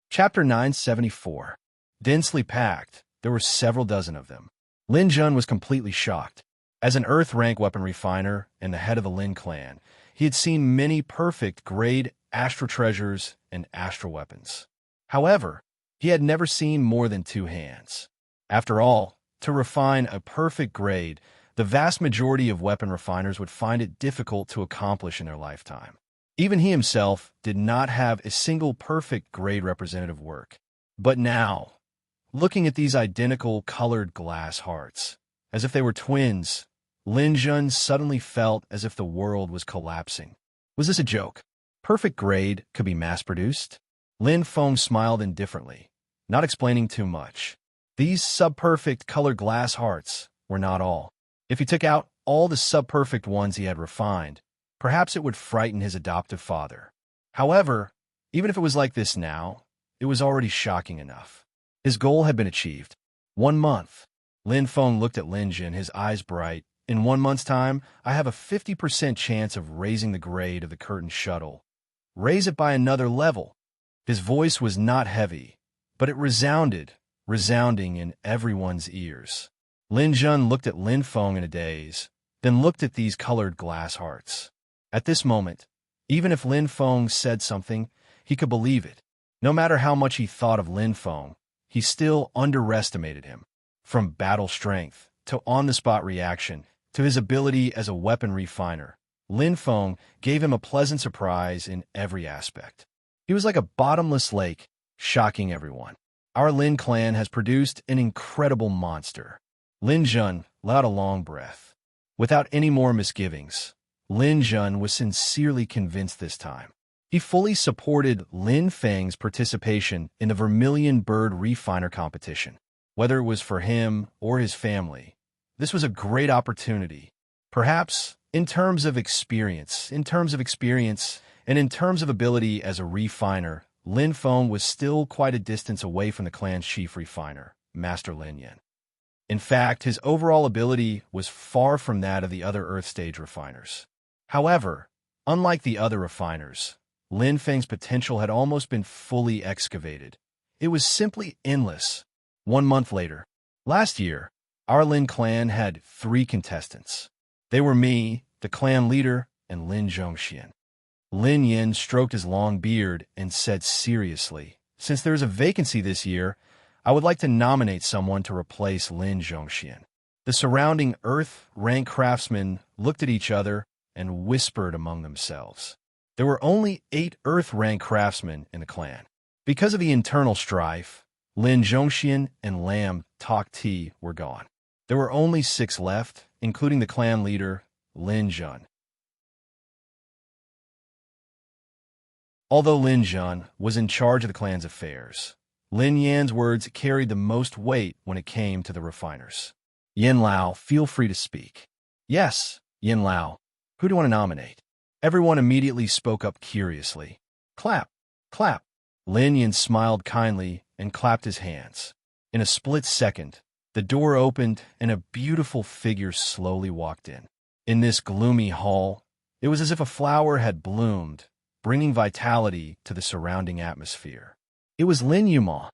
Chapter 974. Densely packed, there were several dozen of them. Lin Jun was completely shocked. As an Earth-rank weapon refiner and the head of the Lin clan, he had seen many perfect-grade astral treasures and astral weapons. However, he had never seen more than 2 hands. After all, to refine a perfect grade, the vast majority of weapon refiners would find it difficult to accomplish in their lifetime. Even he himself did not have a single perfect grade representative work. But now, looking at these identical colored glass hearts, as if they were twins, Lin Jun suddenly felt as if the world was collapsing. Was this a joke? Perfect grade could be mass-produced? Lin Feng smiled indifferently, not explaining too much. These sub-perfect colored glass hearts were not all. If he took out all the sub-perfect ones he had refined, perhaps it would frighten his adoptive father. However, even if it was like this now, it was already shocking enough. His goal had been achieved. 1 month. Lin Feng looked at Lin Jun, his eyes bright. In 1 month's time, I have a 50% chance of raising the grade of the curtain shuttle. Raise it by another level. His voice was not heavy, but it resounding in everyone's ears. Lin Jun looked at Lin Feng in a daze, then looked at these colored glass hearts. At this moment, even if Lin Feng said something, he could believe it. No matter how much he thought of Lin Feng, he still underestimated him. From battle strength to on-the-spot reaction to his ability as a weapon refiner, Lin Feng gave him a pleasant surprise in every aspect. He was like a bottomless lake, shocking everyone. Our Lin clan has produced an incredible monster. Lin Jun let out a long breath. Without any more misgivings, Lin Jun was sincerely convinced this time. He fully supported Lin Feng's participation in the Vermilion Bird Refiner competition. Whether it was for him or his family, this was a great opportunity. Perhaps, in terms of experience, and in terms of ability as a refiner, Lin Feng was still quite a distance away from the clan's chief refiner, Master Lin Yan. In fact, his overall ability was far from that of the other Earth stage refiners. However, unlike the other refiners, Lin Feng's potential had almost been fully excavated. It was simply endless. 1 month later, last year, our Lin clan had 3 contestants. They were me, the clan leader, and Lin Zhongxian. Lin Yin stroked his long beard and said seriously, "Since there is a vacancy this year, I would like to nominate someone to replace Lin Zhongxian." The surrounding Earth-rank craftsmen looked at each other and whispered among themselves. There were only 8 Earth-rank craftsmen in the clan. Because of the internal strife, Lin Zhongxian and Lam Tok Ti were gone. There were only 6 left, including the clan leader, Lin Jun. Although Lin Jun was in charge of the clan's affairs, Lin Yan's words carried the most weight when it came to the refiners. "Yin Lao, feel free to speak." "Yes, Yin Lao. Who do you want to nominate?" Everyone immediately spoke up curiously. "Clap, clap." Lin Yin smiled kindly and clapped his hands. In a split second, the door opened and a beautiful figure slowly walked in. In this gloomy hall, it was as if a flower had bloomed, bringing vitality to the surrounding atmosphere. It was Lin Yuma.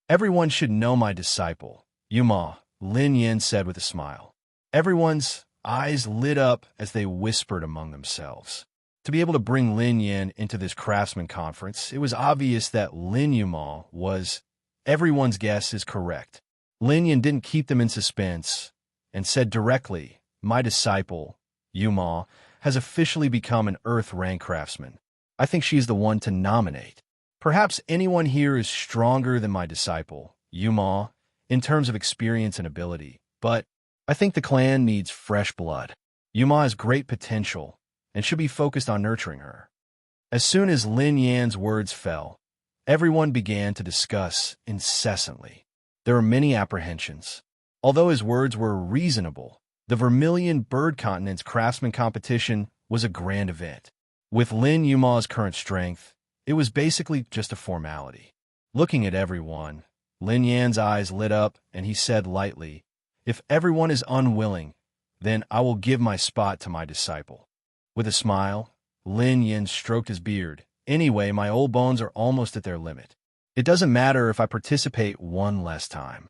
"Everyone should know my disciple, Yuma," Lin Yin said with a smile. Everyone's eyes lit up as they whispered among themselves. To be able to bring Lin Yin into this craftsman conference, it was obvious that Lin Yuma was. Everyone's guess is correct. Lin Yin didn't keep them in suspense and said directly, "My disciple, Yuma, has officially become an Earth rank craftsman. I think she is the one to nominate. Perhaps anyone here is stronger than my disciple, Yuma, in terms of experience and ability, but I think the clan needs fresh blood. Yuma has great potential and should be focused on nurturing her. As soon as Lin Yan's words fell, everyone began to discuss incessantly. There were many apprehensions. Although his words were reasonable, the Vermilion Bird Continent's craftsman competition was a grand event. With Lin Yuma's current strength, it was basically just a formality. Looking at everyone, Lin Yan's eyes lit up and he said lightly, "If everyone is unwilling, then I will give my spot to my disciple." With a smile, Lin Yan stroked his beard. "Anyway, my old bones are almost at their limit. It doesn't matter if I participate one less time."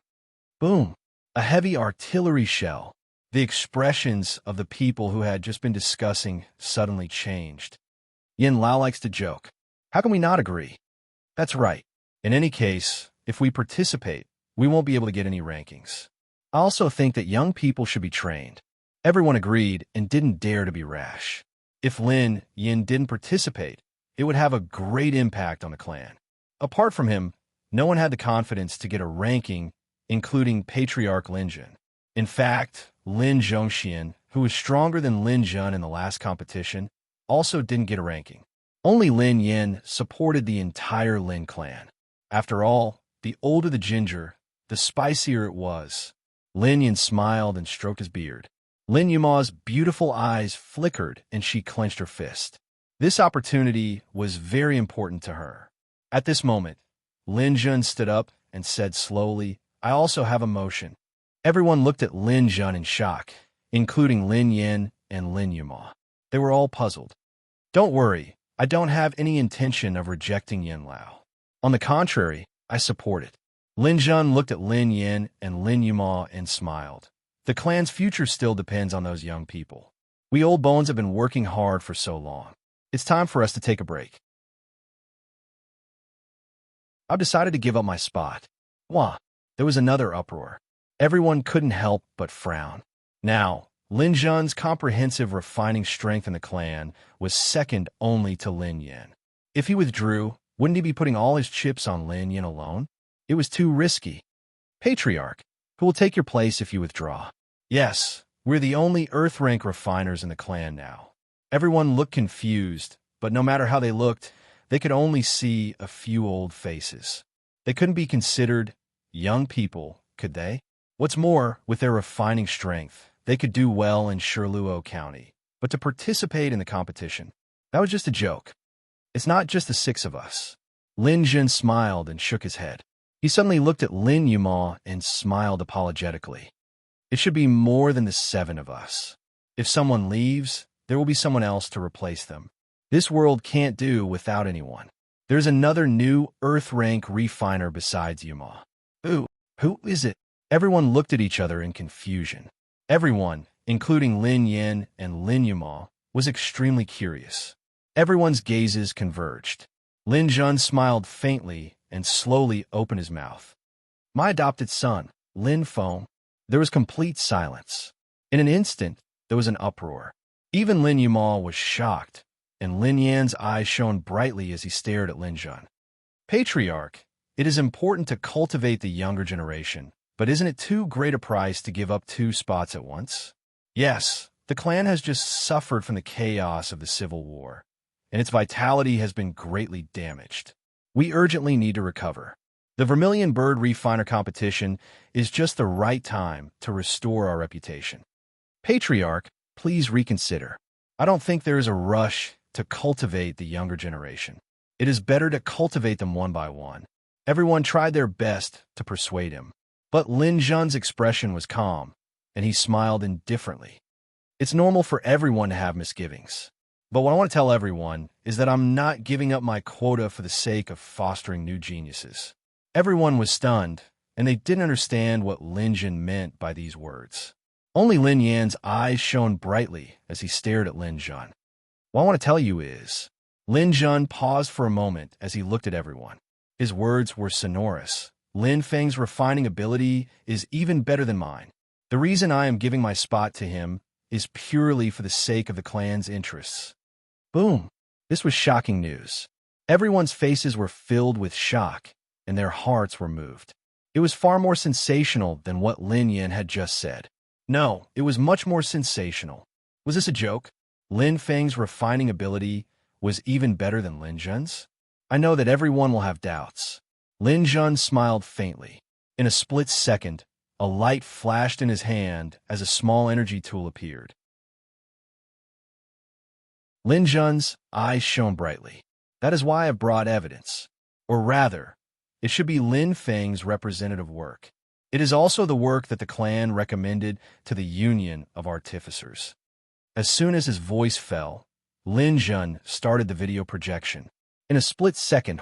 Boom! A heavy artillery shell. The expressions of the people who had just been discussing suddenly changed. Yin Lao likes to joke. How can we not agree? That's right. In any case, if we participate, we won't be able to get any rankings. I also think that young people should be trained. Everyone agreed and didn't dare to be rash. If Lin Yin didn't participate, it would have a great impact on the clan. Apart from him, no one had the confidence to get a ranking, including Patriarch Lin Jun. In fact, Lin Zhongxian, who was stronger than Lin Jun in the last competition, also didn't get a ranking. Only Lin Yin supported the entire Lin clan. After all, the older the ginger, the spicier it was. Lin Yin smiled and stroked his beard. Lin Yuma's beautiful eyes flickered and she clenched her fist. This opportunity was very important to her. At this moment, Lin Jun stood up and said slowly, "I also have a motion." Everyone looked at Lin Jun in shock, including Lin Yin and Lin Yuma. They were all puzzled. "Don't worry, I don't have any intention of rejecting Yin Lao. On the contrary, I support it." Lin Jun looked at Lin Yin and Lin Yuma and smiled. The clan's future still depends on those young people. We old bones have been working hard for so long. It's time for us to take a break. I've decided to give up my spot. Wah! There was another uproar. Everyone couldn't help but frown. Now, Lin Jun's comprehensive refining strength in the clan was second only to Lin Yin. If he withdrew, wouldn't he be putting all his chips on Lin Yin alone? It was too risky. "Patriarch, who will take your place if you withdraw?" "Yes, we're the only Earth rank refiners in the clan now." Everyone looked confused, but no matter how they looked, they could only see a few old faces. They couldn't be considered young people, could they? What's more, with their refining strength, they could do well in Shirluo County. But to participate in the competition, that was just a joke. "It's not just the 6 of us." Lin Jun smiled and shook his head. He suddenly looked at Lin Yuma and smiled apologetically. "It should be more than the 7 of us. If someone leaves, there will be someone else to replace them. This world can't do without anyone. There's another new Earth rank refiner besides Yuma." "Ooh, who is it?" Everyone looked at each other in confusion. Everyone, including Lin Yin and Lin Yuma, was extremely curious. Everyone's gazes converged. Lin Jun smiled faintly and slowly opened his mouth. "My adopted son, Lin Feng." There was complete silence. In an instant, there was an uproar. Even Lin Yuma was shocked, and Lin Yan's eyes shone brightly as he stared at Lin Jun. "Patriarch, it is important to cultivate the younger generation, but isn't it too great a price to give up 2 spots at once?" "Yes, the clan has just suffered from the chaos of the Civil War, and its vitality has been greatly damaged. We urgently need to recover. The Vermilion Bird Refiner competition is just the right time to restore our reputation. Patriarch, please reconsider. I don't think there is a rush to cultivate the younger generation. It is better to cultivate them one by one." Everyone tried their best to persuade him. But Lin Jun's expression was calm, and he smiled indifferently. "It's normal for everyone to have misgivings. But what I want to tell everyone is that I'm not giving up my quota for the sake of fostering new geniuses." Everyone was stunned, and they didn't understand what Lin Jun meant by these words. Only Lin Yan's eyes shone brightly as he stared at Lin Jun. "What I want to tell you is..." Lin Jun paused for a moment as he looked at everyone. His words were sonorous. "Lin Feng's refining ability is even better than mine. The reason I am giving my spot to him is purely for the sake of the clan's interests." Boom! This was shocking news. Everyone's faces were filled with shock, and their hearts were moved. It was far more sensational than what Lin Yan had just said. No, it was much more sensational. Was this a joke? Lin Feng's refining ability was even better than Lin Zhen's? I know that everyone will have doubts. Lin Zhen smiled faintly. In a split second, a light flashed in his hand as a small energy tool appeared. Lin Zhen's eyes shone brightly. That is why I've brought evidence. Or rather, it should be Lin Feng's representative work. It is also the work that the clan recommended to the Union of Artificers. As soon as his voice fell, Lin Zhen started the video projection. In a split second,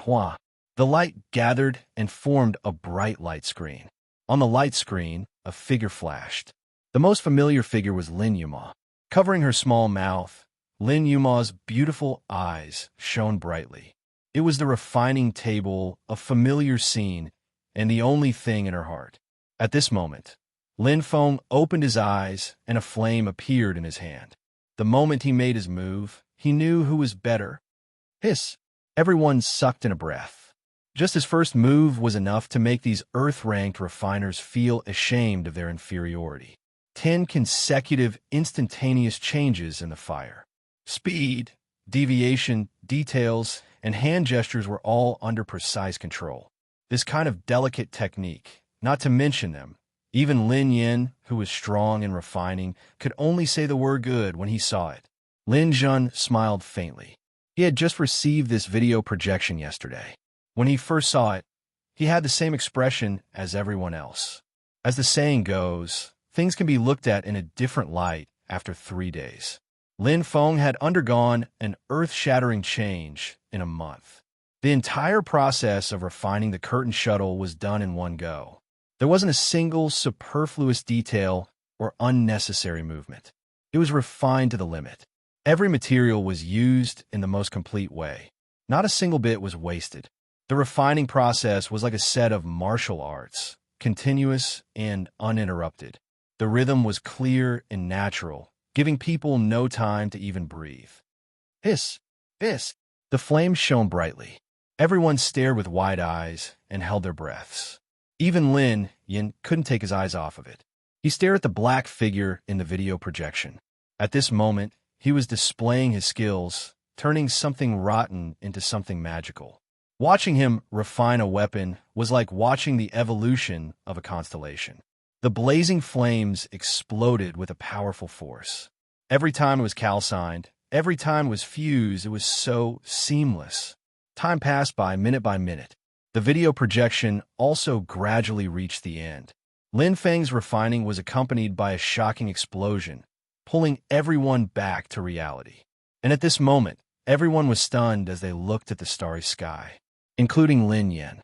the light gathered and formed a bright light screen. On the light screen, a figure flashed. The most familiar figure was Lin Yuma. Covering her small mouth, Lin Yuma's beautiful eyes shone brightly. It was the refining table, a familiar scene, and the only thing in her heart. At this moment, Lin Feng opened his eyes and a flame appeared in his hand. The moment he made his move, he knew who was better. Hiss! Everyone sucked in a breath. Just his first move was enough to make these Earth-ranked refiners feel ashamed of their inferiority. 10 consecutive instantaneous changes in the fire. Speed, deviation, details, and hand gestures were all under precise control. This kind of delicate technique, not to mention them, even Lin Yan, who was strong and refining, could only say the word good when he saw it. Lin Zhen smiled faintly. He had just received this video projection yesterday. When he first saw it, he had the same expression as everyone else. As the saying goes, things can be looked at in a different light after 3 days. Lin Feng had undergone an earth-shattering change in a month. The entire process of refining the curtain shuttle was done in one go. There wasn't a single superfluous detail or unnecessary movement. It was refined to the limit. Every material was used in the most complete way. Not a single bit was wasted. The refining process was like a set of martial arts, continuous and uninterrupted. The rhythm was clear and natural, giving people no time to even breathe. Hiss! Hiss! The flames shone brightly. Everyone stared with wide eyes and held their breaths. Even Lin Yan couldn't take his eyes off of it. He stared at the black figure in the video projection. At this moment, he was displaying his skills, turning something rotten into something magical. Watching him refine a weapon was like watching the evolution of a constellation. The blazing flames exploded with a powerful force. Every time it was calcined, every time it was fused, it was so seamless. Time passed by minute. The video projection also gradually reached the end. Lin Feng's refining was accompanied by a shocking explosion, pulling everyone back to reality. And at this moment, everyone was stunned as they looked at the starry sky, including Lin Yan.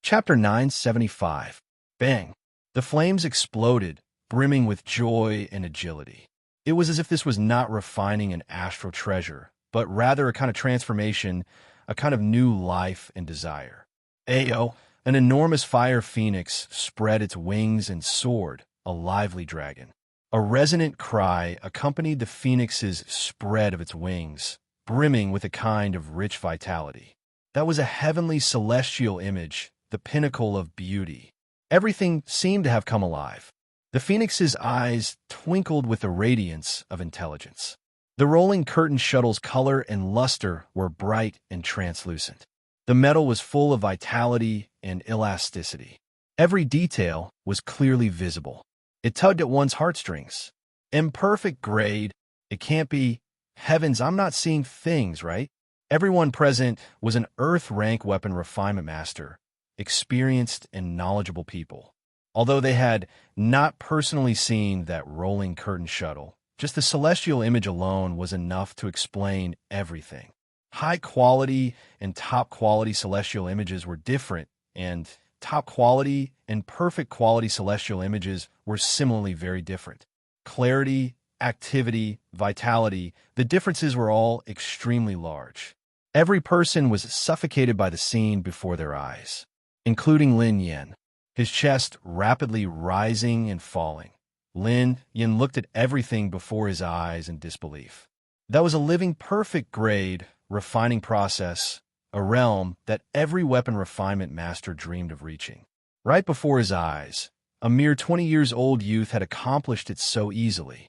Chapter 975. Bang! The flames exploded, brimming with joy and agility. It was as if this was not refining an astral treasure, but rather a kind of transformation, a kind of new life and desire. Ayo! An enormous fire phoenix spread its wings and soared, a lively dragon. A resonant cry accompanied the phoenix's spread of its wings, brimming with a kind of rich vitality. That was a heavenly celestial image, the pinnacle of beauty. Everything seemed to have come alive. The phoenix's eyes twinkled with the radiance of intelligence. The rolling curtain shuttle's color and luster were bright and translucent. The metal was full of vitality and elasticity. Every detail was clearly visible. It tugged at one's heartstrings. Imperfect grade. It can't be. Heavens, I'm not seeing things, right? Everyone present was an Earth-rank weapon refinement master, experienced and knowledgeable people. Although they had not personally seen that rolling curtain shuttle, just the celestial image alone was enough to explain everything. High-quality and top-quality celestial images were different, and top-quality and perfect-quality celestial images were similarly very different. Clarity, activity, vitality, the differences were all extremely large. Every person was suffocated by the scene before their eyes, including Lin Yan, his chest rapidly rising and falling. Lin Yin looked at everything before his eyes in disbelief. That was a living perfect grade, refining process, a realm that every weapon refinement master dreamed of reaching. Right before his eyes, a mere 20 years old youth had accomplished it so easily.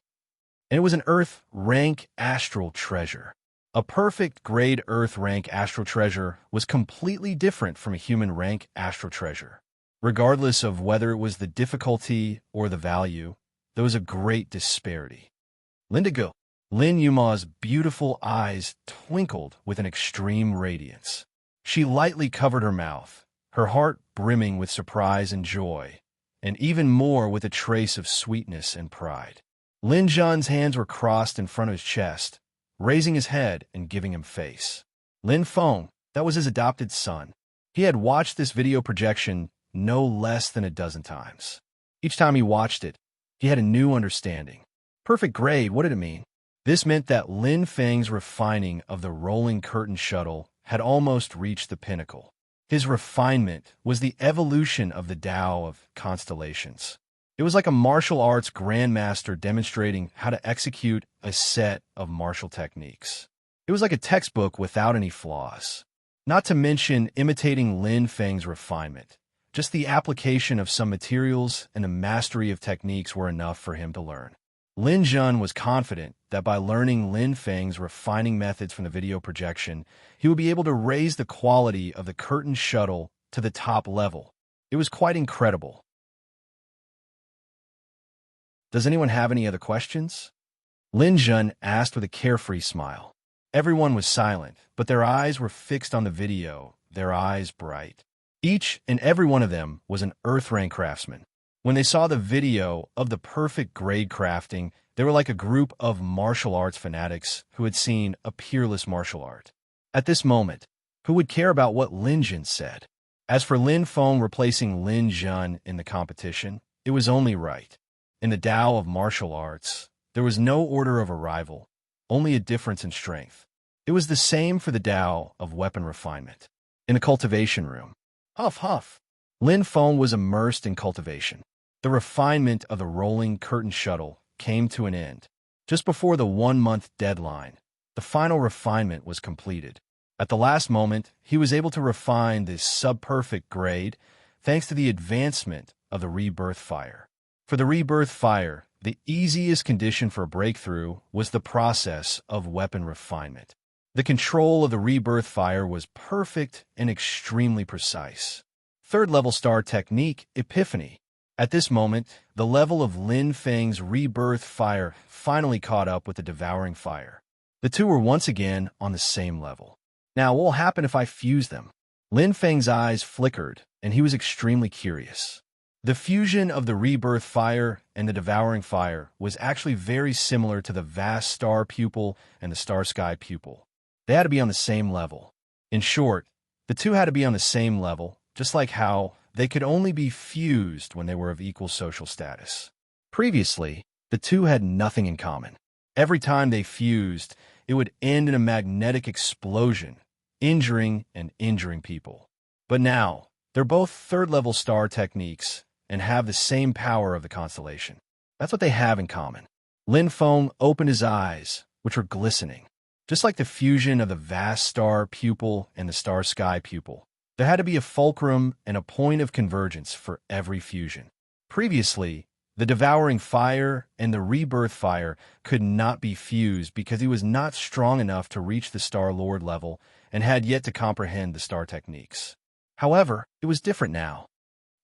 And it was an Earth rank astral treasure. A perfect grade Earth rank astral treasure was completely different from a human rank astral treasure. Regardless of whether it was the difficulty or the value, there was a great disparity. Lindigo. Lin Yuma's beautiful eyes twinkled with an extreme radiance. She lightly covered her mouth, her heart brimming with surprise and joy, and even more with a trace of sweetness and pride. Lin Zhan's hands were crossed in front of his chest, raising his head and giving him face. Lin Feng, that was his adopted son. He had watched this video projection no less than a dozen times. Each time he watched it, he had a new understanding. Perfect grade, what did it mean? This meant that Lin Feng's refining of the rolling curtain shuttle had almost reached the pinnacle. His refinement was the evolution of the Tao of constellations. It was like a martial arts grandmaster demonstrating how to execute a set of martial techniques. It was like a textbook without any flaws. Not to mention imitating Lin Feng's refinement. Just the application of some materials and the mastery of techniques were enough for him to learn. Lin Zhan was confident that by learning Lin Feng's refining methods from the video projection, he would be able to raise the quality of the curtain shuttle to the top level. It was quite incredible. Does anyone have any other questions? Lin Zhan asked with a carefree smile. Everyone was silent, but their eyes were fixed on the video, their eyes bright. Each and every one of them was an Earth-rank craftsman. When they saw the video of the perfect grade crafting, they were like a group of martial arts fanatics who had seen a peerless martial art. At this moment, who would care about what Lin Zhan said? As for Lin Feng replacing Lin Zhan in the competition, it was only right. In the Tao of martial arts, there was no order of arrival, only a difference in strength. It was the same for the Tao of weapon refinement. In the cultivation room, huff huff, Lin Feng was immersed in cultivation. The refinement of the rolling curtain shuttle came to an end. Just before the 1-month deadline, the final refinement was completed. At the last moment, he was able to refine this sub-perfect grade thanks to the advancement of the rebirth fire. For the rebirth fire, the easiest condition for a breakthrough was the process of weapon refinement. The control of the rebirth fire was perfect and extremely precise. Third-level star technique, Epiphany. At this moment, the level of Lin Feng's rebirth fire finally caught up with the devouring fire. The two were once again on the same level. Now, what will happen if I fuse them? Lin Feng's eyes flickered, and he was extremely curious. The fusion of the rebirth fire and the devouring fire was actually very similar to the vast star pupil and the star sky pupil. They had to be on the same level. In short, the two had to be on the same level, just like how they could only be fused when they were of equal social status. Previously, the two had nothing in common. Every time they fused, it would end in a magnetic explosion, injuring people. But now, they're both third-level star techniques and have the same power of the constellation. That's what they have in common. Lin Feng opened his eyes, which were glistening. Just like the fusion of the vast star pupil and the star sky pupil, there had to be a fulcrum and a point of convergence for every fusion. Previously, the devouring fire and the rebirth fire could not be fused because he was not strong enough to reach the Star Lord level and had yet to comprehend the star techniques. However, it was different now.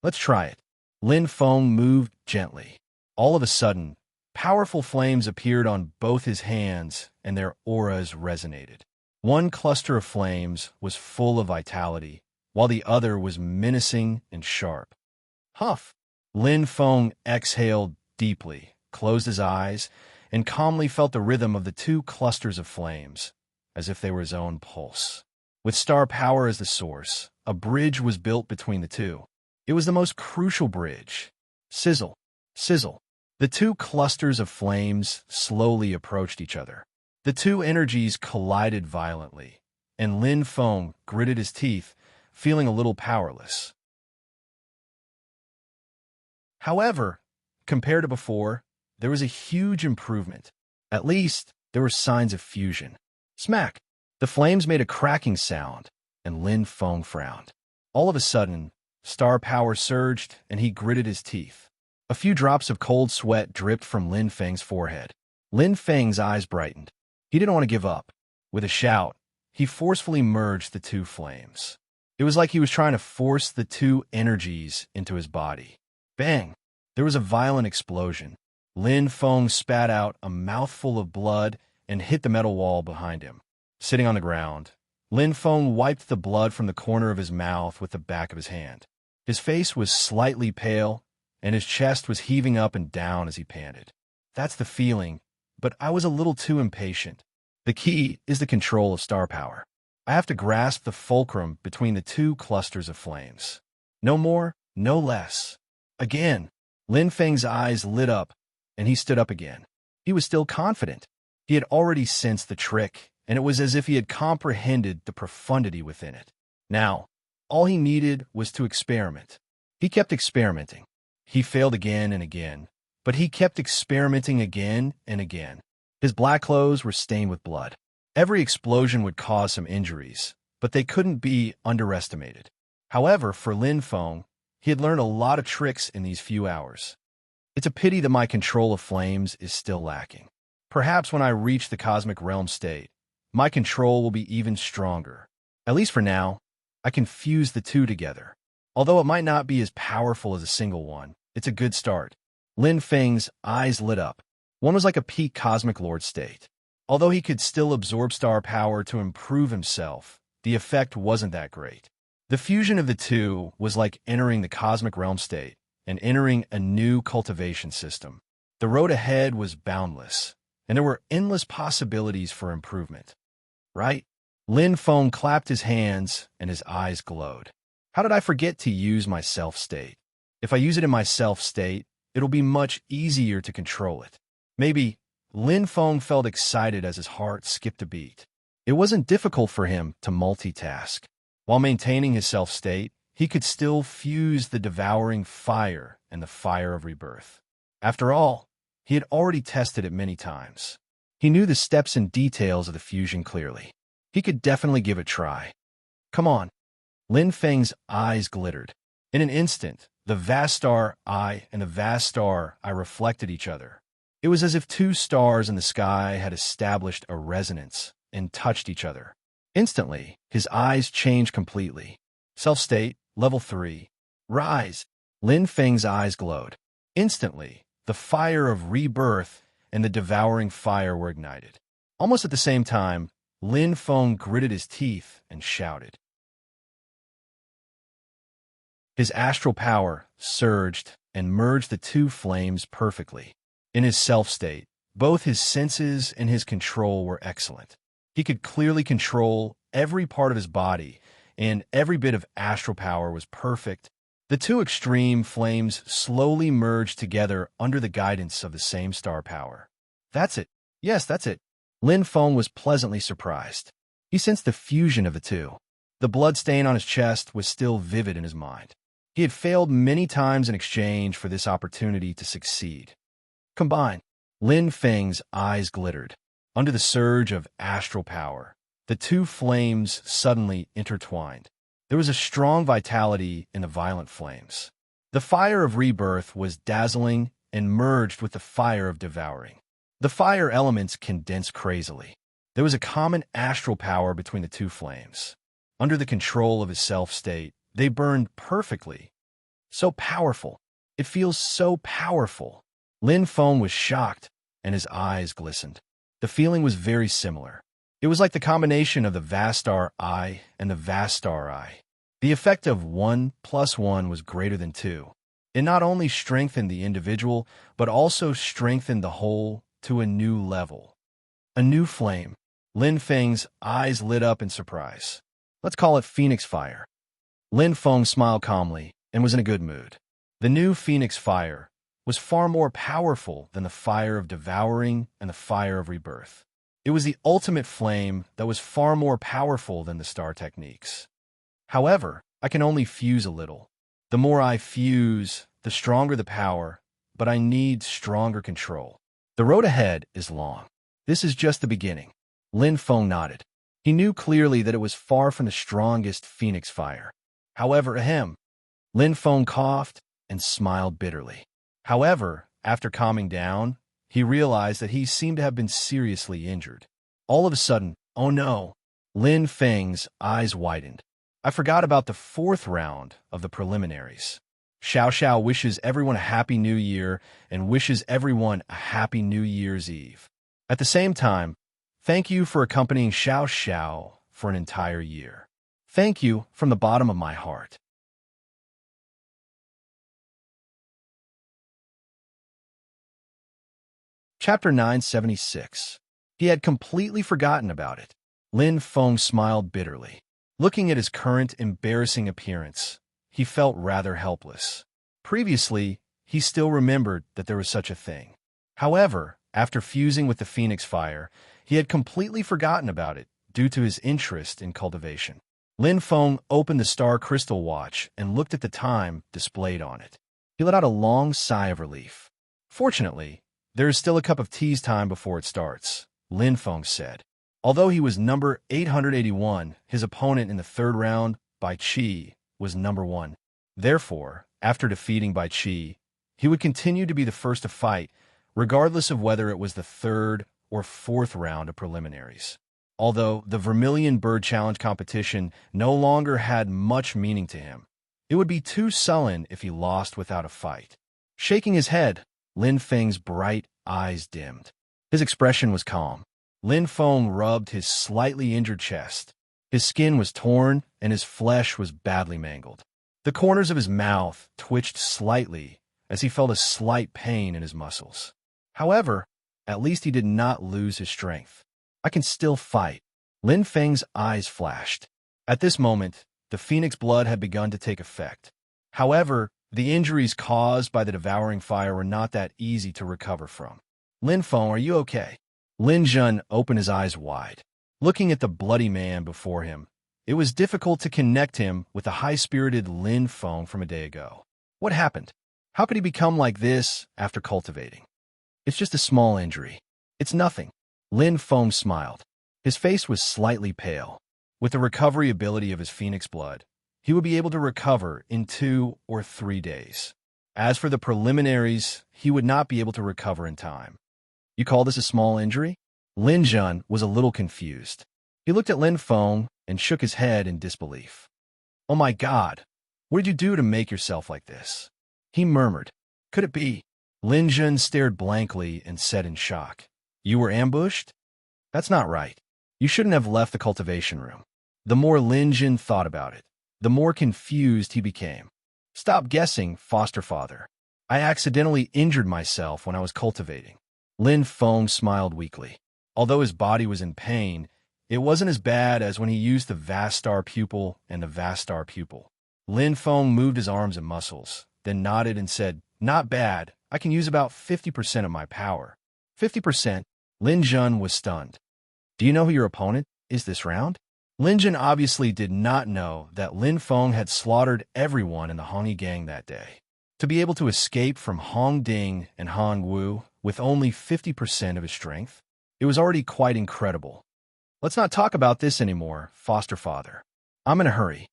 Let's try it. Lin Feng moved gently. All of a sudden, powerful flames appeared on both his hands and their auras resonated. One cluster of flames was full of vitality, while the other was menacing and sharp. Huff! Lin Feng exhaled deeply, closed his eyes, and calmly felt the rhythm of the two clusters of flames, as if they were his own pulse. With star power as the source, a bridge was built between the two. It was the most crucial bridge. Sizzle, sizzle. The two clusters of flames slowly approached each other. The two energies collided violently, and Lin Feng gritted his teeth, feeling a little powerless. However, compared to before, there was a huge improvement. At least, there were signs of fusion. Smack! The flames made a cracking sound, and Lin Feng frowned. All of a sudden, star power surged, and he gritted his teeth. A few drops of cold sweat dripped from Lin Feng's forehead. Lin Feng's eyes brightened. He didn't want to give up. With a shout, he forcefully merged the two flames. It was like he was trying to force the two energies into his body. Bang! There was a violent explosion. Lin Feng spat out a mouthful of blood and hit the metal wall behind him. Sitting on the ground, Lin Feng wiped the blood from the corner of his mouth with the back of his hand. His face was slightly pale, and his chest was heaving up and down as he panted. That's the feeling, but I was a little too impatient. The key is the control of star power. I have to grasp the fulcrum between the two clusters of flames. No more, no less. Again, Lin Feng's eyes lit up, and he stood up again. He was still confident. He had already sensed the trick, and it was as if he had comprehended the profundity within it. Now, all he needed was to experiment. He kept experimenting. He failed again and again, but he kept experimenting again and again. His black clothes were stained with blood. Every explosion would cause some injuries, but they couldn't be underestimated. However, for Lin Feng, he had learned a lot of tricks in these few hours. It's a pity that my control of flames is still lacking. Perhaps when I reach the cosmic realm state, my control will be even stronger. At least for now, I can fuse the two together. Although it might not be as powerful as a single one, it's a good start. Lin Feng's eyes lit up. One was like a peak cosmic lord state. Although he could still absorb star power to improve himself, the effect wasn't that great. The fusion of the two was like entering the cosmic realm state and entering a new cultivation system. The road ahead was boundless, and there were endless possibilities for improvement. Right? Lin Feng clapped his hands, and his eyes glowed. How did I forget to use my self-state? If I use it in my self-state, it'll be much easier to control it. Maybe Lin Feng felt excited as his heart skipped a beat. It wasn't difficult for him to multitask. While maintaining his self-state, he could still fuse the devouring fire and the fire of rebirth. After all, he had already tested it many times. He knew the steps and details of the fusion clearly. He could definitely give it a try. Come on. Lin Feng's eyes glittered. In an instant, the vast star I and the vast star I reflected each other. It was as if two stars in the sky had established a resonance and touched each other. Instantly, his eyes changed completely. Self-state, level 3. Rise. Lin Feng's eyes glowed. Instantly, the fire of rebirth and the devouring fire were ignited. Almost at the same time, Lin Feng gritted his teeth and shouted. His astral power surged and merged the two flames perfectly. In his self-state, both his senses and his control were excellent. He could clearly control every part of his body, and every bit of astral power was perfect. The two extreme flames slowly merged together under the guidance of the same star power. That's it. Yes, that's it. Lin Feng was pleasantly surprised. He sensed the fusion of the two. The blood stain on his chest was still vivid in his mind. He had failed many times in exchange for this opportunity to succeed. Combined, Lin Feng's eyes glittered. Under the surge of astral power, the two flames suddenly intertwined. There was a strong vitality in the violent flames. The fire of rebirth was dazzling and merged with the fire of devouring. The fire elements condensed crazily. There was a common astral power between the two flames. Under the control of his self-state, they burned perfectly. So powerful. It feels so powerful. Lin Feng was shocked, and his eyes glistened. The feeling was very similar. It was like the combination of the vast star I and the vast star I. The effect of 1 + 1 was greater than 2. It not only strengthened the individual, but also strengthened the whole to a new level. A new flame. Lin Feng's eyes lit up in surprise. Let's call it Phoenix Fire. Lin Feng smiled calmly and was in a good mood. The new Phoenix Fire was far more powerful than the fire of devouring and the fire of rebirth. It was the ultimate flame that was far more powerful than the star techniques. However, I can only fuse a little. The more I fuse, the stronger the power, but I need stronger control. The road ahead is long. This is just the beginning. Lin Feng nodded. He knew clearly that it was far from the strongest phoenix fire. However, Lin Feng coughed and smiled bitterly. However, after calming down, he realized that he seemed to have been seriously injured. All of a sudden, oh no, Lin Feng's eyes widened. I forgot about the fourth round of the preliminaries. Xiao Xiao wishes everyone a Happy New Year and wishes everyone a Happy New Year's Eve. At the same time, thank you for accompanying Xiao Xiao for an entire year. Thank you from the bottom of my heart. Chapter 976. He had completely forgotten about it. Lin Feng smiled bitterly. Looking at his current embarrassing appearance, he felt rather helpless. Previously, he still remembered that there was such a thing. However, after fusing with the Phoenix Fire, he had completely forgotten about it due to his interest in cultivation. Lin Feng opened the star crystal watch and looked at the time displayed on it. He let out a long sigh of relief. Fortunately, there is still a cup of tea's time before it starts, Lin Feng said. Although he was number 881, his opponent in the third round, Bai Qi, was number 1. Therefore, after defeating Bai Qi, he would continue to be the first to fight, regardless of whether it was the third or fourth round of preliminaries. Although the Vermilion Bird Challenge competition no longer had much meaning to him, it would be too sullen if he lost without a fight. Shaking his head, Lin Feng's bright eyes dimmed. His expression was calm. Lin Feng rubbed his slightly injured chest. His skin was torn and his flesh was badly mangled. The corners of his mouth twitched slightly as he felt a slight pain in his muscles. However, at least he did not lose his strength. I can still fight. Lin Feng's eyes flashed. At this moment, the phoenix blood had begun to take effect. However, the injuries caused by the devouring fire were not that easy to recover from. Lin Feng, are you okay? Lin Jun opened his eyes wide. Looking at the bloody man before him, it was difficult to connect him with the high-spirited Lin Feng from a day ago. What happened? How could he become like this after cultivating? It's just a small injury. It's nothing. Lin Feng smiled. His face was slightly pale. With the recovery ability of his phoenix blood, he would be able to recover in 2 or 3 days. As for the preliminaries, he would not be able to recover in time. You call this a small injury? Lin Jun was a little confused. He looked at Lin Feng and shook his head in disbelief. Oh my God, what did you do to make yourself like this? He murmured. Could it be? Lin Jun stared blankly and said in shock. You were ambushed? That's not right. You shouldn't have left the cultivation room. The more Lin Jun thought about it, the more confused he became. Stop guessing, foster father. I accidentally injured myself when I was cultivating. Lin Feng smiled weakly. Although his body was in pain, it wasn't as bad as when he used the vast star pupil and the vast star pupil. Lin Feng moved his arms and muscles, then nodded and said, Not bad. I can use about 50% of my power. 50%? Lin Jun was stunned. Do you know who your opponent is this round? Lin Jun obviously did not know that Lin Feng had slaughtered everyone in the Hongyi gang that day. To be able to escape from Hong Ding and Hong Wu with only 50% of his strength, it was already quite incredible. Let's not talk about this anymore, foster father. I'm in a hurry.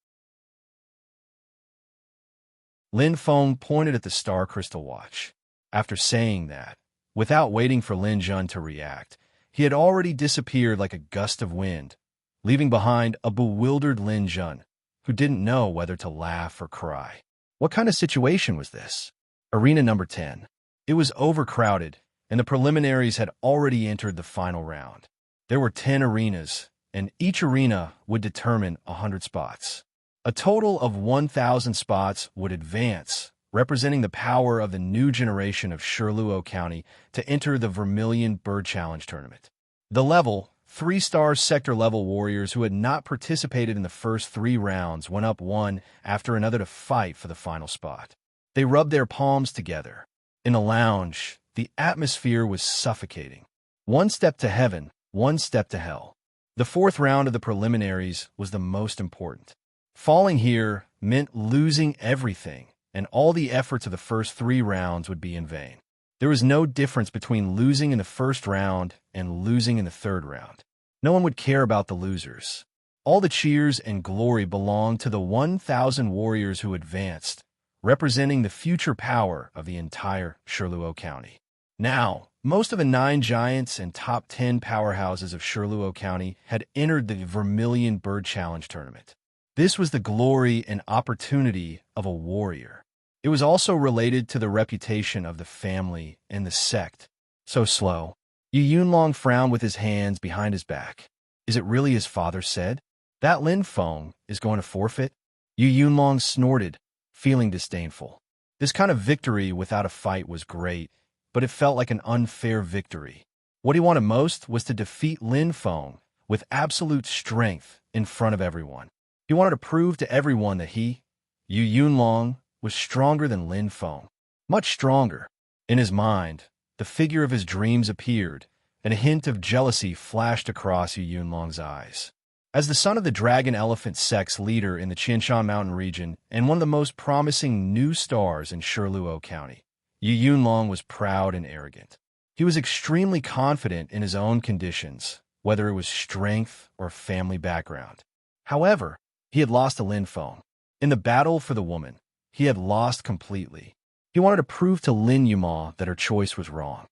Lin Feng pointed at the star crystal watch. After saying that, without waiting for Lin Jun to react, he had already disappeared like a gust of wind, leaving behind a bewildered Lin Jun, who didn't know whether to laugh or cry. What kind of situation was this? Arena number 10. It was overcrowded, and the preliminaries had already entered the final round. There were 10 arenas, and each arena would determine 100 spots. A total of 1,000 spots would advance, representing the power of the new generation of Shirluo County to enter the Vermilion Bird Challenge tournament. The level, 3-star sector-level warriors who had not participated in the first 3 rounds went up one after another to fight for the final spot. They rubbed their palms together. In a lounge, the atmosphere was suffocating. One step to heaven, one step to hell. The 4th round of the preliminaries was the most important. Falling here meant losing everything, and all the efforts of the first 3 rounds would be in vain. There was no difference between losing in the first round and losing in the 3rd round. No one would care about the losers. All the cheers and glory belonged to the 1,000 warriors who advanced, representing the future power of the entire Shirluo County. Now, most of the 9 giants and top 10 powerhouses of Shirluo County had entered the Vermilion Bird Challenge tournament. This was the glory and opportunity of a warrior. It was also related to the reputation of the family and the sect. So slow. Yu Yunlong frowned with his hands behind his back. Is it really his father said? That Lin Feng is going to forfeit? Yu Yunlong snorted, feeling disdainful. This kind of victory without a fight was great, but it felt like an unfair victory. What he wanted most was to defeat Lin Feng with absolute strength in front of everyone. He wanted to prove to everyone that he, Yu Yunlong, was stronger than Lin Feng. Much stronger. In his mind, the figure of his dreams appeared, and a hint of jealousy flashed across Yu Yunlong's eyes. As the son of the dragon elephant sect's leader in the Qianshan Mountain region and one of the most promising new stars in Shirluo County, Yu Yunlong was proud and arrogant. He was extremely confident in his own conditions, whether it was strength or family background. However, he had lost to Lin Feng. In the battle for the woman, he had lost completely. He wanted to prove to Lin Yuma that her choice was wrong.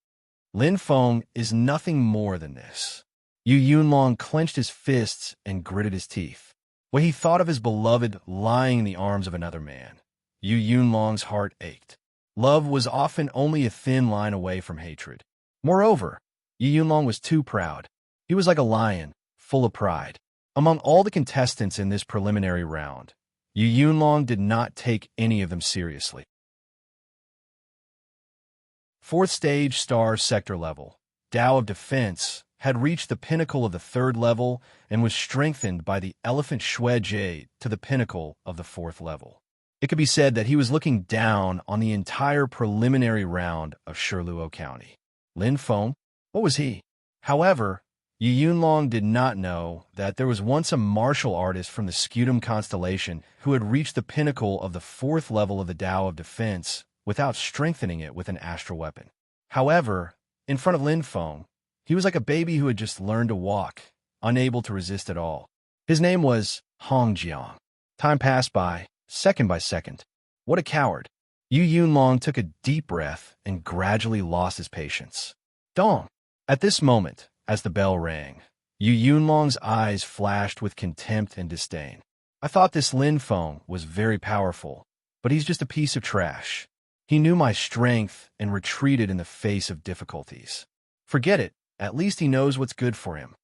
Lin Feng is nothing more than this. Yu Yunlong clenched his fists and gritted his teeth. When he thought of his beloved lying in the arms of another man, Yu Yunlong's heart ached. Love was often only a thin line away from hatred. Moreover, Yu Yunlong was too proud. He was like a lion, full of pride. Among all the contestants in this preliminary round, Yu Yunlong did not take any of them seriously. 4th stage star sector level, Tao of Defense, had reached the pinnacle of the 3rd level and was strengthened by the Elephant Shui Jade to the pinnacle of the 4th level. It could be said that he was looking down on the entire preliminary round of Shirluo County. Lin Feng? What was he? However, Yu Yunlong did not know that there was once a martial artist from the Scutum constellation who had reached the pinnacle of the 4th level of the Tao of Defense without strengthening it with an astral weapon. However, in front of Lin Feng, he was like a baby who had just learned to walk, unable to resist at all. His name was Hongjiang. Time passed by second. What a coward. Yu Yunlong took a deep breath and gradually lost his patience. Dong! At this moment, as the bell rang, Yu Yunlong's eyes flashed with contempt and disdain. I thought this Lin Feng was very powerful, but he's just a piece of trash. He knew my strength and retreated in the face of difficulties. Forget it, at least he knows what's good for him.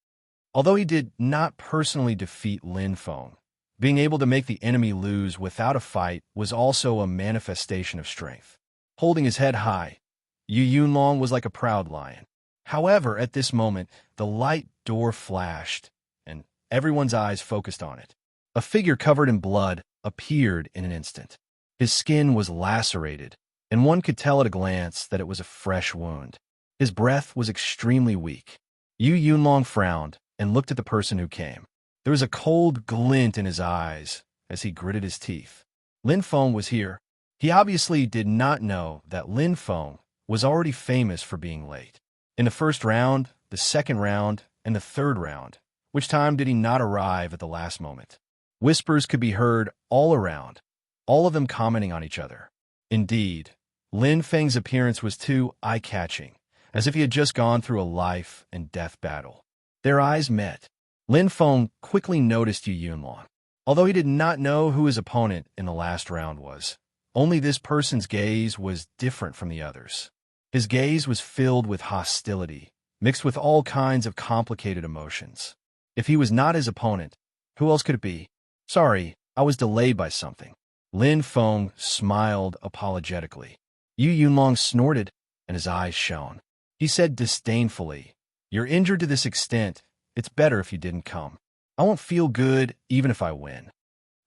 Although he did not personally defeat Lin Feng, being able to make the enemy lose without a fight was also a manifestation of strength. Holding his head high, Yu Yunlong was like a proud lion. However, at this moment, the light door flashed, and everyone's eyes focused on it. A figure covered in blood appeared in an instant. His skin was lacerated, and one could tell at a glance that it was a fresh wound. His breath was extremely weak. Yu Yunlong frowned and looked at the person who came. There was a cold glint in his eyes as he gritted his teeth. Lin Feng was here. He obviously did not know that Lin Feng was already famous for being late. In the 1st round, the 2nd round, and the 3rd round, which time did he not arrive at the last moment? Whispers could be heard all around, all of them commenting on each other. Indeed, Lin Feng's appearance was too eye-catching, as if he had just gone through a life and death battle. Their eyes met. Lin Feng quickly noticed Yu Yunlong. Although he did not know who his opponent in the last round was, only this person's gaze was different from the others. His gaze was filled with hostility, mixed with all kinds of complicated emotions. If he was not his opponent, who else could it be? Sorry, I was delayed by something. Lin Feng smiled apologetically. Yu Yunlong snorted, and his eyes shone. He said disdainfully, "You're injured to this extent. It's better if you didn't come. I won't feel good even if I win."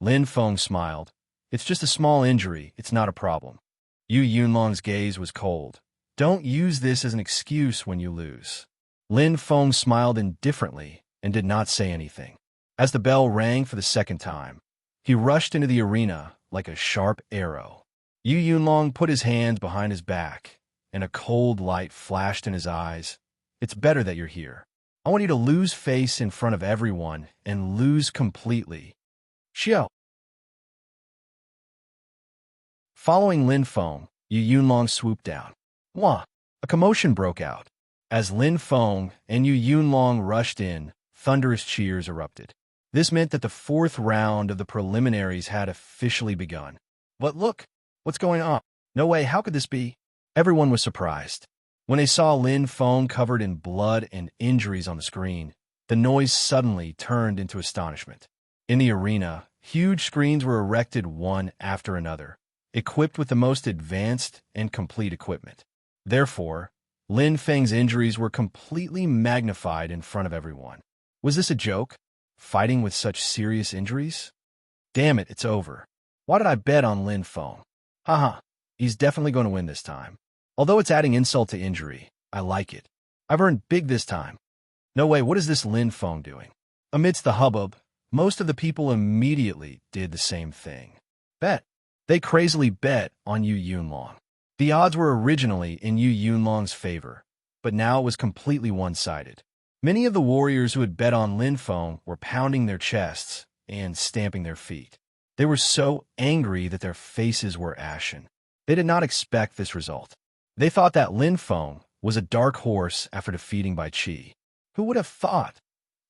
Lin Feng smiled. "It's just a small injury. It's not a problem." Yu Yunlong's gaze was cold. "Don't use this as an excuse when you lose." Lin Feng smiled indifferently and did not say anything. As the bell rang for the 2nd time, he rushed into the arena like a sharp arrow. Yu Yunlong put his hands behind his back, and a cold light flashed in his eyes. It's better that you're here. I want you to lose face in front of everyone and lose completely. Xiao. Following Lin Feng, Yu Yunlong swooped down. Wah! A commotion broke out. As Lin Feng and Yu Yunlong rushed in, thunderous cheers erupted. This meant that the fourth round of the preliminaries had officially begun. But look, what's going on? No way, how could this be? Everyone was surprised. When they saw Lin Feng covered in blood and injuries on the screen, the noise suddenly turned into astonishment. In the arena, huge screens were erected one after another, equipped with the most advanced and complete equipment. Therefore, Lin Feng's injuries were completely magnified in front of everyone. Was this a joke? Fighting with such serious injuries? Damn it, it's over. Why did I bet on Lin Feng? Haha, he's definitely going to win this time. Although it's adding insult to injury, I like it. I've earned big this time. No way, what is this Lin Feng doing? Amidst the hubbub, most of the people immediately did the same thing. Bet. They crazily bet on Yu Yunlong. The odds were originally in Yu Yunlong's favor, but now it was completely one-sided. Many of the warriors who had bet on Lin Feng were pounding their chests and stamping their feet. They were so angry that their faces were ashen. They did not expect this result. They thought that Lin Feng was a dark horse after defeating Bai Qi. Who would have thought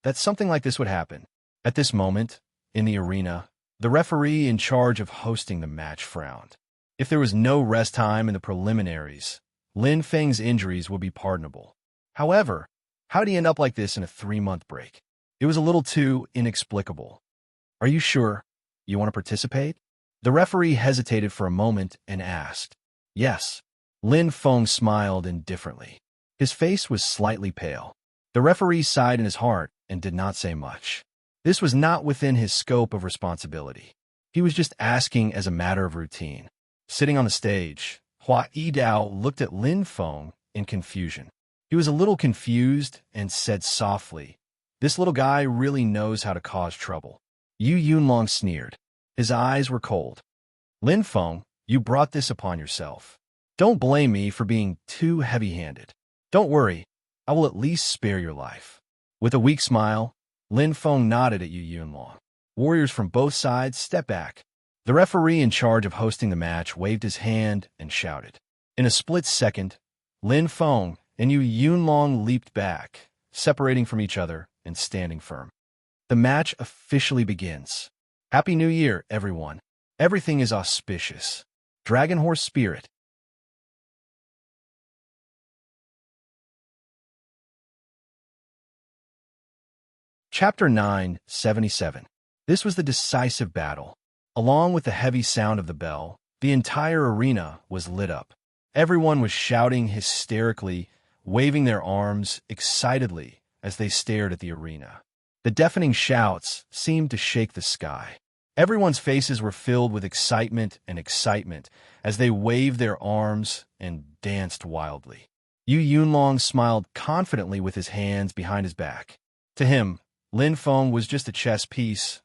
that something like this would happen? At this moment, in the arena, the referee in charge of hosting the match frowned. If there was no rest time in the preliminaries, Lin Feng's injuries would be pardonable. However, how did he end up like this in a 3-month break? It was a little too inexplicable. Are you sure you want to participate? The referee hesitated for a moment and asked. Yes. Lin Feng smiled indifferently. His face was slightly pale. The referee sighed in his heart and did not say much. This was not within his scope of responsibility. He was just asking as a matter of routine. Sitting on the stage, Hua Yidao looked at Lin Feng in confusion. He was a little confused and said softly, "This little guy really knows how to cause trouble." Yu Yunlong sneered. His eyes were cold. "Lin Feng, you brought this upon yourself. Don't blame me for being too heavy-handed. Don't worry, I will at least spare your life." With a weak smile, Lin Feng nodded at Yu Yunlong. Warriors from both sides stepped back. The referee in charge of hosting the match waved his hand and shouted. In a split second, Lin Feng and Yu Yunlong leaped back, separating from each other and standing firm. The match officially begins. Happy New Year, everyone. Everything is auspicious. Dragon Horse Spirit. Chapter 977. This was the decisive battle. Along with the heavy sound of the bell, the entire arena was lit up. Everyone was shouting hysterically, waving their arms excitedly as they stared at the arena. The deafening shouts seemed to shake the sky. Everyone's faces were filled with excitement as they waved their arms and danced wildly. Yu Yunlong smiled confidently with his hands behind his back. To him, Lin Feng was just a chess piece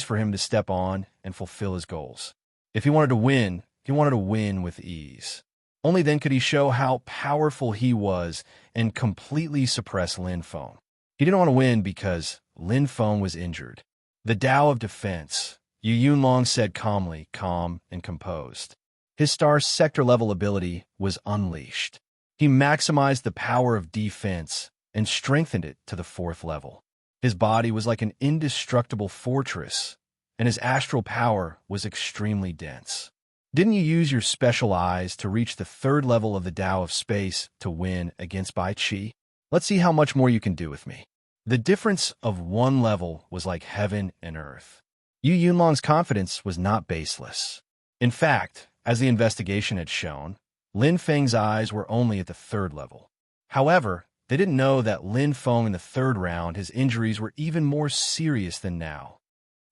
for him to step on and fulfill his goals. If he wanted to win with ease. Only then could he show how powerful he was and completely suppress Lin Feng. He didn't want to win because Lin Feng was injured. The Tao of Defense, Yu Yunlong said calmly, calm and composed. His star sector-level ability was unleashed. He maximized the power of defense and strengthened it to the 4th level. His body was like an indestructible fortress, and his astral power was extremely dense. Didn't you use your special eyes to reach the 3rd level of the Tao of Space to win against Bai Qi? Let's see how much more you can do with me. The difference of 1 level was like heaven and earth. Yu Yunlong's confidence was not baseless. In fact, as the investigation had shown, Lin Feng's eyes were only at the 3rd level. However, they didn't know that Lin Feng in the 3rd round, his injuries were even more serious than now.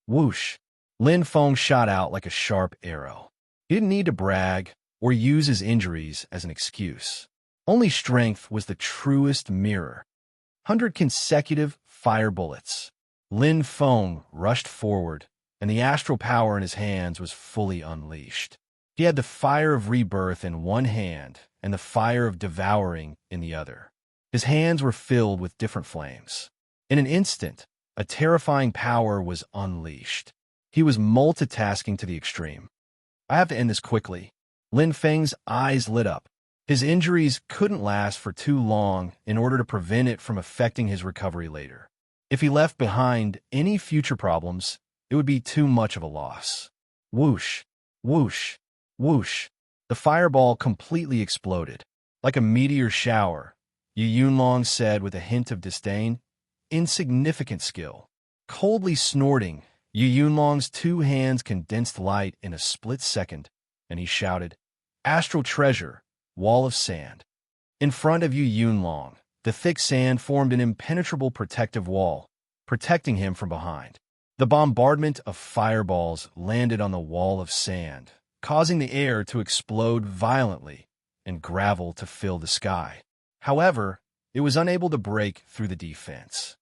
Whoosh! Lin Feng shot out like a sharp arrow. He didn't need to brag or use his injuries as an excuse. Only strength was the truest mirror. 100 consecutive fire bullets. Lin Feng rushed forward, and the astral power in his hands was fully unleashed. He had the fire of rebirth in one hand and the fire of devouring in the other. His hands were filled with different flames. In an instant, a terrifying power was unleashed. He was multitasking to the extreme. I have to end this quickly. Lin Feng's eyes lit up. His injuries couldn't last for too long in order to prevent it from affecting his recovery later. If he left behind any future problems, it would be too much of a loss. Whoosh, whoosh, whoosh. The fireball completely exploded. Like a meteor shower, Yu Yunlong said with a hint of disdain, "Insignificant skill." Coldly snorting, Yu Yunlong's two hands condensed light in a split second, and he shouted, "Astral treasure, wall of sand." In front of Yu Yunlong, the thick sand formed an impenetrable protective wall, protecting him from behind. The bombardment of fireballs landed on the wall of sand, causing the air to explode violently and gravel to fill the sky. However, it was unable to break through the defense.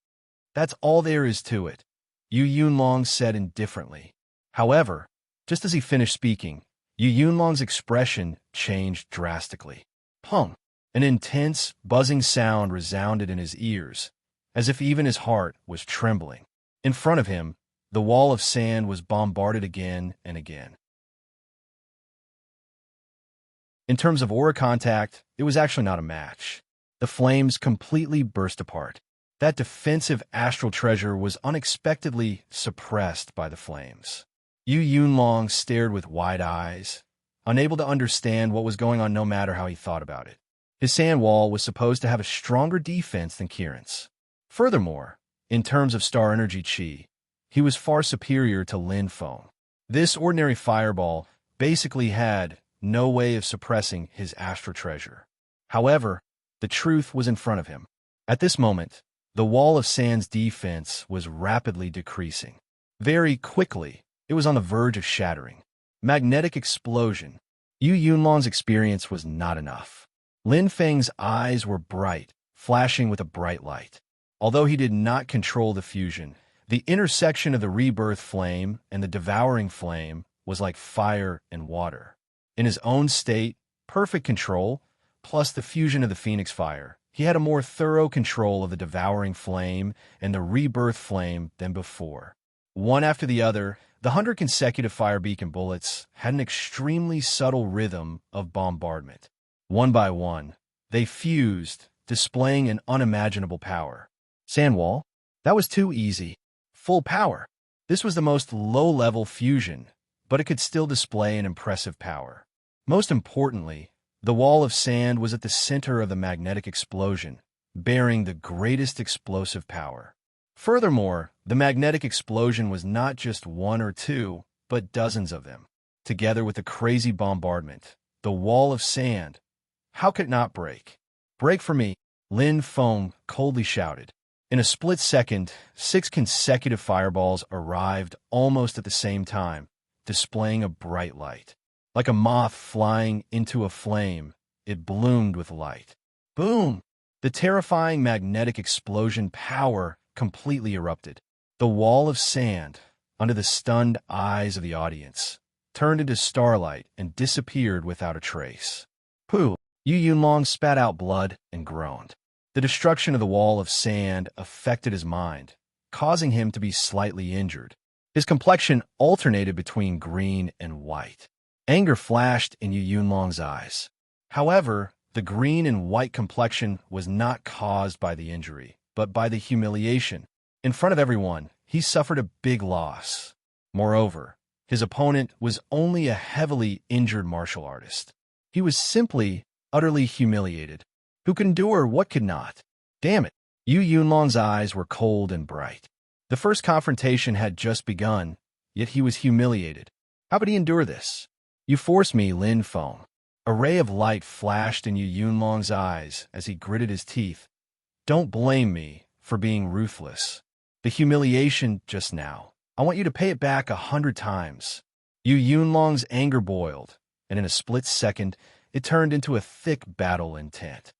"That's all there is to it," Yu Yunlong said indifferently. However, just as he finished speaking, Yu Yunlong's expression changed drastically. Pung! An intense, buzzing sound resounded in his ears, as if even his heart was trembling. In front of him, the wall of sand was bombarded again and again. In terms of aura contact, it was actually not a match. The flames completely burst apart. That defensive astral treasure was unexpectedly suppressed by the flames. Yu Yunlong stared with wide eyes, unable to understand what was going on no matter how he thought about it. His sand wall was supposed to have a stronger defense than Kiran's. Furthermore, in terms of star energy chi, he was far superior to Lin Feng. This ordinary fireball basically had no way of suppressing his astral treasure. However, the truth was in front of him. At this moment, the wall of sand's defense was rapidly decreasing. Very quickly, it was on the verge of shattering. Magnetic explosion. Yu Yunlong's experience was not enough. Lin Feng's eyes were bright, flashing with a bright light. Although he did not control the fusion, the intersection of the rebirth flame and the devouring flame was like fire and water. In his own state, perfect control, plus the fusion of the phoenix fire, he had a more thorough control of the devouring flame and the rebirth flame than before. One after the other, the 100 consecutive fire beacon bullets had an extremely subtle rhythm of bombardment. One by one, they fused, displaying an unimaginable power. Sandwall? That was too easy. Full power. This was the most low-level fusion, but it could still display an impressive power. Most importantly, the wall of sand was at the center of the magnetic explosion, bearing the greatest explosive power. Furthermore, the magnetic explosion was not just one or two, but dozens of them. Together with the crazy bombardment, the wall of sand, how could it not break? "Break for me," Lin Feng coldly shouted. In a split second, 6 consecutive fireballs arrived almost at the same time, displaying a bright light. Like a moth flying into a flame, it bloomed with light. Boom! The terrifying magnetic explosion power completely erupted. The wall of sand, under the stunned eyes of the audience, turned into starlight and disappeared without a trace. Pooh! Yu Yunlong spat out blood and groaned. The destruction of the wall of sand affected his mind, causing him to be slightly injured. His complexion alternated between green and white. Anger flashed in Yu Yunlong's eyes. However, the green and white complexion was not caused by the injury, but by the humiliation. In front of everyone, he suffered a big loss. Moreover, his opponent was only a heavily injured martial artist. He was simply utterly humiliated. Who could endure what could not? Damn it! Yu Yunlong's eyes were cold and bright. The first confrontation had just begun, yet he was humiliated. How could he endure this? "You force me, Lin Feng." A ray of light flashed in Yu Yunlong's eyes as he gritted his teeth. "Don't blame me for being ruthless. The humiliation just now, I want you to pay it back 100 times." Yu Yunlong's anger boiled, and in a split second, it turned into a thick battle intent.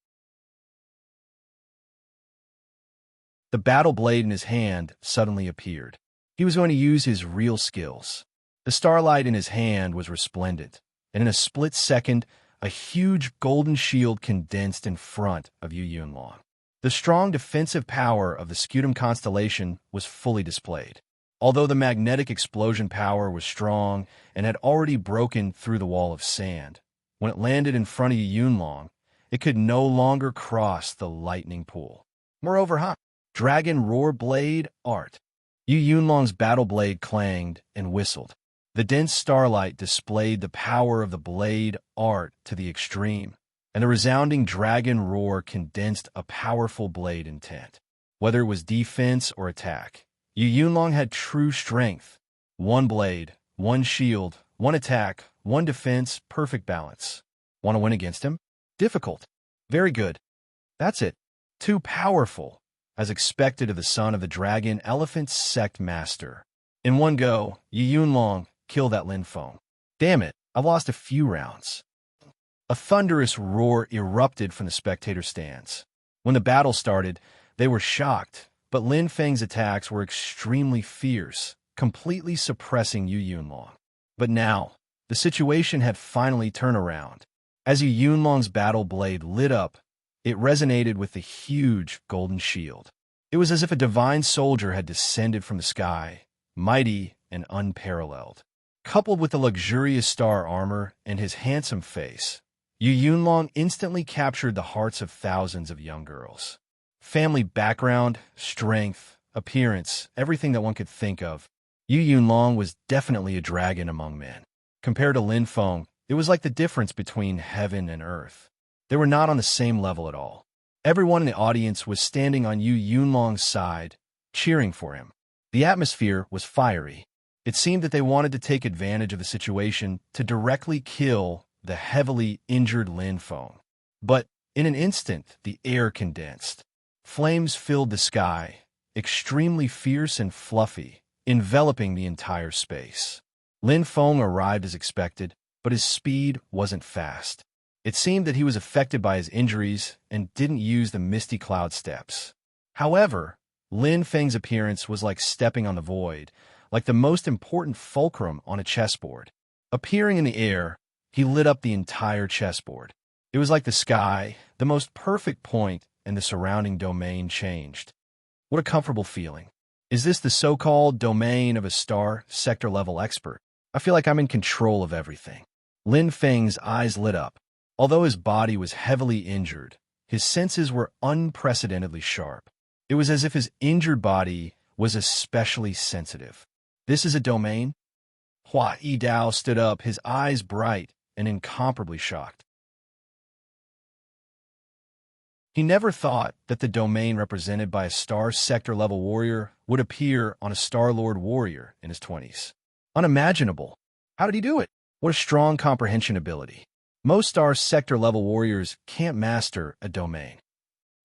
The battle blade in his hand suddenly appeared. He was going to use his real skills. The starlight in his hand was resplendent, and in a split second, a huge golden shield condensed in front of Yu Yunlong. The strong defensive power of the Scutum constellation was fully displayed. Although the magnetic explosion power was strong and had already broken through the wall of sand, when it landed in front of Yu Yunlong, it could no longer cross the lightning pool. Moreover, Dragon Roar Blade Art. Yu Yunlong's battle blade clanged and whistled. The dense starlight displayed the power of the blade art to the extreme, and the resounding dragon roar condensed a powerful blade intent. Whether it was defense or attack, Yu Yunlong had true strength. One blade, one shield, one attack, one defense, perfect balance. Want to win against him? Difficult. Very good. That's it. Too powerful, as expected of the son of the dragon elephant sect master. In one go, Yu Yunlong killed that Lin Feng. Damn it, I've lost a few rounds. A thunderous roar erupted from the spectator stands. When the battle started, they were shocked, but Lin Feng's attacks were extremely fierce, completely suppressing Yu Yunlong. But now, the situation had finally turned around. As Yu Yunlong's battle blade lit up, it resonated with the huge golden shield. It was as if a divine soldier had descended from the sky, mighty and unparalleled. Coupled with the luxurious star armor and his handsome face, Yu Yunlong instantly captured the hearts of thousands of young girls. Family background, strength, appearance, everything that one could think of. Yu Yunlong was definitely a dragon among men. Compared to Lin Feng, it was like the difference between heaven and earth. They were not on the same level at all. Everyone in the audience was standing on Yu Yunlong's side, cheering for him. The atmosphere was fiery. It seemed that they wanted to take advantage of the situation to directly kill the heavily injured Lin Feng. But in an instant, the air condensed. Flames filled the sky, extremely fierce and fluffy, enveloping the entire space. Lin Feng arrived as expected, but his speed wasn't fast. It seemed that he was affected by his injuries and didn't use the misty cloud steps. However, Lin Feng's appearance was like stepping on the void, like the most important fulcrum on a chessboard. Appearing in the air, he lit up the entire chessboard. It was like the sky, the most perfect point, and the surrounding domain changed. What a comfortable feeling. Is this the so-called domain of a star sector-level expert? I feel like I'm in control of everything. Lin Feng's eyes lit up. Although his body was heavily injured, his senses were unprecedentedly sharp. It was as if his injured body was especially sensitive. This is a domain? Hua Yidao stood up, his eyes bright and incomparably shocked. He never thought that the domain represented by a star sector-level warrior would appear on a Star-Lord warrior in his 20s. Unimaginable. How did he do it? What a strong comprehension ability. Most star sector-level warriors can't master a domain.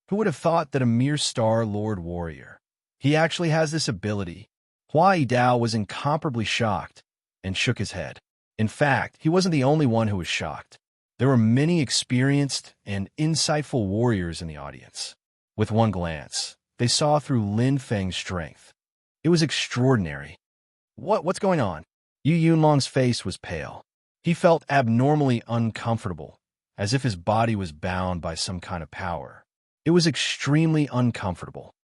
Who would have thought that a mere Star-Lord warrior? He actually has this ability. Hua Yidao was incomparably shocked and shook his head. In fact, he wasn't the only one who was shocked. There were many experienced and insightful warriors in the audience. With one glance, they saw through Lin Feng's strength. It was extraordinary. What's going on? Yu Yunlong's face was pale. He felt abnormally uncomfortable, as if his body was bound by some kind of power. It was extremely uncomfortable.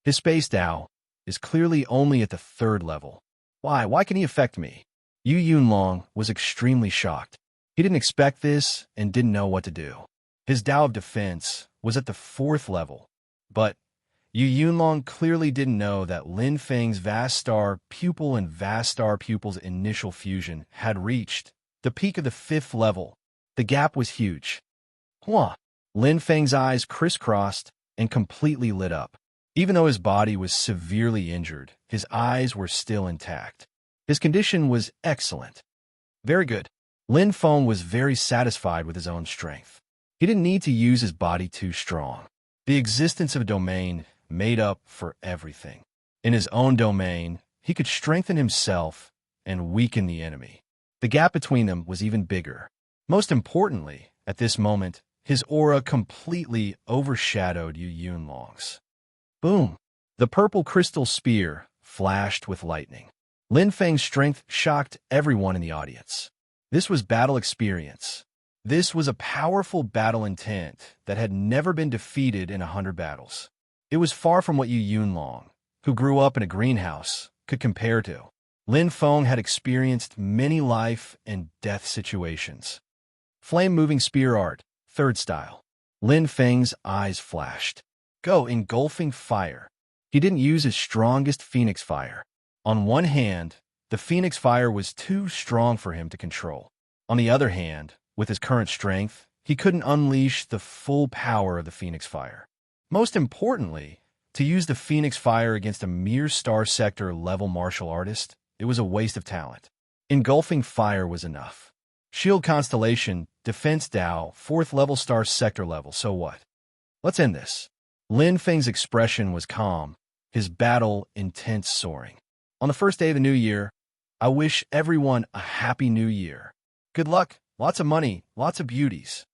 His space Dao is clearly only at the 3rd level. Why can he affect me? Yu Yunlong was extremely shocked. He didn't expect this and didn't know what to do. His Dao of defense was at the 4th level, but Yu Yunlong clearly didn't know that Lin Feng's vast star pupil and vast star pupil's initial fusion had reached the peak of the 5th level. The gap was huge. Lin Feng's eyes crisscrossed and completely lit up. Even though his body was severely injured, his eyes were still intact. His condition was excellent. Very good. Lin Feng was very satisfied with his own strength. He didn't need to use his body too strong. The existence of a domain made up for everything. In his own domain, he could strengthen himself and weaken the enemy. The gap between them was even bigger. Most importantly, at this moment, his aura completely overshadowed Yu Yunlong's. Boom! The purple crystal spear flashed with lightning. Lin Feng's strength shocked everyone in the audience. This was battle experience. This was a powerful battle intent that had never been defeated in 100 battles. It was far from what Yu Yunlong, who grew up in a greenhouse, could compare to. Lin Feng had experienced many life and death situations. Flame-moving spear art, third style. Lin Feng's eyes flashed. Go, engulfing fire. He didn't use his strongest phoenix fire. On one hand, the phoenix fire was too strong for him to control. On the other hand, with his current strength, he couldn't unleash the full power of the phoenix fire. Most importantly, to use the phoenix fire against a mere star sector level martial artist, it was a waste of talent. Engulfing fire was enough. Shield constellation, defense Dao, 4th level star sector level, so what? Let's end this. Lin Feng's expression was calm, his battle intense soaring. On the first day of the new year, I wish everyone a happy new year. Good luck, lots of money, lots of beauties.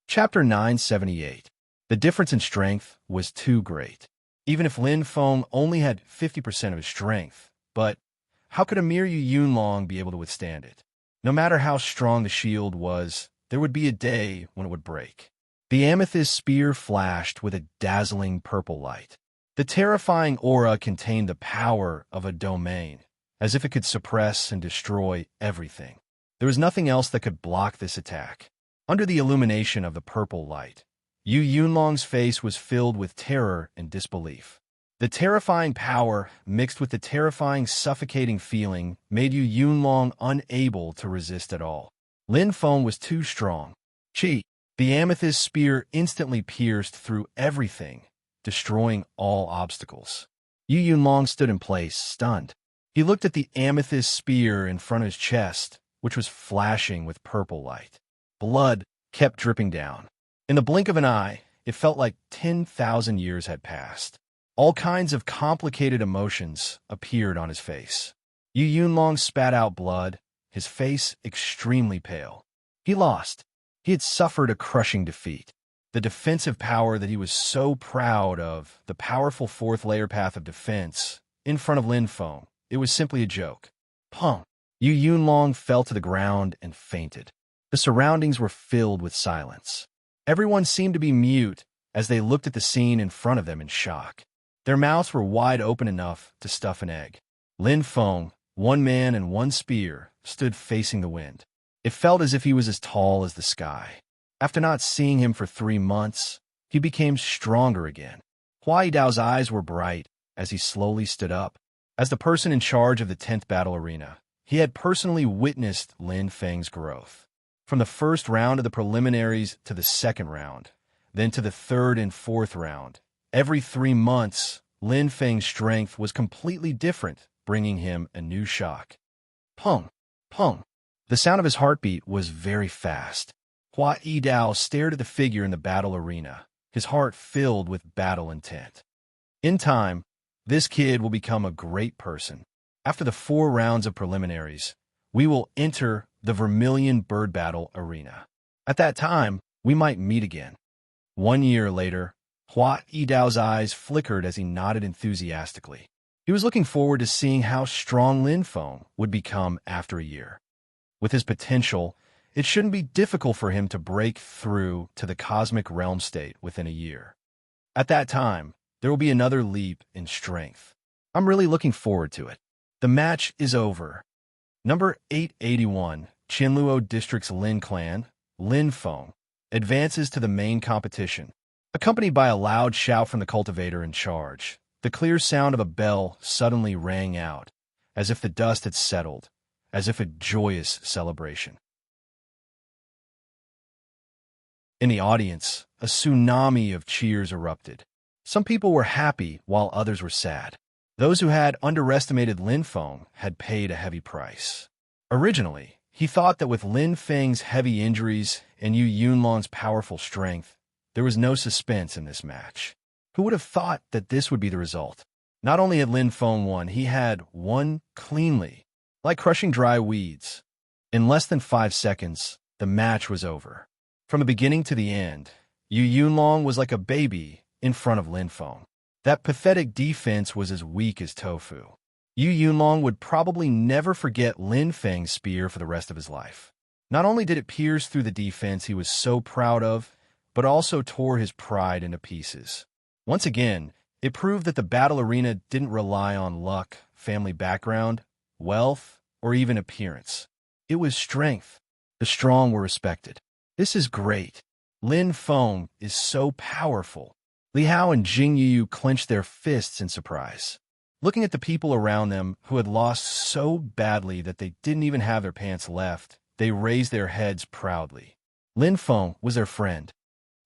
Chapter 978. The difference in strength was too great. Even if Lin Feng only had 50% of his strength, but how could a mere Yu Yunlong be able to withstand it? No matter how strong the shield was, there would be a day when it would break. The amethyst spear flashed with a dazzling purple light. The terrifying aura contained the power of a domain, as if it could suppress and destroy everything. There was nothing else that could block this attack. Under the illumination of the purple light, Yu Yunlong's face was filled with terror and disbelief. The terrifying power, mixed with the terrifying suffocating feeling, made Yu Yunlong unable to resist at all. Lin Feng was too strong. Chi, the amethyst spear instantly pierced through everything, destroying all obstacles. Yu Yunlong stood in place, stunned. He looked at the amethyst spear in front of his chest, which was flashing with purple light. Blood kept dripping down. In the blink of an eye, it felt like 10,000 years had passed. All kinds of complicated emotions appeared on his face. Yu Yunlong spat out blood, his face extremely pale. He lost. He had suffered a crushing defeat. The defensive power that he was so proud of, the powerful 4th layer path of defense, in front of Lin Feng, it was simply a joke. Pong! Yu Yunlong fell to the ground and fainted. The surroundings were filled with silence. Everyone seemed to be mute as they looked at the scene in front of them in shock. Their mouths were wide open enough to stuff an egg. Lin Feng, one man and one spear, stood facing the wind. It felt as if he was as tall as the sky. After not seeing him for 3 months, he became stronger again. Huai Dao's eyes were bright as he slowly stood up. As the person in charge of the 10th battle arena, he had personally witnessed Lin Feng's growth. From the first round of the preliminaries to the second round, then to the 3rd and 4th round, every 3 months, Lin Feng's strength was completely different, bringing him a new shock. Pong! Pong! The sound of his heartbeat was very fast. Hua Yidao stared at the figure in the battle arena, his heart filled with battle intent. In time, this kid will become a great person. After the 4 rounds of preliminaries, we will enter the Vermilion Bird Battle Arena. At that time, we might meet again. 1 year later, Hua Yidao's eyes flickered as he nodded enthusiastically. He was looking forward to seeing how strong Lin Feng would become after a year. With his potential, it shouldn't be difficult for him to break through to the cosmic realm state within a year. At that time, there will be another leap in strength. I'm really looking forward to it. The match is over. Number 881, Qinluo District's Lin Clan, Lin Feng, advances to the main competition. Accompanied by a loud shout from the cultivator in charge, the clear sound of a bell suddenly rang out, as if the dust had settled, as if a joyous celebration. In the audience, a tsunami of cheers erupted. Some people were happy while others were sad. Those who had underestimated Lin Feng had paid a heavy price. Originally, he thought that with Lin Feng's heavy injuries and Yu Yunlong's powerful strength, there was no suspense in this match. Who would have thought that this would be the result? Not only had Lin Feng won, he had won cleanly, like crushing dry weeds. In less than 5 seconds, the match was over. From the beginning to the end, Yu Yunlong was like a baby in front of Lin Feng. That pathetic defense was as weak as tofu. Yu Yunlong would probably never forget Lin Feng's spear for the rest of his life. Not only did it pierce through the defense he was so proud of, but also tore his pride into pieces. Once again, it proved that the battle arena didn't rely on luck, family background, wealth, or even appearance. It was strength. The strong were respected. This is great. Lin Feng is so powerful. Li Hao and Jing Yu clenched their fists in surprise. Looking at the people around them who had lost so badly that they didn't even have their pants left, they raised their heads proudly. Lin Feng was their friend.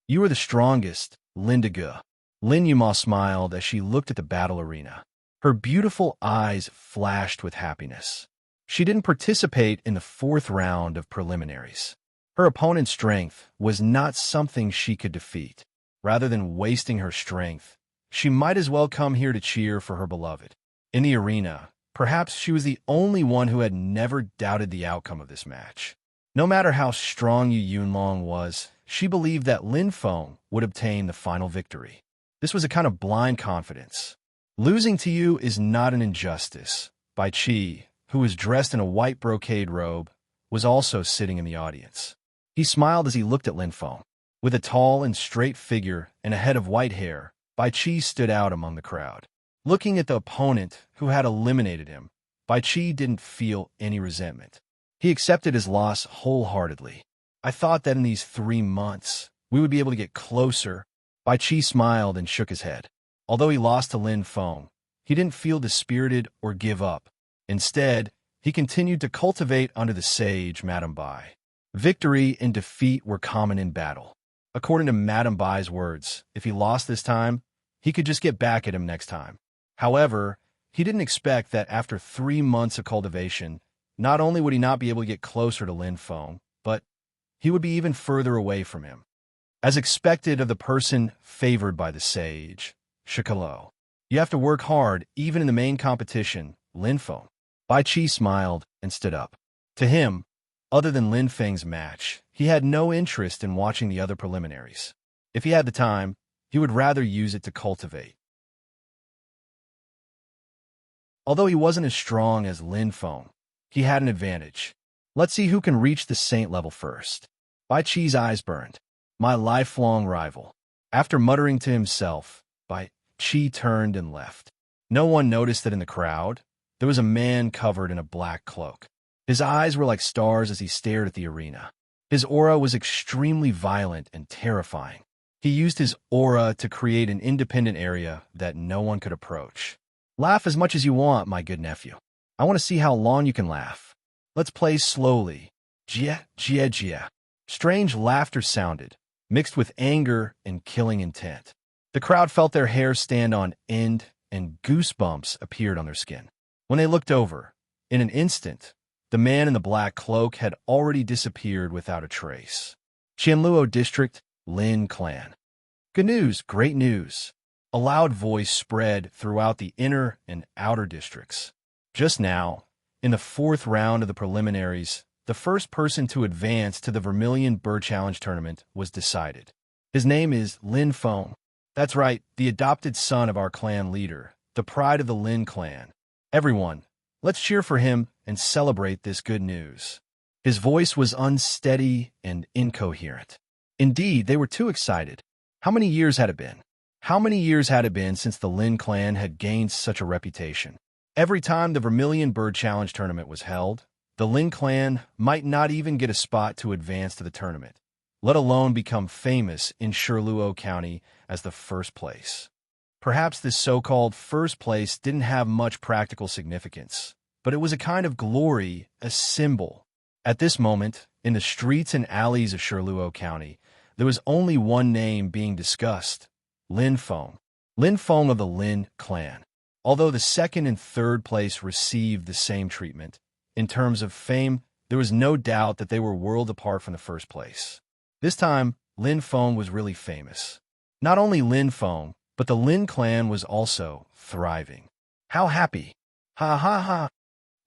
You are the strongest, Lindiga. Lin Yuma smiled as she looked at the battle arena. Her beautiful eyes flashed with happiness. She didn't participate in the 4th round of preliminaries. Her opponent's strength was not something she could defeat. Rather than wasting her strength, she might as well come here to cheer for her beloved. In the arena, perhaps she was the only one who had never doubted the outcome of this match. No matter how strong Yu Yunlong was, she believed that Lin Feng would obtain the final victory. This was a kind of blind confidence. Losing to you is not an injustice. Bai Qi, who was dressed in a white brocade robe, was also sitting in the audience. He smiled as he looked at Lin Feng. With a tall and straight figure and a head of white hair, Bai Qi stood out among the crowd. Looking at the opponent who had eliminated him, Bai Qi didn't feel any resentment. He accepted his loss wholeheartedly. I thought that in these 3 months, we would be able to get closer. Bai Qi smiled and shook his head. Although he lost to Lin Feng, he didn't feel dispirited or give up. Instead, he continued to cultivate under the sage Madame Bai. Victory and defeat were common in battle. According to Madame Bai's words, if he lost this time, he could just get back at him next time. However, he didn't expect that after 3 months of cultivation, not only would he not be able to get closer to Lin Feng, but he would be even further away from him. As expected of the person favored by the sage, Shikalo. You have to work hard even in the main competition, Lin Feng. Bai Qi smiled and stood up. To him, other than Lin Feng's match, he had no interest in watching the other preliminaries. If he had the time, he would rather use it to cultivate. Although he wasn't as strong as Lin Feng, he had an advantage. Let's see who can reach the saint level first. Bai Qi's eyes burned. My lifelong rival. After muttering to himself, Bai Qi turned and left. No one noticed that in the crowd, there was a man covered in a black cloak. His eyes were like stars as he stared at the arena. His aura was extremely violent and terrifying. He used his aura to create an independent area that no one could approach. Laugh as much as you want, my good nephew. I want to see how long you can laugh. Let's play slowly. Jia, jia, jia. Strange laughter sounded, mixed with anger and killing intent. The crowd felt their hair stand on end, and goosebumps appeared on their skin. When they looked over, in an instant, the man in the black cloak had already disappeared without a trace. Qianluo District, Lin Clan. Good news, great news. A loud voice spread throughout the inner and outer districts. Just now, in the 4th round of the preliminaries, the first person to advance to the Vermilion Bird Challenge tournament was decided. His name is Lin Feng. That's right, the adopted son of our clan leader, the pride of the Lin clan. Everyone, let's cheer for him and celebrate this good news. His voice was unsteady and incoherent. Indeed, they were too excited. How many years had it been? How many years had it been since the Lin clan had gained such a reputation? Every time the Vermilion Bird Challenge tournament was held, the Lin clan might not even get a spot to advance to the tournament, let alone become famous in Shirluo County as the first place. Perhaps this so-called first place didn't have much practical significance, but it was a kind of glory, a symbol. At this moment, in the streets and alleys of Shirluo County, there was only one name being discussed, Lin Feng. Lin Feng of the Lin clan. Although the 2nd and 3rd place received the same treatment, in terms of fame, there was no doubt that they were worlds apart from the first place. This time, Lin Feng was really famous. Not only Lin Feng, but the Lin clan was also thriving. How happy! Ha ha ha!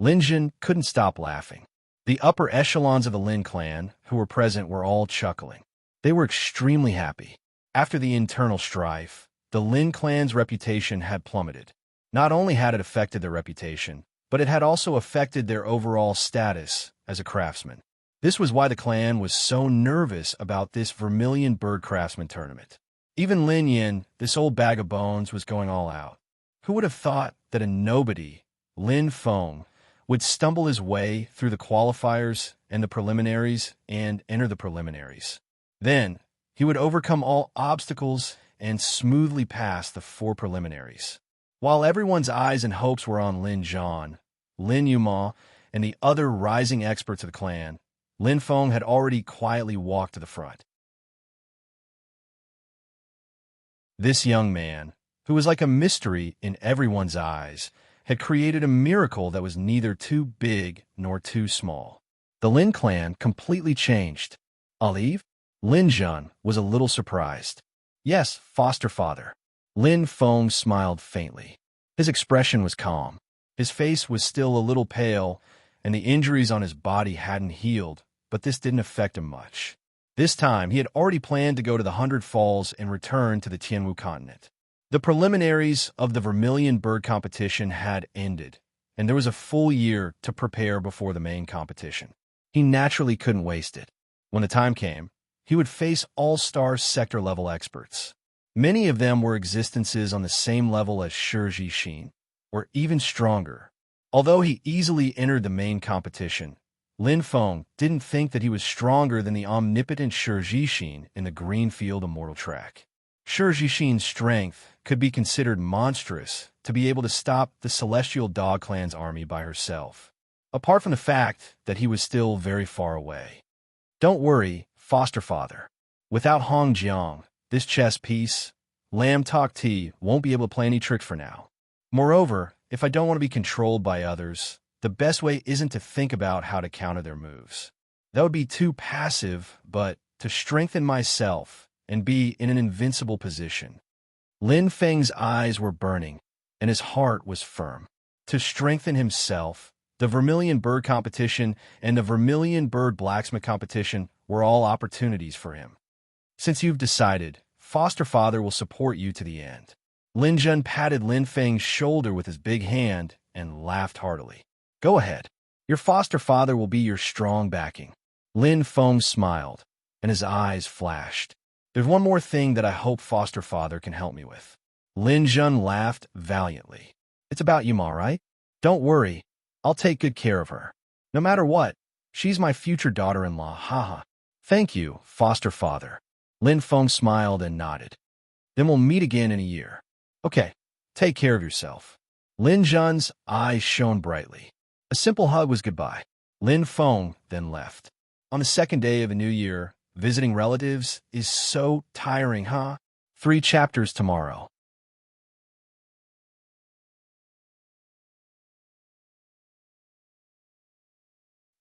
Lin Jin couldn't stop laughing. The upper echelons of the Lin clan who were present were all chuckling. They were extremely happy. After the internal strife, the Lin clan's reputation had plummeted. Not only had it affected their reputation, but it had also affected their overall status as a craftsman. This was why the clan was so nervous about this Vermilion Bird Craftsman tournament. Even Lin Yin, this old bag of bones, was going all out. Who would have thought that a nobody, Lin Feng, would stumble his way through the qualifiers and the preliminaries and enter the preliminaries? Then, he would overcome all obstacles and smoothly pass the 4 preliminaries. While everyone's eyes and hopes were on Lin Zhan, Lin Yuma, and the other rising experts of the clan, Lin Feng had already quietly walked to the front. This young man, who was like a mystery in everyone's eyes, had created a miracle that was neither too big nor too small. The Lin clan completely changed. Olive? Lin Zhan was a little surprised. Yes, foster father. Lin Feng smiled faintly. His expression was calm. His face was still a little pale, and the injuries on his body hadn't healed, but this didn't affect him much. This time, he had already planned to go to the 100 Falls and return to the Tianwu continent. The preliminaries of the Vermilion Bird competition had ended, and there was a full year to prepare before the main competition. He naturally couldn't waste it. When the time came, he would face all-star sector-level experts. Many of them were existences on the same level as Shi Xin, or even stronger. Although he easily entered the main competition, Lin Feng didn't think that he was stronger than the omnipotent Shi Xin in the Greenfield Immortal Track. Shi Xin's strength could be considered monstrous to be able to stop the Celestial Dog Clan's army by herself, apart from the fact that he was still very far away. Don't worry, foster father. Without Hong Jiang, this chess piece, Lam Tok Ti won't be able to play any tricks for now. Moreover, if I don't want to be controlled by others, the best way isn't to think about how to counter their moves. That would be too passive, but to strengthen myself and be in an invincible position. Lin Feng's eyes were burning, and his heart was firm. To strengthen himself, the Vermilion Bird competition and the Vermilion Bird Blacksmith competition were all opportunities for him. Since you've decided, foster father will support you to the end. Lin Zhan patted Lin Feng's shoulder with his big hand and laughed heartily. Go ahead. Your foster father will be your strong backing. Lin Feng smiled, and his eyes flashed. There's one more thing that I hope foster father can help me with. Lin Zhan laughed valiantly. It's about Yuma, right? Don't worry. I'll take good care of her. No matter what, she's my future daughter-in-law, haha. Thank you, foster father. Lin Feng smiled and nodded. Then we'll meet again in a year. Okay, take care of yourself. Lin Zhan's eyes shone brightly. A simple hug was goodbye. Lin Feng then left. On the second day of a new year, visiting relatives is so tiring, huh? 3 chapters tomorrow.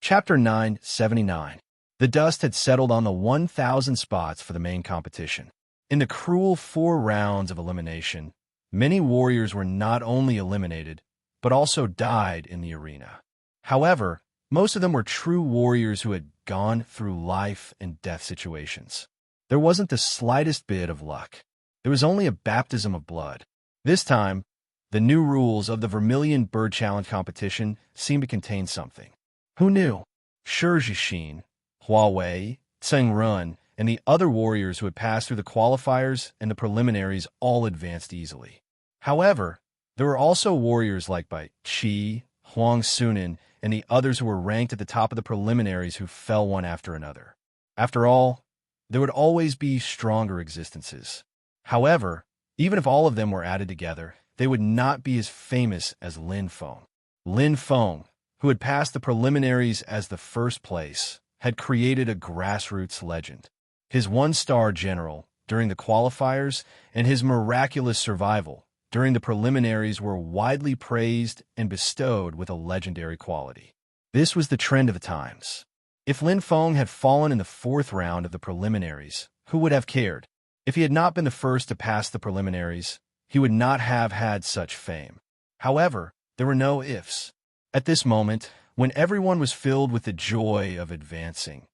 Chapter 979. The dust had settled on the 1,000 spots for the main competition. In the cruel 4 rounds of elimination, many warriors were not only eliminated, but also died in the arena. However, most of them were true warriors who had gone through life and death situations. There wasn't the slightest bit of luck. There was only a baptism of blood. This time, the new rules of the Vermilion Bird Challenge competition seemed to contain something. Who knew? Shi Xin, Huawei, Tseng Run, and the other warriors who had passed through the qualifiers and the preliminaries all advanced easily. However, there were also warriors like Bai Qi, Huang Sunan, and the others who were ranked at the top of the preliminaries who fell one after another. After all, there would always be stronger existences. However, even if all of them were added together, they would not be as famous as Lin Feng. Lin Feng, who had passed the preliminaries as the first place, had created a grassroots legend. His 1-star general during the qualifiers and his miraculous survival during the preliminaries were widely praised and bestowed with a legendary quality. This was the trend of the times. If Lin Feng had fallen in the 4th round of the preliminaries, who would have cared? If he had not been the first to pass the preliminaries, he would not have had such fame. However, there were no ifs. At this moment, when everyone was filled with the joy of advancing,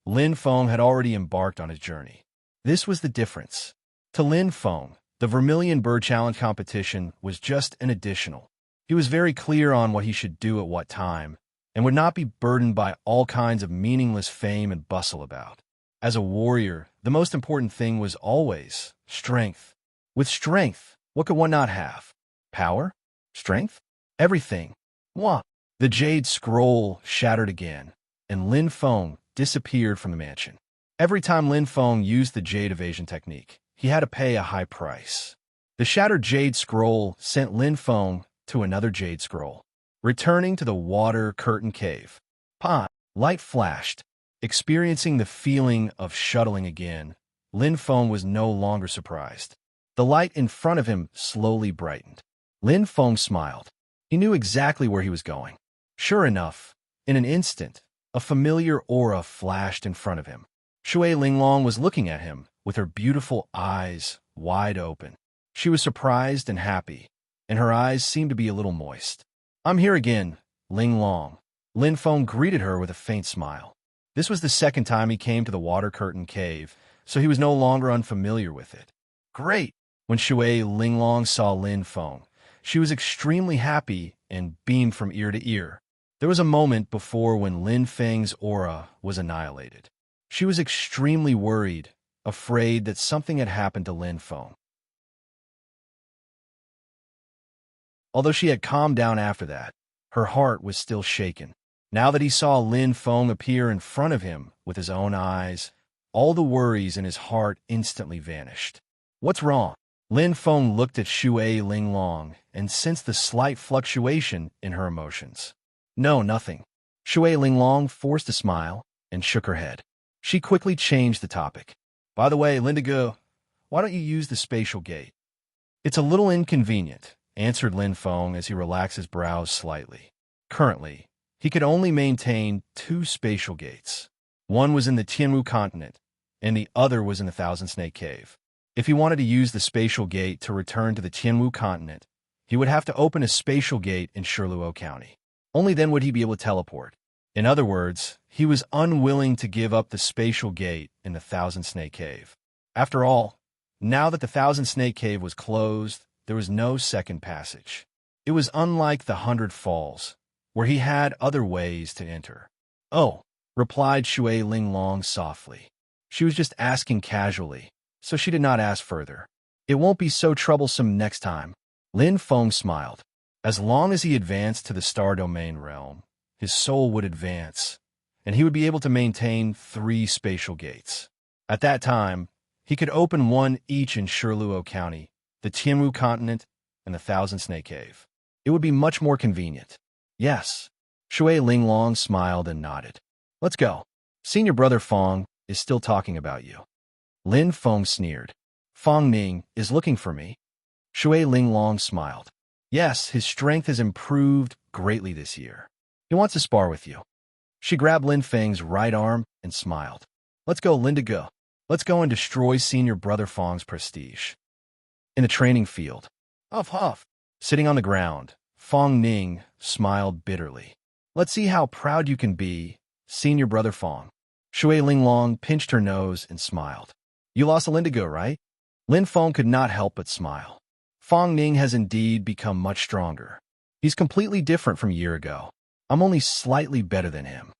Lin Feng had already embarked on his journey. This was the difference. To Lin Feng, The Vermilion Bird Challenge competition was just an additional. He was very clear on what he should do at what time, and would not be burdened by all kinds of meaningless fame and bustle about. As a warrior, the most important thing was always strength. With strength, what could one not have? Power? Strength? Everything. Mwah! The jade scroll shattered again, and Lin Feng disappeared from the mansion. Every time Lin Feng used the jade evasion technique, he had to pay a high price. The shattered jade scroll sent Lin Feng to another jade scroll. Returning to the water curtain cave. Light flashed. Experiencing the feeling of shuttling again, Lin Feng was no longer surprised. The light in front of him slowly brightened. Lin Feng smiled. He knew exactly where he was going. Sure enough, in an instant, a familiar aura flashed in front of him. Shui Linglong was looking at him with her beautiful eyes wide open. She was surprised and happy, and her eyes seemed to be a little moist. "I'm here again, Linglong." Lin Feng greeted her with a faint smile. This was the second time he came to the water curtain cave, so he was no longer unfamiliar with it. Great! When Shui Linglong saw Lin Feng, she was extremely happy and beamed from ear to ear. There was a moment before when Lin Feng's aura was annihilated. She was extremely worried, afraid that something had happened to Lin Feng. Although she had calmed down after that, her heart was still shaken. Now that he saw Lin Feng appear in front of him with his own eyes, all the worries in his heart instantly vanished. "What's wrong?" Lin Feng looked at Shui Linglong and sensed the slight fluctuation in her emotions. "No, nothing." Shui Linglong forced a smile and shook her head. She quickly changed the topic. "By the way, Lindigo, why don't you use the spatial gate?" "It's a little inconvenient," answered Lin Feng as he relaxed his brows slightly. Currently, he could only maintain 2 spatial gates. One was in the Tianwu continent, and the other was in the Thousand Snake Cave. If he wanted to use the spatial gate to return to the Tianwu continent, he would have to open a spatial gate in Shiluo County. Only then would he be able to teleport. In other words, he was unwilling to give up the spatial gate in the Thousand Snake Cave. After all, now that the Thousand Snake Cave was closed, there was no second passage. It was unlike the 100 Falls, where he had other ways to enter. "Oh," replied Shui Linglong softly. She was just asking casually, so she did not ask further. "It won't be so troublesome next time." Lin Feng smiled. As long as he advanced to the Star Domain realm, his soul would advance, and he would be able to maintain 3 spatial gates. At that time, he could open one each in Shiluo County, the Tianwu continent, and the Thousand Snake Cave. It would be much more convenient. "Yes." Shui Linglong smiled and nodded. "Let's go. Senior brother Fong is still talking about you." Lin Feng sneered. "Fong Ning is looking for me?" Shui Linglong smiled. "Yes, his strength has improved greatly this year. He wants to spar with you." She grabbed Lin Feng's right arm and smiled. "Let's go, Lindigo. Let's go and destroy Senior Brother Fong's prestige." In the training field, huff. Sitting on the ground, Fong Ning smiled bitterly. "Let's see how proud you can be, Senior Brother Fong." Shui Linglong pinched her nose and smiled. "You lost a Lindigo, right?" Lin Feng could not help but smile. Fong Ning has indeed become much stronger. He's completely different from a year ago. I'm only slightly better than him.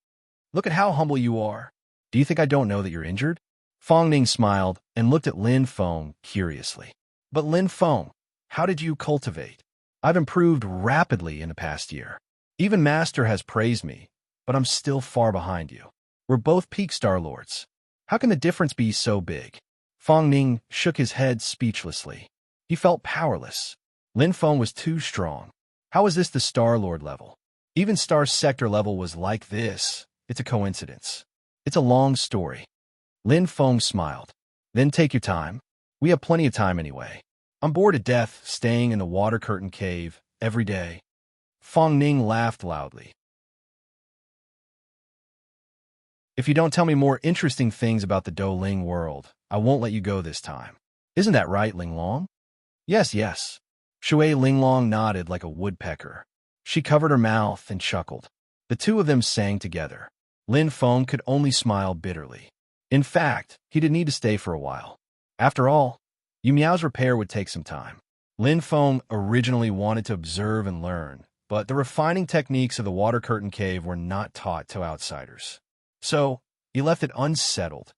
"Look at how humble you are. Do you think I don't know that you're injured?" Fong Ning smiled and looked at Lin Feng curiously. "But Lin Feng, how did you cultivate?" "I've improved rapidly in the past year. Even Master has praised me, but I'm still far behind you. We're both peak Star Lords. How can the difference be so big?" Fong Ning shook his head speechlessly. He felt powerless. Lin Feng was too strong. How is this the Star Lord level? Even Star Sector level was like this. It's a coincidence. It's a long story. Lin Feng smiled. "Then take your time. We have plenty of time anyway. I'm bored to death staying in the water curtain cave every day." Fong Ning laughed loudly. "If you don't tell me more interesting things about the Douling world, I won't let you go this time. Isn't that right, Linglong?" Yes. Shui Linglong nodded like a woodpecker. She covered her mouth and chuckled. The two of them sang together. Lin Feng could only smile bitterly. In fact, he didn't need to stay for a while. After all, Yu Miao's repair would take some time. Lin Feng originally wanted to observe and learn, but the refining techniques of the water curtain cave were not taught to outsiders. So, he left it unsettled.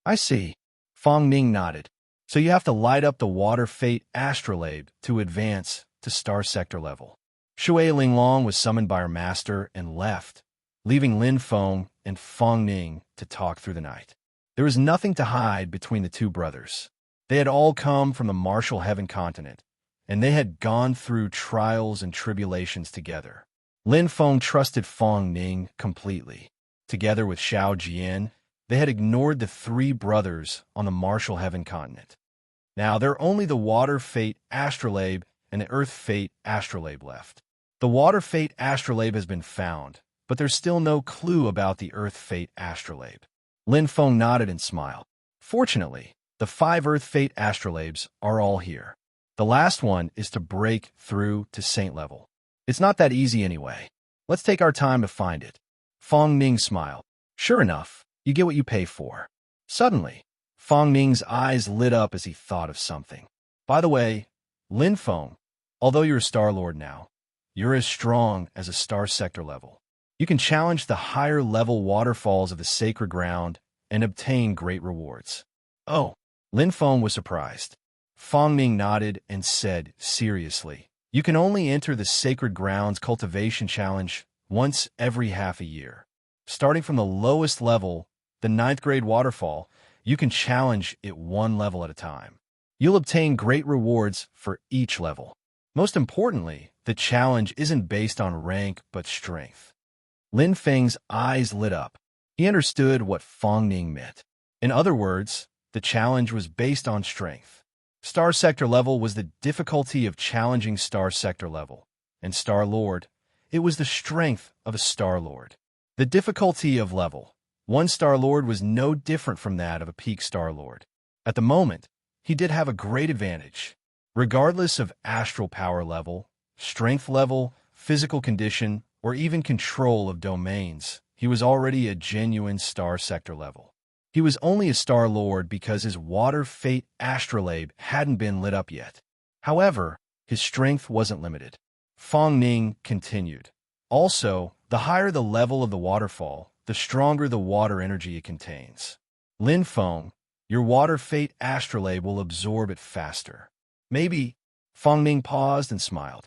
I see. Feng Ning nodded. So you have to light up the water fate astrolabe to advance to star sector level. Shui Linglong was summoned by her master and left, leaving Lin Feng and Feng Ning to talk through the night. There was nothing to hide between the two brothers. They had all come from the martial heaven continent, and they had gone through trials and tribulations together. Lin Feng trusted Feng Ning completely. Together with Xiao Jian, they had ignored the three brothers on the martial heaven continent. Now there are only the water fate astrolabe and the earth fate astrolabe left. The water fate astrolabe has been found, but there's still no clue about the earth fate astrolabe. Lin Feng nodded and smiled. Fortunately, the 5 earth fate astrolabes are all here. The last one is to break through to saint level. It's not that easy anyway. Let's take our time to find it. Feng Ning smiled. Sure enough, you get what you pay for. Suddenly, Feng Ning's eyes lit up as he thought of something. By the way, Lin Feng, although you're a Star Lord now, you're as strong as a star sector level. You can challenge the higher level waterfalls of the sacred ground and obtain great rewards. Oh, Lin Feng was surprised. Feng Ning nodded and said seriously, you can only enter the Sacred Grounds Cultivation Challenge once every half a year. Starting from the lowest level, the 9th grade waterfall, you can challenge it 1 level at a time. You'll obtain great rewards for each level. Most importantly, the challenge isn't based on rank but strength. Lin Feng's eyes lit up. He understood what Feng Ning meant. In other words, the challenge was based on strength. Star Sector level was the difficulty of challenging Star Sector level, and Star Lord, it was the strength of a Star Lord. The difficulty of level 1 Star Lord was no different from that of a peak Star Lord. At the moment, he did have a great advantage. Regardless of astral power level, strength level, physical condition, or even control of domains, he was already a genuine Star Sector level. He was only a Star Lord because his water fate astrolabe hadn't been lit up yet. However, his strength wasn't limited. Feng Ning continued. Also, the higher the level of the waterfall, the stronger the water energy it contains. Lin Feng, your water fate astrolabe will absorb it faster. Maybe. Feng Ning paused and smiled.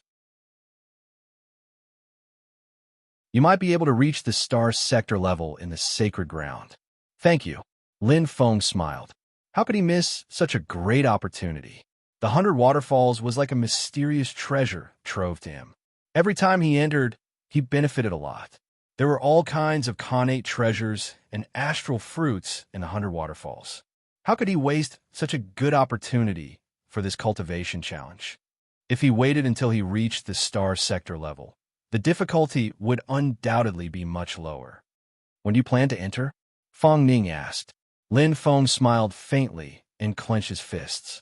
You might be able to reach the star sector level in the sacred ground. Thank you. Lin Feng smiled. How could he miss such a great opportunity? The 100 waterfalls was like a mysterious treasure trove to him. Every time he entered, he benefited a lot. There were all kinds of connate treasures and astral fruits in the 100 waterfalls. How could he waste such a good opportunity for this cultivation challenge? If he waited until he reached the star sector level, the difficulty would undoubtedly be much lower. When do you plan to enter? Feng Ning asked. Lin Feng smiled faintly and clenched his fists.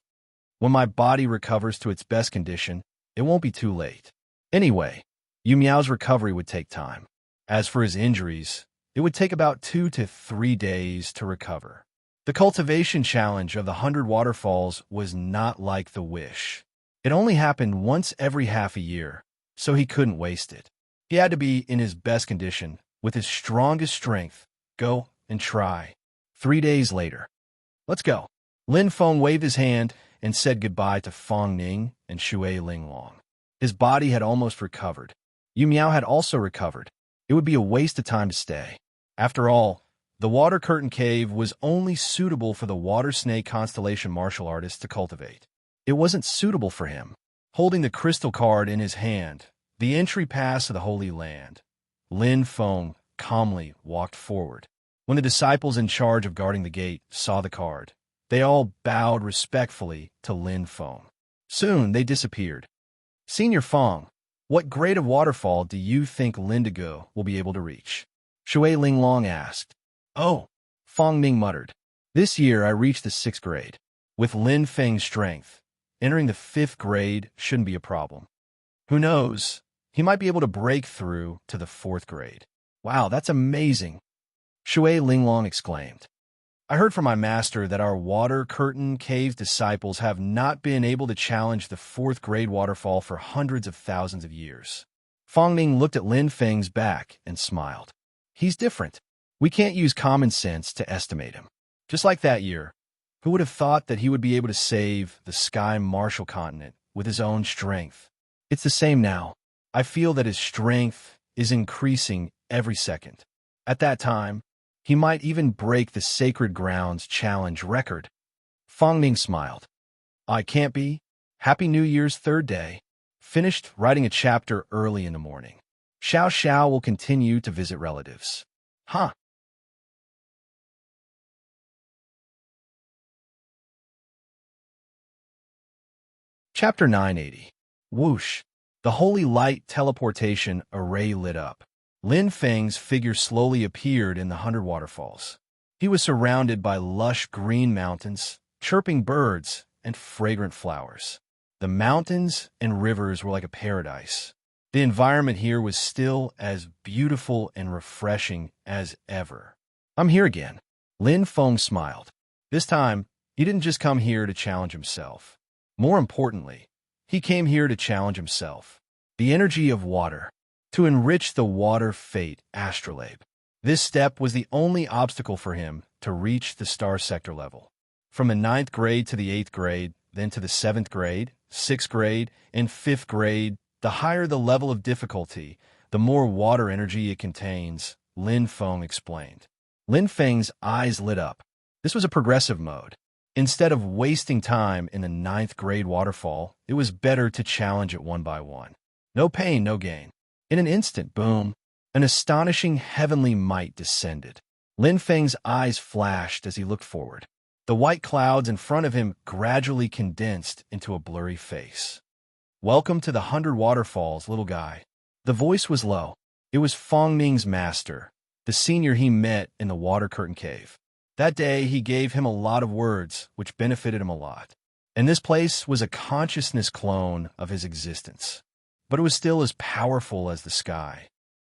When my body recovers to its best condition, it won't be too late. Anyway, Yu Miao's recovery would take time. As for his injuries, it would take about 2 to 3 days to recover. The cultivation challenge of the 100 waterfalls was not like the wish. It only happened once every half a year, so he couldn't waste it. He had to be in his best condition, with his strongest strength. Go and try. 3 days later. Let's go. Lin Feng waved his hand and said goodbye to Feng Ning and Shui Linglong. His body had almost recovered. Yu Miao had also recovered. It would be a waste of time to stay. After all, the water curtain cave was only suitable for the water snake constellation martial artist to cultivate. It wasn't suitable for him. Holding the crystal card in his hand, the entry pass of the Holy Land, Lin Feng calmly walked forward. When the disciples in charge of guarding the gate saw the card, they all bowed respectfully to Lin Feng. Soon they disappeared. Senior Feng, what grade of waterfall do you think Lindigo will be able to reach? Shui Linglong asked. Oh, Feng Ning muttered. This year I reached the 6th grade. With Lin Feng's strength, entering the 5th grade shouldn't be a problem. Who knows? He might be able to break through to the 4th grade. Wow, that's amazing. Shui Linglong exclaimed. I heard from my master that our water curtain cave disciples have not been able to challenge the fourth grade waterfall for hundreds of thousands of years. Fang Ning looked at Lin Feng's back and smiled. He's different. We can't use common sense to estimate him. Just like that year, who would have thought that he would be able to save the Sky Marshall continent with his own strength? It's the same now. I feel that his strength is increasing every second. At that time, he might even break the Sacred Grounds Challenge record. Fang Ning smiled. I can't be. Happy New Year's third day. Finished writing a chapter early in the morning. Xiao Xiao will continue to visit relatives. Huh. Chapter 980. Whoosh. The holy light teleportation array lit up. Lin Feng's figure slowly appeared in the 100 waterfalls. He was surrounded by lush green mountains, chirping birds, and fragrant flowers. The mountains and rivers were like a paradise. The environment here was still as beautiful and refreshing as ever. I'm here again. Lin Feng smiled. This time, he didn't just come here to challenge himself. More importantly, he came here to challenge himself. The energy of water. To enrich the water fate astrolabe. This step was the only obstacle for him to reach the star sector level. From the 9th grade to the 8th grade, then to the 7th grade, 6th grade, and 5th grade, the higher the level of difficulty, the more water energy it contains, Lin Feng explained. Lin Feng's eyes lit up. This was a progressive mode. Instead of wasting time in the 9th grade waterfall, it was better to challenge it one by one. No pain, no gain. In an instant, boom, an astonishing heavenly might descended. Lin Feng's eyes flashed as he looked forward. The white clouds in front of him gradually condensed into a blurry face. Welcome to the 100 waterfalls, little guy. The voice was low. It was Fang Ning's master, the senior he met in the water curtain cave. That day, he gave him a lot of words, which benefited him a lot. And this place was a consciousness clone of his existence. But it was still as powerful as the sky.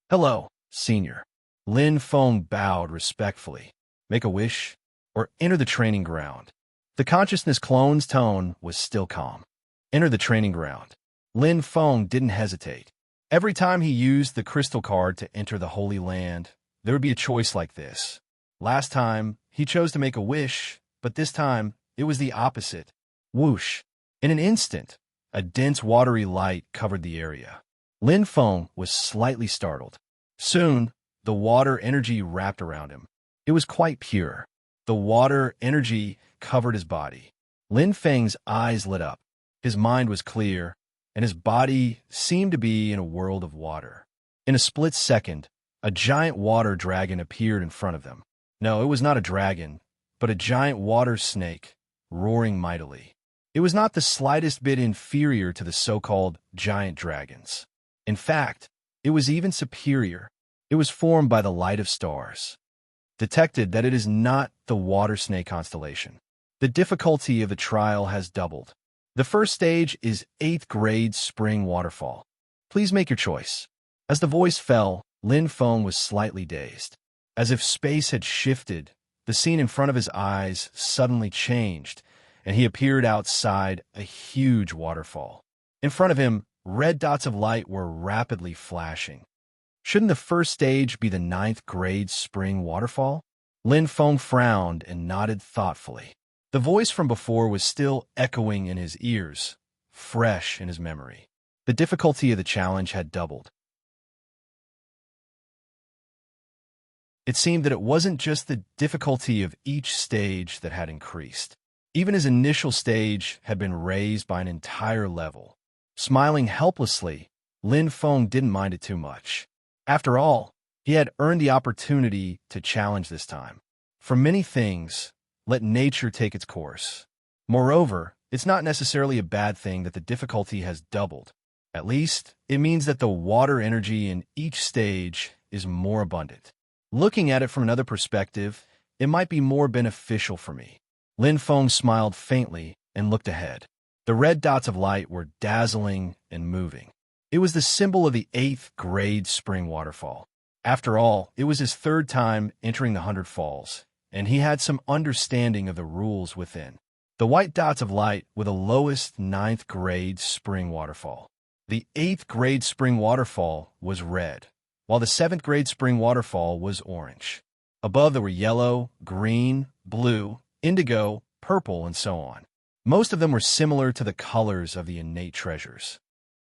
Hello, senior. Lin Feng bowed respectfully. Make a wish, or enter the training ground. The consciousness clone's tone was still calm. Enter the training ground. Lin Feng didn't hesitate. Every time he used the crystal card to enter the Holy Land, there would be a choice like this. Last time, he chose to make a wish, but this time, it was the opposite. Whoosh. In an instant, a dense watery light covered the area. Lin Feng was slightly startled. Soon, the water energy wrapped around him. It was quite pure. The water energy covered his body. Lin Feng's eyes lit up. His mind was clear, and his body seemed to be in a world of water. In a split second, a giant water dragon appeared in front of them. No, it was not a dragon, but a giant water snake, roaring mightily. It was not the slightest bit inferior to the so-called giant dragons. In fact, it was even superior. It was formed by the light of stars. Detected that it is not the water snake constellation. The difficulty of the trial has doubled. The first stage is 8th grade spring waterfall. Please make your choice. As the voice fell, Lin Feng was slightly dazed. As if space had shifted, the scene in front of his eyes suddenly changed, and he appeared outside a huge waterfall. In front of him, red dots of light were rapidly flashing. Shouldn't the first stage be the 9th grade spring waterfall? Lin Feng frowned and nodded thoughtfully. The voice from before was still echoing in his ears, fresh in his memory. The difficulty of the challenge had doubled. It seemed that it wasn't just the difficulty of each stage that had increased. Even his initial stage had been raised by an entire level. Smiling helplessly, Lin Feng didn't mind it too much. After all, he had earned the opportunity to challenge this time. For many things, let nature take its course. Moreover, it's not necessarily a bad thing that the difficulty has doubled. At least, it means that the water energy in each stage is more abundant. Looking at it from another perspective, it might be more beneficial for me. Lin Feng smiled faintly and looked ahead. The red dots of light were dazzling and moving. It was the symbol of the 8th grade spring waterfall. After all, it was his third time entering the 100 falls, and he had some understanding of the rules within. The white dots of light were the lowest ninth grade spring waterfall. The 8th grade spring waterfall was red, while the 7th grade spring waterfall was orange. Above there were yellow, green, blue, indigo, purple, and so on. Most of them were similar to the colors of the innate treasures.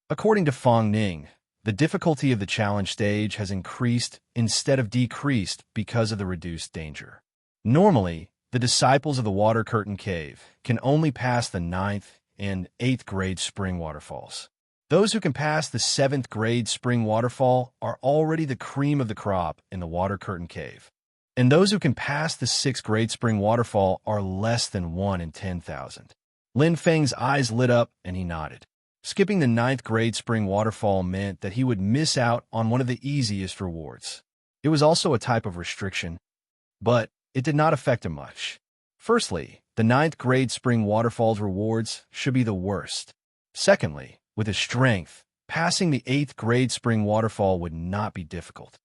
According to Fong Ning, the difficulty of the challenge stage has increased instead of decreased because of the reduced danger. Normally, the disciples of the Water Curtain Cave can only pass the 9th and 8th grade spring waterfalls. Those who can pass the 7th grade spring waterfall are already the cream of the crop in the Water Curtain Cave. And those who can pass the 6th grade spring waterfall are less than 1 in 10,000. Lin Feng's eyes lit up and he nodded. Skipping the 9th grade spring waterfall meant that he would miss out on one of the easiest rewards. It was also a type of restriction, but it did not affect him much. Firstly, the 9th grade spring waterfall's rewards should be the worst. Secondly, with his strength, passing the 8th grade spring waterfall would not be difficult.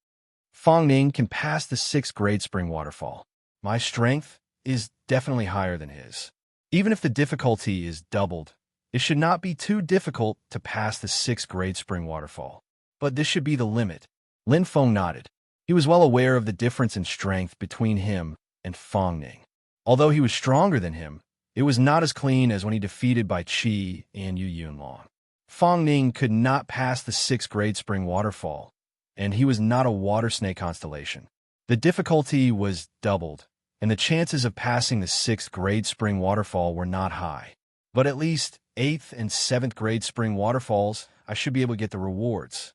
Fong Ning can pass the 6th grade spring waterfall. My strength is definitely higher than his. Even if the difficulty is doubled, it should not be too difficult to pass the 6th grade spring waterfall. But this should be the limit. Lin Feng nodded. He was well aware of the difference in strength between him and Fong Ning. Although he was stronger than him, it was not as clean as when he defeated Bai Qi and Yu Yunlong. Fong Ning could not pass the 6th grade spring waterfall, and he was not a water snake constellation. The difficulty was doubled, and the chances of passing the 6th grade spring waterfall were not high. But at least 8th and 7th grade spring waterfalls, I should be able to get the rewards.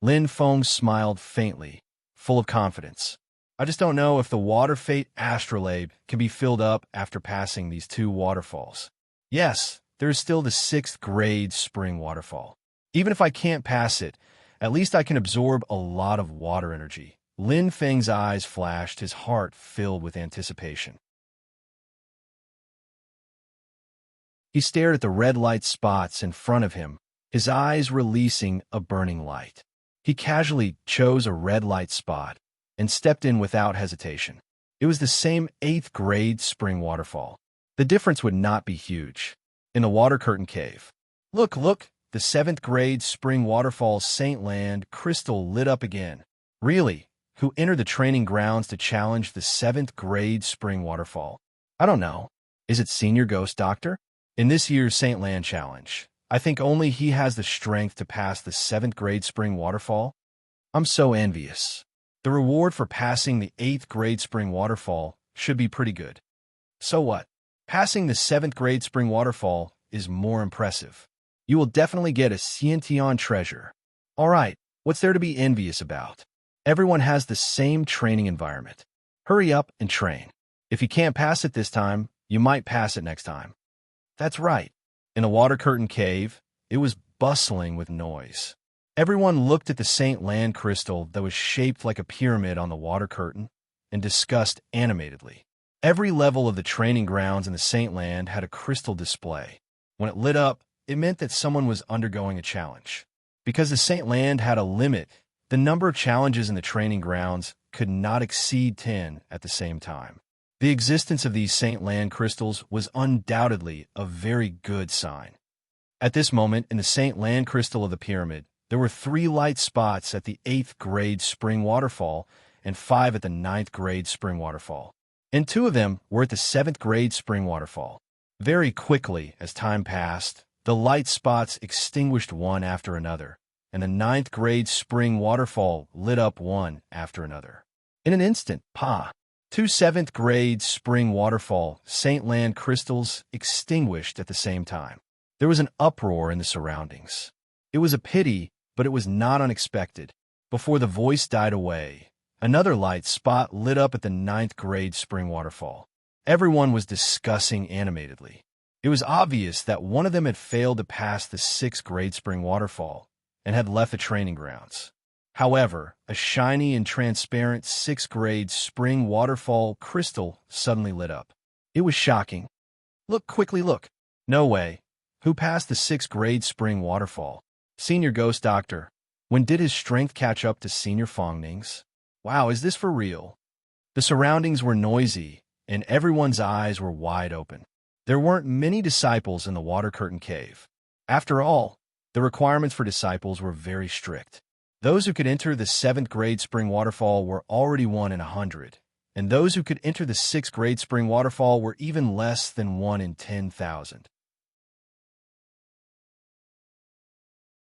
Lin Feng smiled faintly, full of confidence. I just don't know if the water fate Astral can be filled up after passing these 2 waterfalls. Yes, there is still the 6th grade spring waterfall. Even if I can't pass it, at least I can absorb a lot of water energy. Lin Feng's eyes flashed, his heart filled with anticipation. He stared at the red light spots in front of him, his eyes releasing a burning light. He casually chose a red light spot and stepped in without hesitation. It was the same 8th grade spring waterfall. The difference would not be huge. In the Water Curtain Cave. Look, the 7th grade spring waterfall Saint Land crystal lit up again. Really? Who entered the training grounds to challenge the 7th grade spring waterfall? I don't know. Is it Senior Ghost Doctor? In this year's Saint Land Challenge, I think only he has the strength to pass the 7th grade spring waterfall. I'm so envious. The reward for passing the 8th grade spring waterfall should be pretty good. So what? Passing the 7th grade spring waterfall is more impressive. You will definitely get a Xiantian treasure. All right, what's there to be envious about? Everyone has the same training environment. Hurry up and train. If you can't pass it this time, you might pass it next time. That's right. In the Water Curtain Cave, it was bustling with noise. Everyone looked at the Saint Land crystal that was shaped like a pyramid on the water curtain and discussed animatedly. Every level of the training grounds in the Saint Land had a crystal display. When it lit up, it meant that someone was undergoing a challenge. Because the Saint Land had a limit, the number of challenges in the training grounds could not exceed 10 at the same time. The existence of these Saint Land crystals was undoubtedly a very good sign. At this moment, in the Saint Land crystal of the pyramid, there were 3 light spots at the 8th grade spring waterfall and 5 at the 9th grade spring waterfall. And 2 of them were at the 7th grade spring waterfall. Very quickly, as time passed, the light spots extinguished one after another, and the 9th grade spring waterfall lit up one after another. In an instant, 2 7th grade spring waterfall Saint Land crystals extinguished at the same time. There was an uproar in the surroundings. It was a pity, but it was not unexpected. Before the voice died away, another light spot lit up at the 9th grade spring waterfall. Everyone was discussing animatedly. It was obvious that one of them had failed to pass the 6th grade spring waterfall and had left the training grounds. However, a shiny and transparent 6th grade spring waterfall crystal suddenly lit up. It was shocking. Look, quickly look. No way. Who passed the 6th grade spring waterfall? Senior Ghost Doctor. When did his strength catch up to Senior Fong Ning's? Wow, is this for real? The surroundings were noisy, and everyone's eyes were wide open. There weren't many disciples in the water curtain cave. After all, the requirements for disciples were very strict. Those who could enter the 7th grade spring waterfall were already 1 in 100, and those who could enter the 6th grade spring waterfall were even less than 1 in 10,000.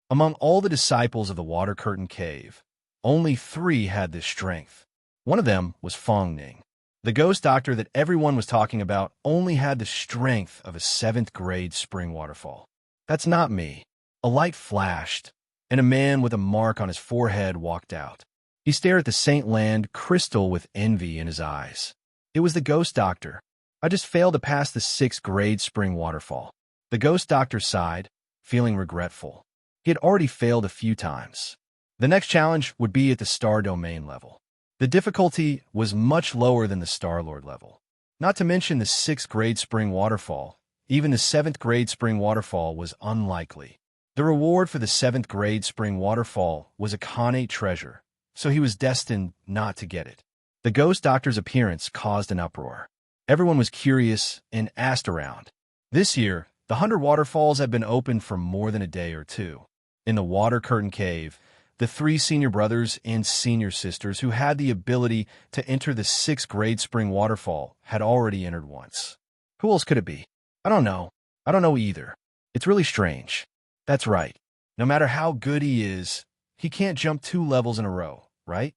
Among all the disciples of the water curtain cave, only 3 had this strength. One of them was Fong Ning. The ghost doctor that everyone was talking about only had the strength of a 7th grade spring waterfall. That's not me. A light flashed, and a man with a mark on his forehead walked out. He stared at the Saint Land crystal with envy in his eyes. It was the ghost doctor. I just failed to pass the 6th grade spring waterfall. The ghost doctor sighed, feeling regretful. He had already failed a few times. The next challenge would be at the Star Domain level. The difficulty was much lower than the Star-Lord level. Not to mention the 6th grade spring waterfall, even the 7th grade spring waterfall was unlikely. The reward for the 7th grade spring waterfall was a Khanate treasure, so he was destined not to get it. The ghost doctor's appearance caused an uproar. Everyone was curious and asked around. This year, the 100 waterfalls had been open for more than a day or two. In the water curtain cave, the 3 senior brothers and senior sisters who had the ability to enter the 6th grade spring waterfall had already entered once. Who else could it be? I don't know. I don't know either. It's really strange. That's right. No matter how good he is, he can't jump 2 levels in a row, right?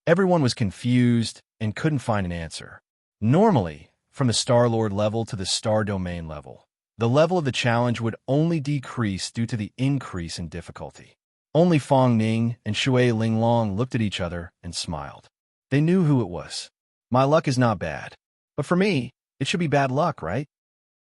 Everyone was confused and couldn't find an answer. Normally, from the Star-Lord level to the Star Domain level, the level of the challenge would only decrease due to the increase in difficulty. Only Fong Ning and Shui Linglong looked at each other and smiled. They knew who it was. My luck is not bad. But for me, it should be bad luck, right?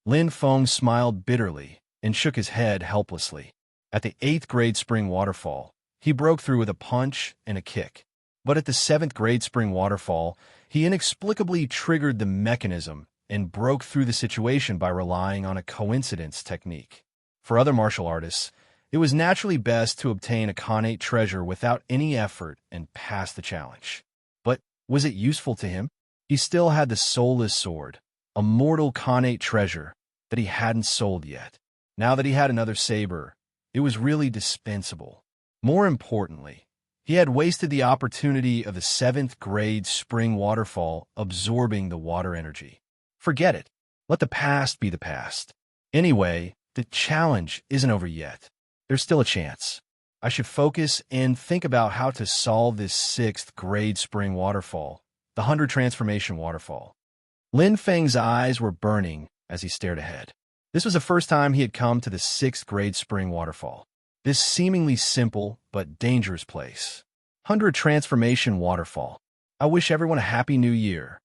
Lin Feng smiled bitterly and shook his head helplessly. At the 8th grade spring waterfall, he broke through with a punch and a kick. But at the 7th grade spring waterfall, he inexplicably triggered the mechanism and broke through the situation by relying on a coincidence technique. For other martial artists, it was naturally best to obtain a Khanate treasure without any effort and pass the challenge. But was it useful to him? He still had the soulless sword, a mortal Khanate treasure that he hadn't sold yet. Now that he had another saber, it was really dispensable. More importantly, he had wasted the opportunity of the 7th grade spring waterfall absorbing the water energy. Forget it. Let the past be the past. Anyway, the challenge isn't over yet. There's still a chance. I should focus and think about how to solve this 6th grade spring waterfall, the 100 transformation waterfall. Lin Feng's eyes were burning as he stared ahead. This was the first time he had come to the 6th grade spring waterfall. This seemingly simple but dangerous place. 100 transformation waterfall. I wish everyone a happy new year.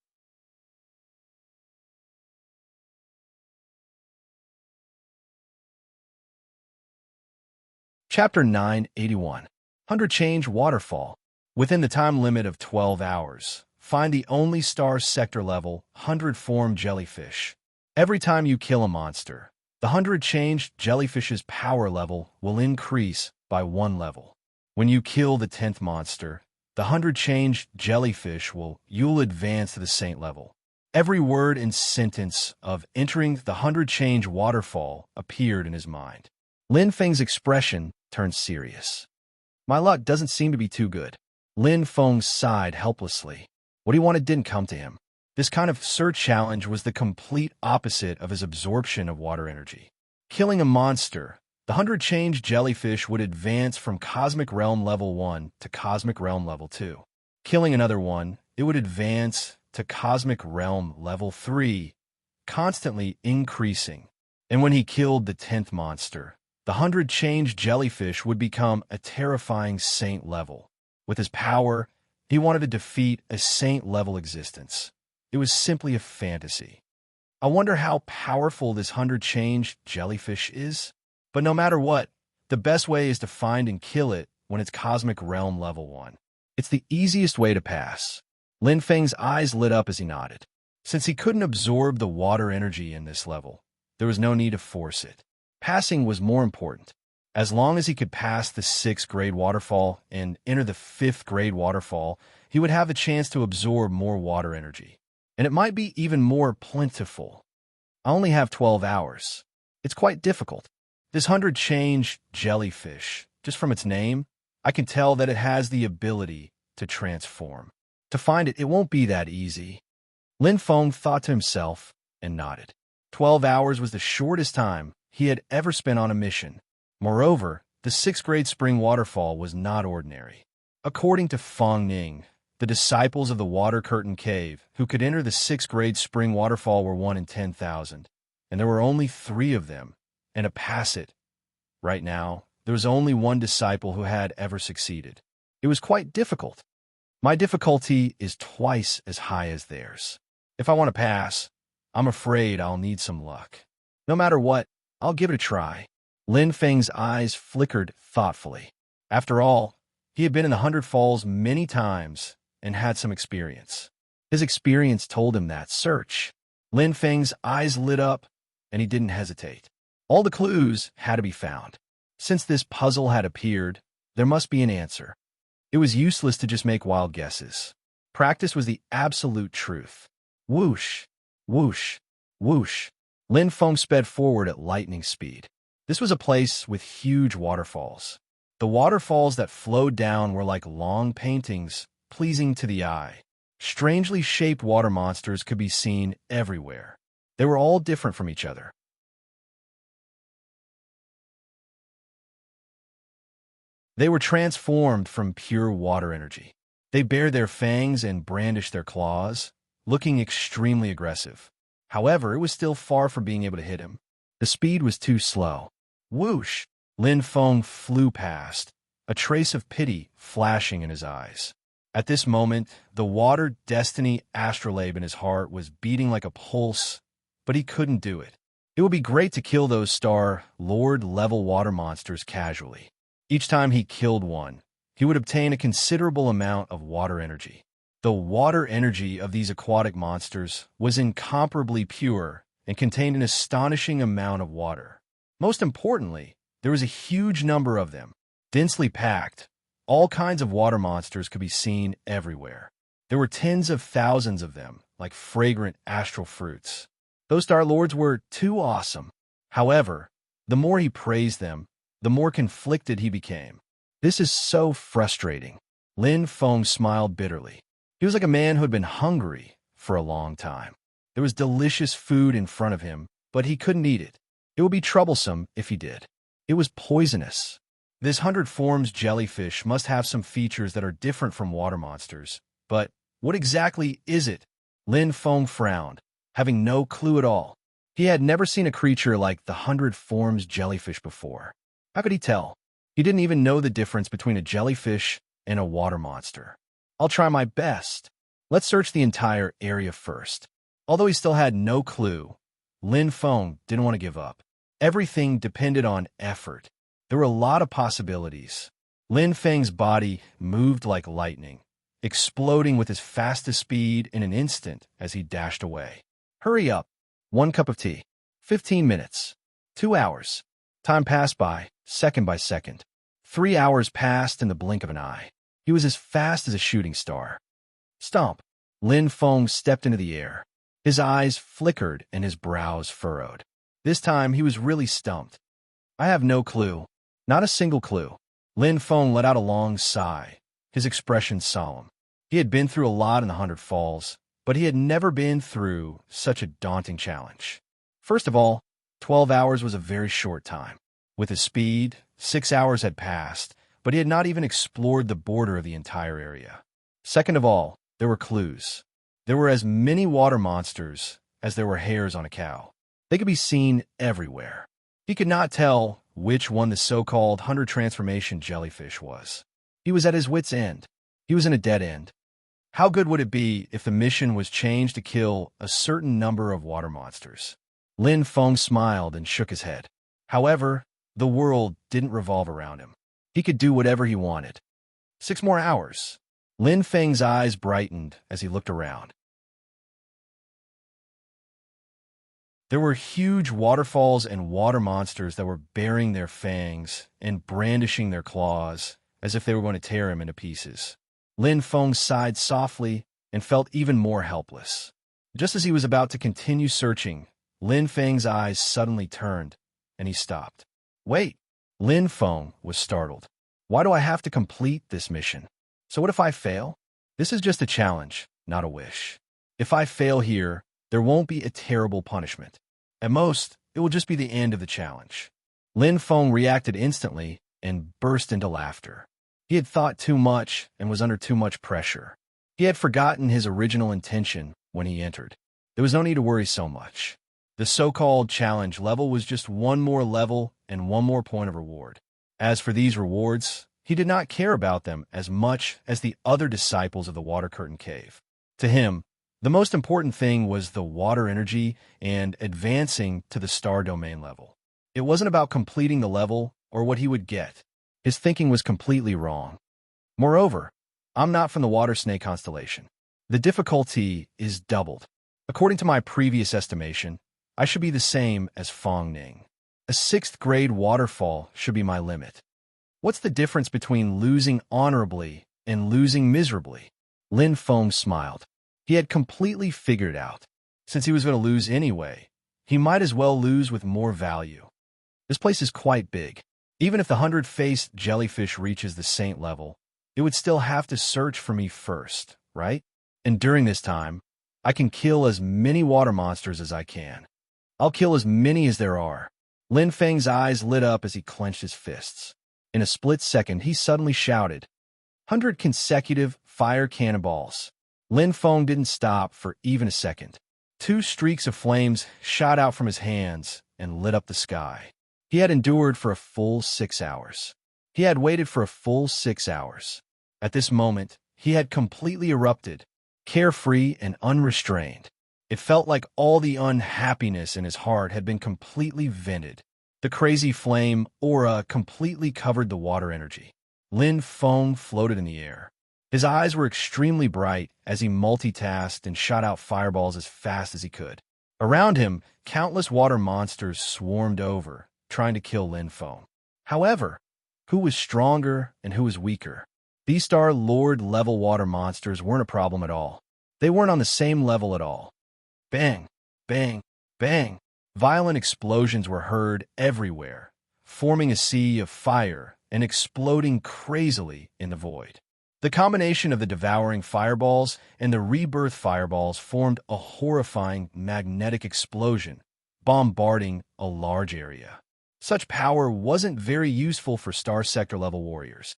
Chapter 981. 100 Change Waterfall. Within the time limit of 12 hours, find the only star sector level 100 form jellyfish. Every time you kill a monster, the 100 changed jellyfish's power level will increase by 1 level. When you kill the 10th monster, the 100 changed jellyfish you'll advance to the saint level. Every word and sentence of entering the 100 change waterfall appeared in his mind. Lin Feng's expression turned serious. My luck doesn't seem to be too good. Lin Feng sighed helplessly. What he wanted didn't come to him. This kind of search challenge was the complete opposite of his absorption of water energy. Killing a monster, the 100 change jellyfish would advance from Cosmic Realm Level 1 to Cosmic Realm Level 2. Killing another one, it would advance to Cosmic Realm Level 3, constantly increasing. And when he killed the 10th monster, the 100 change jellyfish would become a terrifying saint level. With his power, he wanted to defeat a saint-level existence. It was simply a fantasy. I wonder how powerful this 100 change jellyfish is? But no matter what, the best way is to find and kill it when it's Cosmic Realm Level 1. It's the easiest way to pass. Lin Feng's eyes lit up as he nodded. Since he couldn't absorb the water energy in this level, there was no need to force it. Passing was more important. As long as he could pass the 6th grade waterfall and enter the 5th grade waterfall, he would have the chance to absorb more water energy. And it might be even more plentiful. I only have 12 hours. It's quite difficult. This 100-change jellyfish, just from its name, I can tell that it has the ability to transform. To find it, it won't be that easy. Lin Feng thought to himself and nodded. 12 hours was the shortest time he had ever spent on a mission. Moreover, the 6th grade spring waterfall was not ordinary. According to Feng Ning, the disciples of the Water Curtain Cave who could enter the 6th grade spring waterfall were 1 in 10,000, and there were only 3 of them, and to pass it. Right now, there was only 1 disciple who had ever succeeded. It was quite difficult. My difficulty is twice as high as theirs. If I want to pass, I'm afraid I'll need some luck. No matter what, I'll give it a try. Lin Feng's eyes flickered thoughtfully. After all, he had been in the 100 Falls many times and had some experience. His experience told him that. Search. Lin Feng's eyes lit up, and he didn't hesitate. All the clues had to be found. Since this puzzle had appeared, there must be an answer. It was useless to just make wild guesses. Practice was the absolute truth. Whoosh, whoosh, whoosh. Lin Feng sped forward at lightning speed. This was a place with huge waterfalls. The waterfalls that flowed down were like long paintings, pleasing to the eye. Strangely shaped water monsters could be seen everywhere. They were all different from each other. They were transformed from pure water energy. They bared their fangs and brandished their claws, looking extremely aggressive. However, it was still far from being able to hit him. The speed was too slow. Whoosh! Lin Feng flew past, a trace of pity flashing in his eyes. At this moment, the water destiny astrolabe in his heart was beating like a pulse, but he couldn't do it. It would be great to kill those Star Lord-level water monsters casually. Each time he killed one, he would obtain a considerable amount of water energy. The water energy of these aquatic monsters was incomparably pure and contained an astonishing amount of water. Most importantly, there was a huge number of them, densely packed. All kinds of water monsters could be seen everywhere. There were tens of thousands of them, like fragrant astral fruits. Those Star Lords were too awesome. However, the more he praised them, the more conflicted he became. This is so frustrating. Lin Feng smiled bitterly. He was like a man who had been hungry for a long time. There was delicious food in front of him, but he couldn't eat it. It would be troublesome if he did. It was poisonous. This 100 forms jellyfish must have some features that are different from water monsters. But what exactly is it? Lin Feng frowned, having no clue at all. He had never seen a creature like the 100 forms jellyfish before. How could he tell? He didn't even know the difference between a jellyfish and a water monster. I'll try my best. Let's search the entire area first. Although he still had no clue, Lin Feng didn't want to give up. Everything depended on effort. There were a lot of possibilities. Lin Feng's body moved like lightning, exploding with his fastest speed in an instant as he dashed away. Hurry up. 1 cup of tea. 15 minutes. 2 hours. Time passed by, second by second. 3 hours passed in the blink of an eye. He was as fast as a shooting star. Stomp. Lin Feng stepped into the air. His eyes flickered and his brows furrowed. This time, he was really stumped. I have no clue. Not a single clue. Lin Feng let out a long sigh, his expression solemn. He had been through a lot in the 100 Falls, but he had never been through such a daunting challenge. First of all, 12 hours was a very short time. With his speed, 6 hours had passed, but he had not even explored the border of the entire area. Second of all, there were clues. There were as many water monsters as there were hairs on a cow. They could be seen everywhere. He could not tell which one the so-called 100 transformation jellyfish was. He was at his wit's end. He was in a dead end. How good would it be if the mission was changed to kill a certain number of water monsters? Lin Feng smiled and shook his head. However, the world didn't revolve around him. He could do whatever he wanted. 6 more hours. Lin Feng's eyes brightened as he looked around. There were huge waterfalls and water monsters that were baring their fangs and brandishing their claws as if they were going to tear him into pieces. Lin Feng sighed softly and felt even more helpless. Just as he was about to continue searching, Lin Feng's eyes suddenly turned, and he stopped. Wait! Lin Feng was startled. Why do I have to complete this mission? So what if I fail? This is just a challenge, not a wish. If I fail here, there won't be a terrible punishment. At most, it will just be the end of the challenge. Lin Feng reacted instantly and burst into laughter. He had thought too much and was under too much pressure. He had forgotten his original intention when he entered. There was no need to worry so much. The so-called challenge level was just one more level and one more point of reward. As for these rewards, he did not care about them as much as the other disciples of the Water Curtain Cave. To him, the most important thing was the water energy and advancing to the star domain level. It wasn't about completing the level or what he would get. His thinking was completely wrong. Moreover, I'm not from the water snake constellation. The difficulty is doubled. According to my previous estimation, I should be the same as Fong Ning. A 6th grade waterfall should be my limit. What's the difference between losing honorably and losing miserably? Lin Feng smiled. He had completely figured it out. Since he was going to lose anyway, he might as well lose with more value. This place is quite big. Even if the 100-faced jellyfish reaches the saint level, it would still have to search for me first, right? And during this time, I can kill as many water monsters as I can. I'll kill as many as there are. Lin Feng's eyes lit up as he clenched his fists. In a split second, he suddenly shouted, 100 consecutive fire cannonballs. Lin Feng didn't stop for even a second. 2 streaks of flames shot out from his hands and lit up the sky. He had endured for a full 6 hours. He had waited for a full 6 hours. At this moment, he had completely erupted, carefree and unrestrained. It felt like all the unhappiness in his heart had been completely vented. The crazy flame aura completely covered the water energy. Lin Feng floated in the air. His eyes were extremely bright as he multitasked and shot out fireballs as fast as he could. Around him, countless water monsters swarmed over, trying to kill Lin Feng. However, who was stronger and who was weaker? These Star Lord level water monsters weren't a problem at all. They weren't on the same level at all. Bang, bang, bang. Violent explosions were heard everywhere, forming a sea of fire and exploding crazily in the void. The combination of the devouring fireballs and the rebirth fireballs formed a horrifying magnetic explosion, bombarding a large area. Such power wasn't very useful for Star Sector level warriors.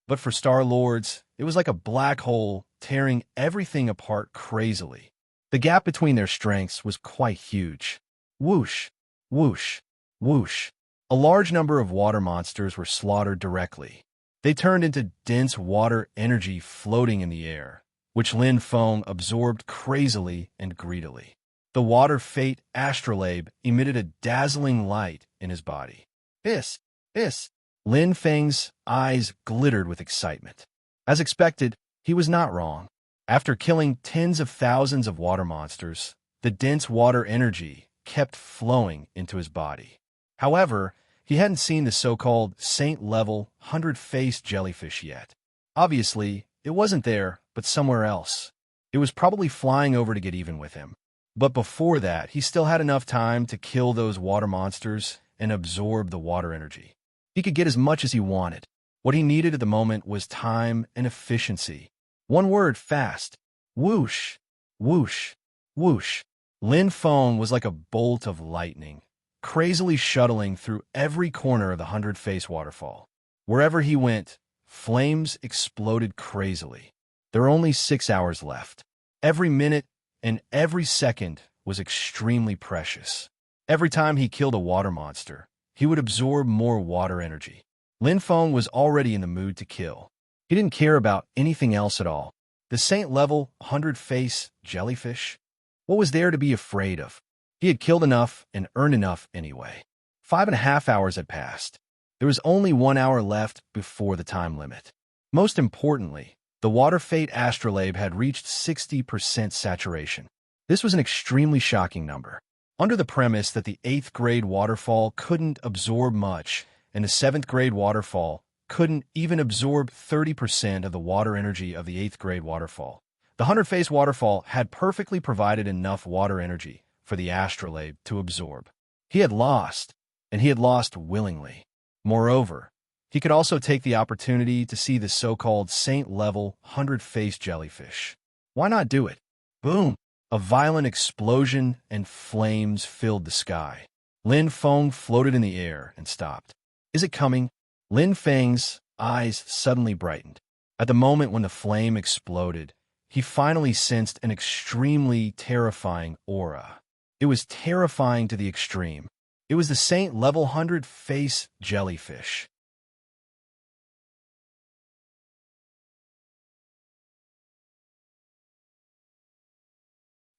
But for Star Lords, it was like a black hole tearing everything apart crazily. The gap between their strengths was quite huge. Whoosh, whoosh, whoosh. A large number of water monsters were slaughtered directly. They turned into dense water energy floating in the air, which Lin Feng absorbed crazily and greedily. The water fate Astrolabe emitted a dazzling light in his body. Hiss, hiss. Lin Feng's eyes glittered with excitement. As expected, he was not wrong. After killing tens of thousands of water monsters, the dense water energy kept flowing into his body. However, he hadn't seen the so-called saint-level 100-faced jellyfish yet. Obviously, it wasn't there, but somewhere else. It was probably flying over to get even with him. But before that, he still had enough time to kill those water monsters and absorb the water energy. He could get as much as he wanted. What he needed at the moment was time and efficiency. One word, fast. Whoosh, whoosh, whoosh. Lin Feng was like a bolt of lightning, crazily shuttling through every corner of the 100-face waterfall. Wherever he went, flames exploded crazily. There were only 6 hours left. Every minute and every second was extremely precious. Every time he killed a water monster, he would absorb more water energy. Lin Feng was already in the mood to kill. He didn't care about anything else at all. The saint-level 100-face jellyfish? What was there to be afraid of? He had killed enough and earned enough anyway. 5.5 hours had passed. There was only 1 hour left before the time limit. Most importantly, the water fate Astrolabe had reached 60% saturation. This was an extremely shocking number. Under the premise that the 8th grade waterfall couldn't absorb much, and the 7th grade waterfall couldn't even absorb 30% of the water energy of the 8th grade waterfall, the 100-phase waterfall had perfectly provided enough water energy for the Astral to absorb. He had lost, and he had lost willingly. Moreover, he could also take the opportunity to see the so-called saint-level 100-phase jellyfish. Why not do it? Boom! A violent explosion and flames filled the sky. Lin Feng floated in the air and stopped. Is it coming? Lin Feng's eyes suddenly brightened. At the moment when the flame exploded, he finally sensed an extremely terrifying aura. It was terrifying to the extreme. It was the saint-level 100-phase jellyfish.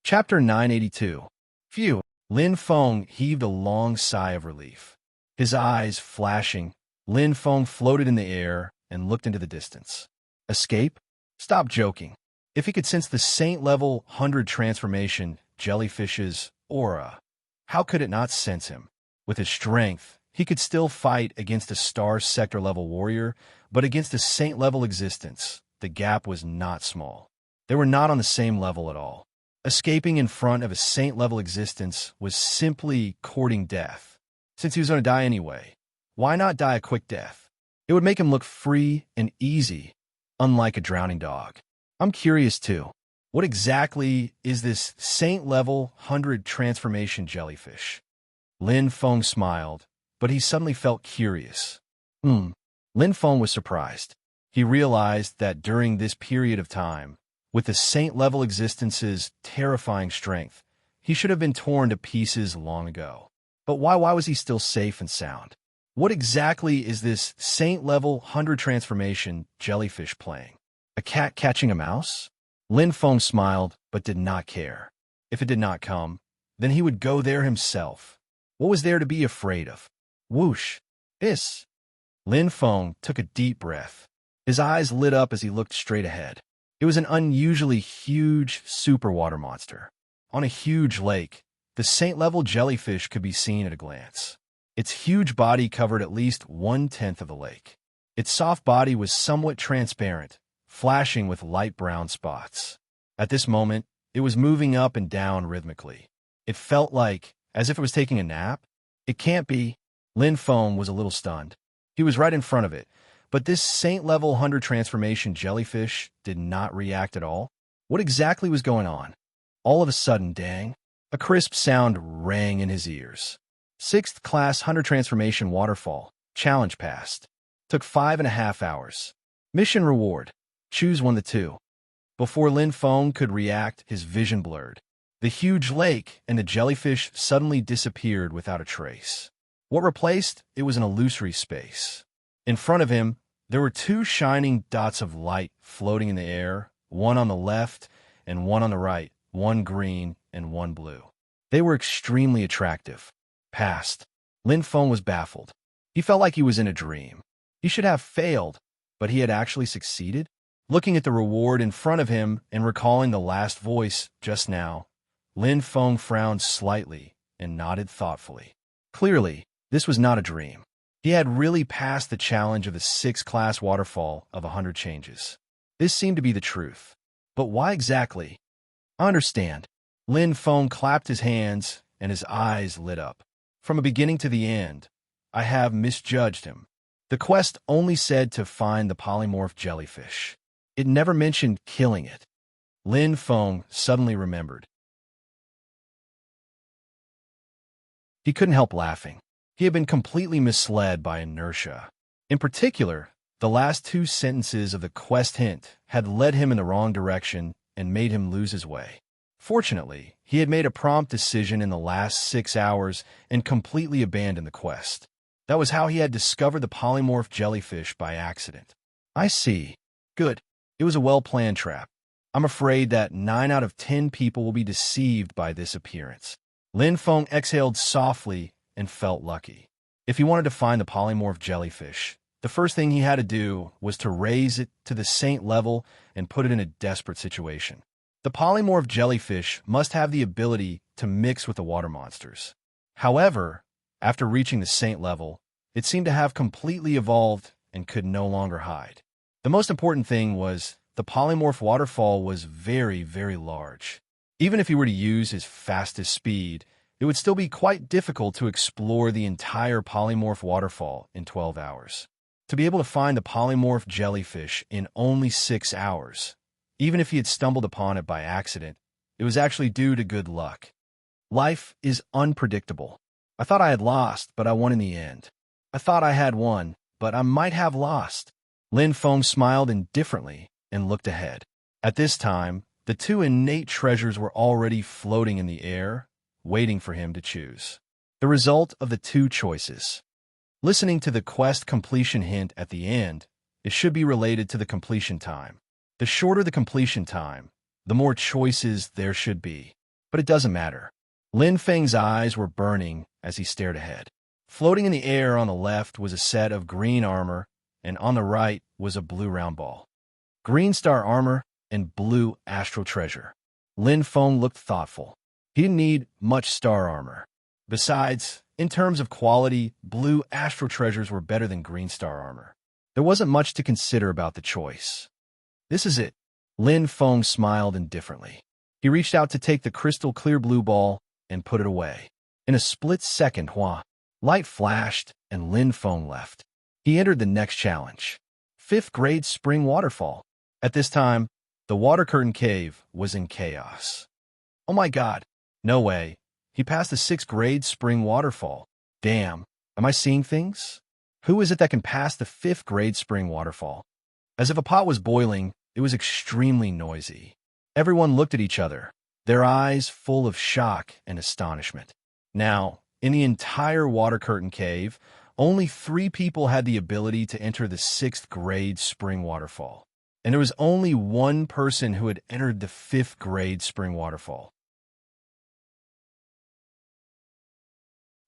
Chapter 982. Phew! Lin Feng heaved a long sigh of relief. His eyes flashing, Lin Feng floated in the air and looked into the distance. Escape? Stop joking. If he could sense the saint-level 100 transformation jellyfish's aura, how could it not sense him? With his strength, he could still fight against a star sector-level warrior, but against a saint-level existence, the gap was not small. They were not on the same level at all. Escaping in front of a saint-level existence was simply courting death. Since he was going to die anyway, why not die a quick death? It would make him look free and easy, unlike a drowning dog. I'm curious too. What exactly is this saint-level 100 transformation jellyfish? Lin Feng smiled, but he suddenly felt curious. Lin Feng was surprised. He realized that during this period of time, with the saint-level existence's terrifying strength, he should have been torn to pieces long ago. But why was he still safe and sound? What exactly is this saint-level 100 transformation jellyfish playing? A cat catching a mouse? Lin Feng smiled, but did not care. If it did not come, then he would go there himself. What was there to be afraid of? Whoosh! Hiss! Lin Feng took a deep breath. His eyes lit up as he looked straight ahead. It was an unusually huge superwater monster. On a huge lake, the saint-level jellyfish could be seen at a glance. Its huge body covered at least 1/10 of the lake. Its soft body was somewhat transparent, flashing with light brown spots. At this moment, it was moving up and down rhythmically. It felt like, as if it was taking a nap. It can't be. Lin Feng was a little stunned. He was right in front of it, but this saint-level 100 transformation jellyfish did not react at all. What exactly was going on? All of a sudden, dang, a crisp sound rang in his ears. 6th class 100 transformation waterfall. Challenge passed. Took 5.5 hours. Mission reward. Choose one of the two. Before Lin Feng could react, his vision blurred. The huge lake and the jellyfish suddenly disappeared without a trace. What replaced it was an illusory space. In front of him, there were 2 shining dots of light floating in the air, one on the left and one on the right, one green and one blue. They were extremely attractive. Passed. Lin Feng was baffled. He felt like he was in a dream. He should have failed, but he had actually succeeded? Looking at the reward in front of him and recalling the last voice just now, Lin Feng frowned slightly and nodded thoughtfully. Clearly, this was not a dream. He had really passed the challenge of the 6th class waterfall of 100 changes. This seemed to be the truth. But why exactly? I understand. Lin Feng clapped his hands and his eyes lit up. From the beginning to the end, I have misjudged him. The quest only said to find the polymorph jellyfish. It never mentioned killing it. Lin Feng suddenly remembered. He couldn't help laughing. He had been completely misled by inertia. In particular, the last 2 sentences of the quest hint had led him in the wrong direction and made him lose his way. Fortunately, he had made a prompt decision in the last 6 hours and completely abandoned the quest. That was how he had discovered the polymorph jellyfish by accident. I see. Good. It was a well-planned trap. I'm afraid that 9 out of 10 people will be deceived by this appearance. Lin Feng exhaled softly and felt lucky. If he wanted to find the polymorph jellyfish, the first thing he had to do was to raise it to the saint level and put it in a desperate situation. The polymorph jellyfish must have the ability to mix with the water monsters. However, after reaching the saint level, it seemed to have completely evolved and could no longer hide. The most important thing was the polymorph waterfall was very, very large. Even if he were to use his fastest speed, it would still be quite difficult to explore the entire polymorph waterfall in 12 hours. To be able to find the polymorph jellyfish in only 6 hours, even if he had stumbled upon it by accident, it was actually due to good luck. Life is unpredictable. I thought I had lost, but I won in the end. I thought I had won, but I might have lost. Lin Feng smiled indifferently and looked ahead. At this time, the two innate treasures were already floating in the air, waiting for him to choose. The result of the two choices. Listening to the quest completion hint at the end, it should be related to the completion time. The shorter the completion time, the more choices there should be. But it doesn't matter. Lin Feng's eyes were burning as he stared ahead. Floating in the air on the left was a set of green armor, and on the right was a blue round ball. Green star armor and blue astral treasure. Lin Feng looked thoughtful. He didn't need much star armor. Besides, in terms of quality, blue astral treasures were better than green star armor. There wasn't much to consider about the choice. This is it. Lin Feng smiled indifferently. He reached out to take the crystal clear blue ball and put it away. In a split second, light flashed and Lin Feng left. He entered the next challenge. 5th grade spring waterfall. At this time, the water curtain cave was in chaos. Oh my god, no way. He passed the 6th grade spring waterfall. Damn, am I seeing things? Who is it that can pass the 5th grade spring waterfall? As if a pot was boiling, it was extremely noisy. Everyone looked at each other, their eyes full of shock and astonishment. Now, in the entire water curtain cave, only 3 people had the ability to enter the 6th grade spring waterfall. And there was only 1 person who had entered the 5th grade spring waterfall.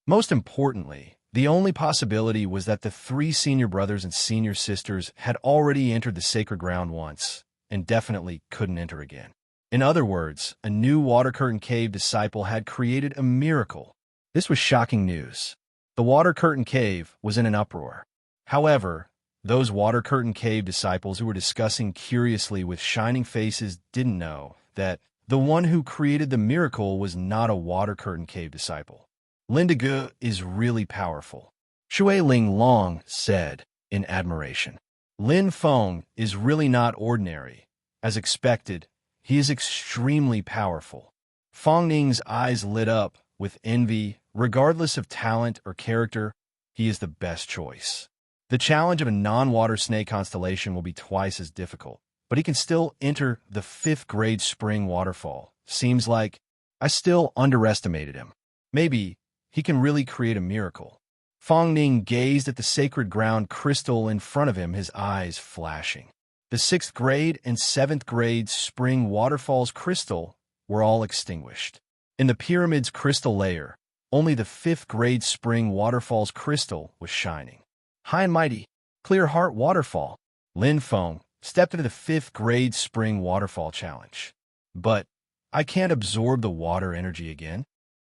Most importantly, the only possibility was that the 3 senior brothers and senior sisters had already entered the sacred ground once, and definitely couldn't enter again. In other words, a new water curtain cave disciple had created a miracle. This was shocking news. The water curtain cave was in an uproar. However, those water curtain cave disciples who were discussing curiously with shining faces didn't know that the one who created the miracle was not a water curtain cave disciple. Linda Gu is really powerful, Shui Ling Long said in admiration. Lin Feng is really not ordinary. As expected, he is extremely powerful. Fong Ning's eyes lit up with envy. Regardless of talent or character, he is the best choice. The challenge of a non-water snake constellation will be twice as difficult, but he can still enter the 5th grade spring waterfall. Seems like I still underestimated him. Maybe he can really create a miracle. Fong Ning gazed at the sacred ground crystal in front of him, his eyes flashing. The 6th grade and 7th grade spring waterfall's crystal were all extinguished. In the pyramid's crystal layer, only the 5th grade spring waterfall's crystal was shining. High and mighty, clear heart waterfall. Lin Feng stepped into the 5th grade spring waterfall challenge. But I can't absorb the water energy again.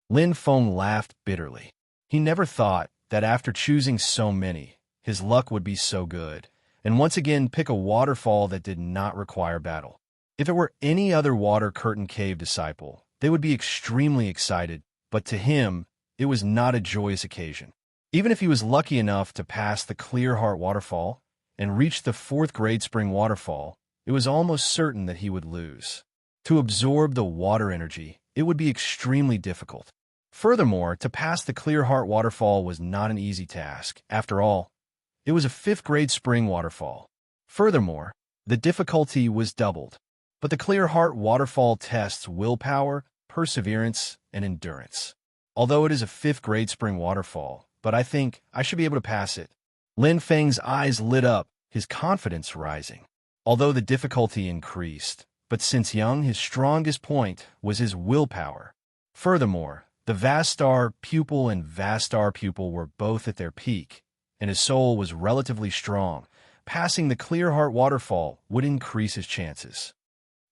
Lin Feng laughed bitterly. He never thought that after choosing so many, his luck would be so good, and once again pick a waterfall that did not require battle. If it were any other water curtain cave disciple, they would be extremely excited, but to him, it was not a joyous occasion. Even if he was lucky enough to pass the Clear Heart waterfall and reach the 4th grade spring waterfall, it was almost certain that he would lose. To absorb the water energy, it would be extremely difficult. Furthermore, to pass the Clear Heart waterfall was not an easy task. After all, it was a 5th grade spring waterfall. Furthermore, the difficulty was doubled. But the Clear Heart waterfall tests willpower, perseverance, and endurance. Although it is a 5th grade spring waterfall, but I think I should be able to pass it. Lin Feng's eyes lit up, his confidence rising. Although the difficulty increased, but since young, his strongest point was his willpower. Furthermore, the Vastar pupil and Vastar pupil were both at their peak, and his soul was relatively strong. Passing the Clear Heart waterfall would increase his chances.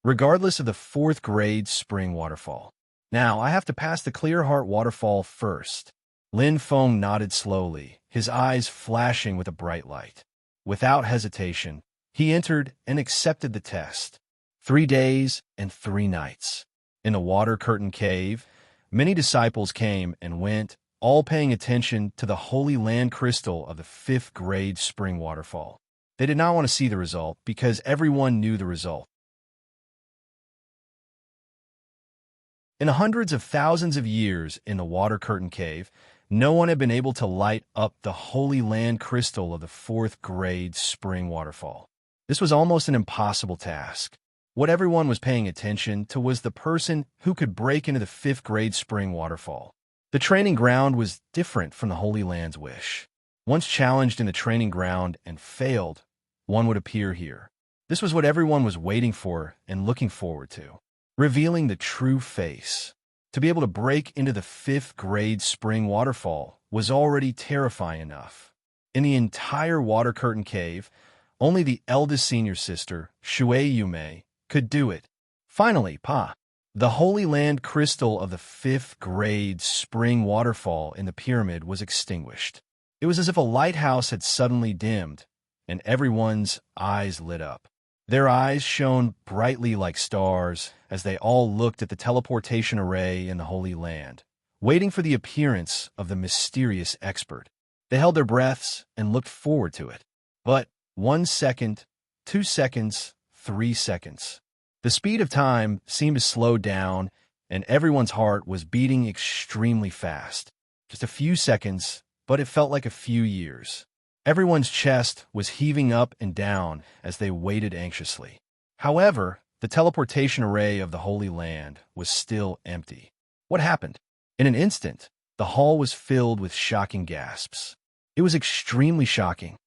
regardless of the 4th grade spring waterfall. Now, I have to pass the Clear Heart waterfall first. Lin Feng nodded slowly, his eyes flashing with a bright light. Without hesitation, he entered and accepted the test. 3 days and 3 nights. In the water curtain cave, many disciples came and went, all paying attention to the holy land crystal of the 5th grade spring waterfall. They did not want to see the result because everyone knew the result. In the hundreds of thousands of years in the water curtain cave, no one had been able to light up the holy land crystal of the 4th grade spring waterfall. This was almost an impossible task. What everyone was paying attention to was the person who could break into the 5th grade spring waterfall. The training ground was different from the Holy Land's wish. Once challenged in the training ground and failed, one would appear here. This was what everyone was waiting for and looking forward to, revealing the true face. To be able to break into the 5th grade spring waterfall was already terrifying enough. In the entire water curtain cave, only the eldest senior sister, Shui Yumei, could do it. Finally, the Holy Land crystal of the 5th grade spring waterfall in the pyramid was extinguished. It was as if a lighthouse had suddenly dimmed, and everyone's eyes lit up. Their eyes shone brightly like stars as they all looked at the teleportation array in the Holy Land, waiting for the appearance of the mysterious expert. They held their breaths and looked forward to it. But 1 second, 2 seconds, 3 seconds. The speed of time seemed to slow down, and everyone's heart was beating extremely fast. Just a few seconds, but it felt like a few years. Everyone's chest was heaving up and down as they waited anxiously. However, the teleportation array of the Holy Land was still empty. What happened? In an instant, the hall was filled with shocking gasps. It was extremely shocking.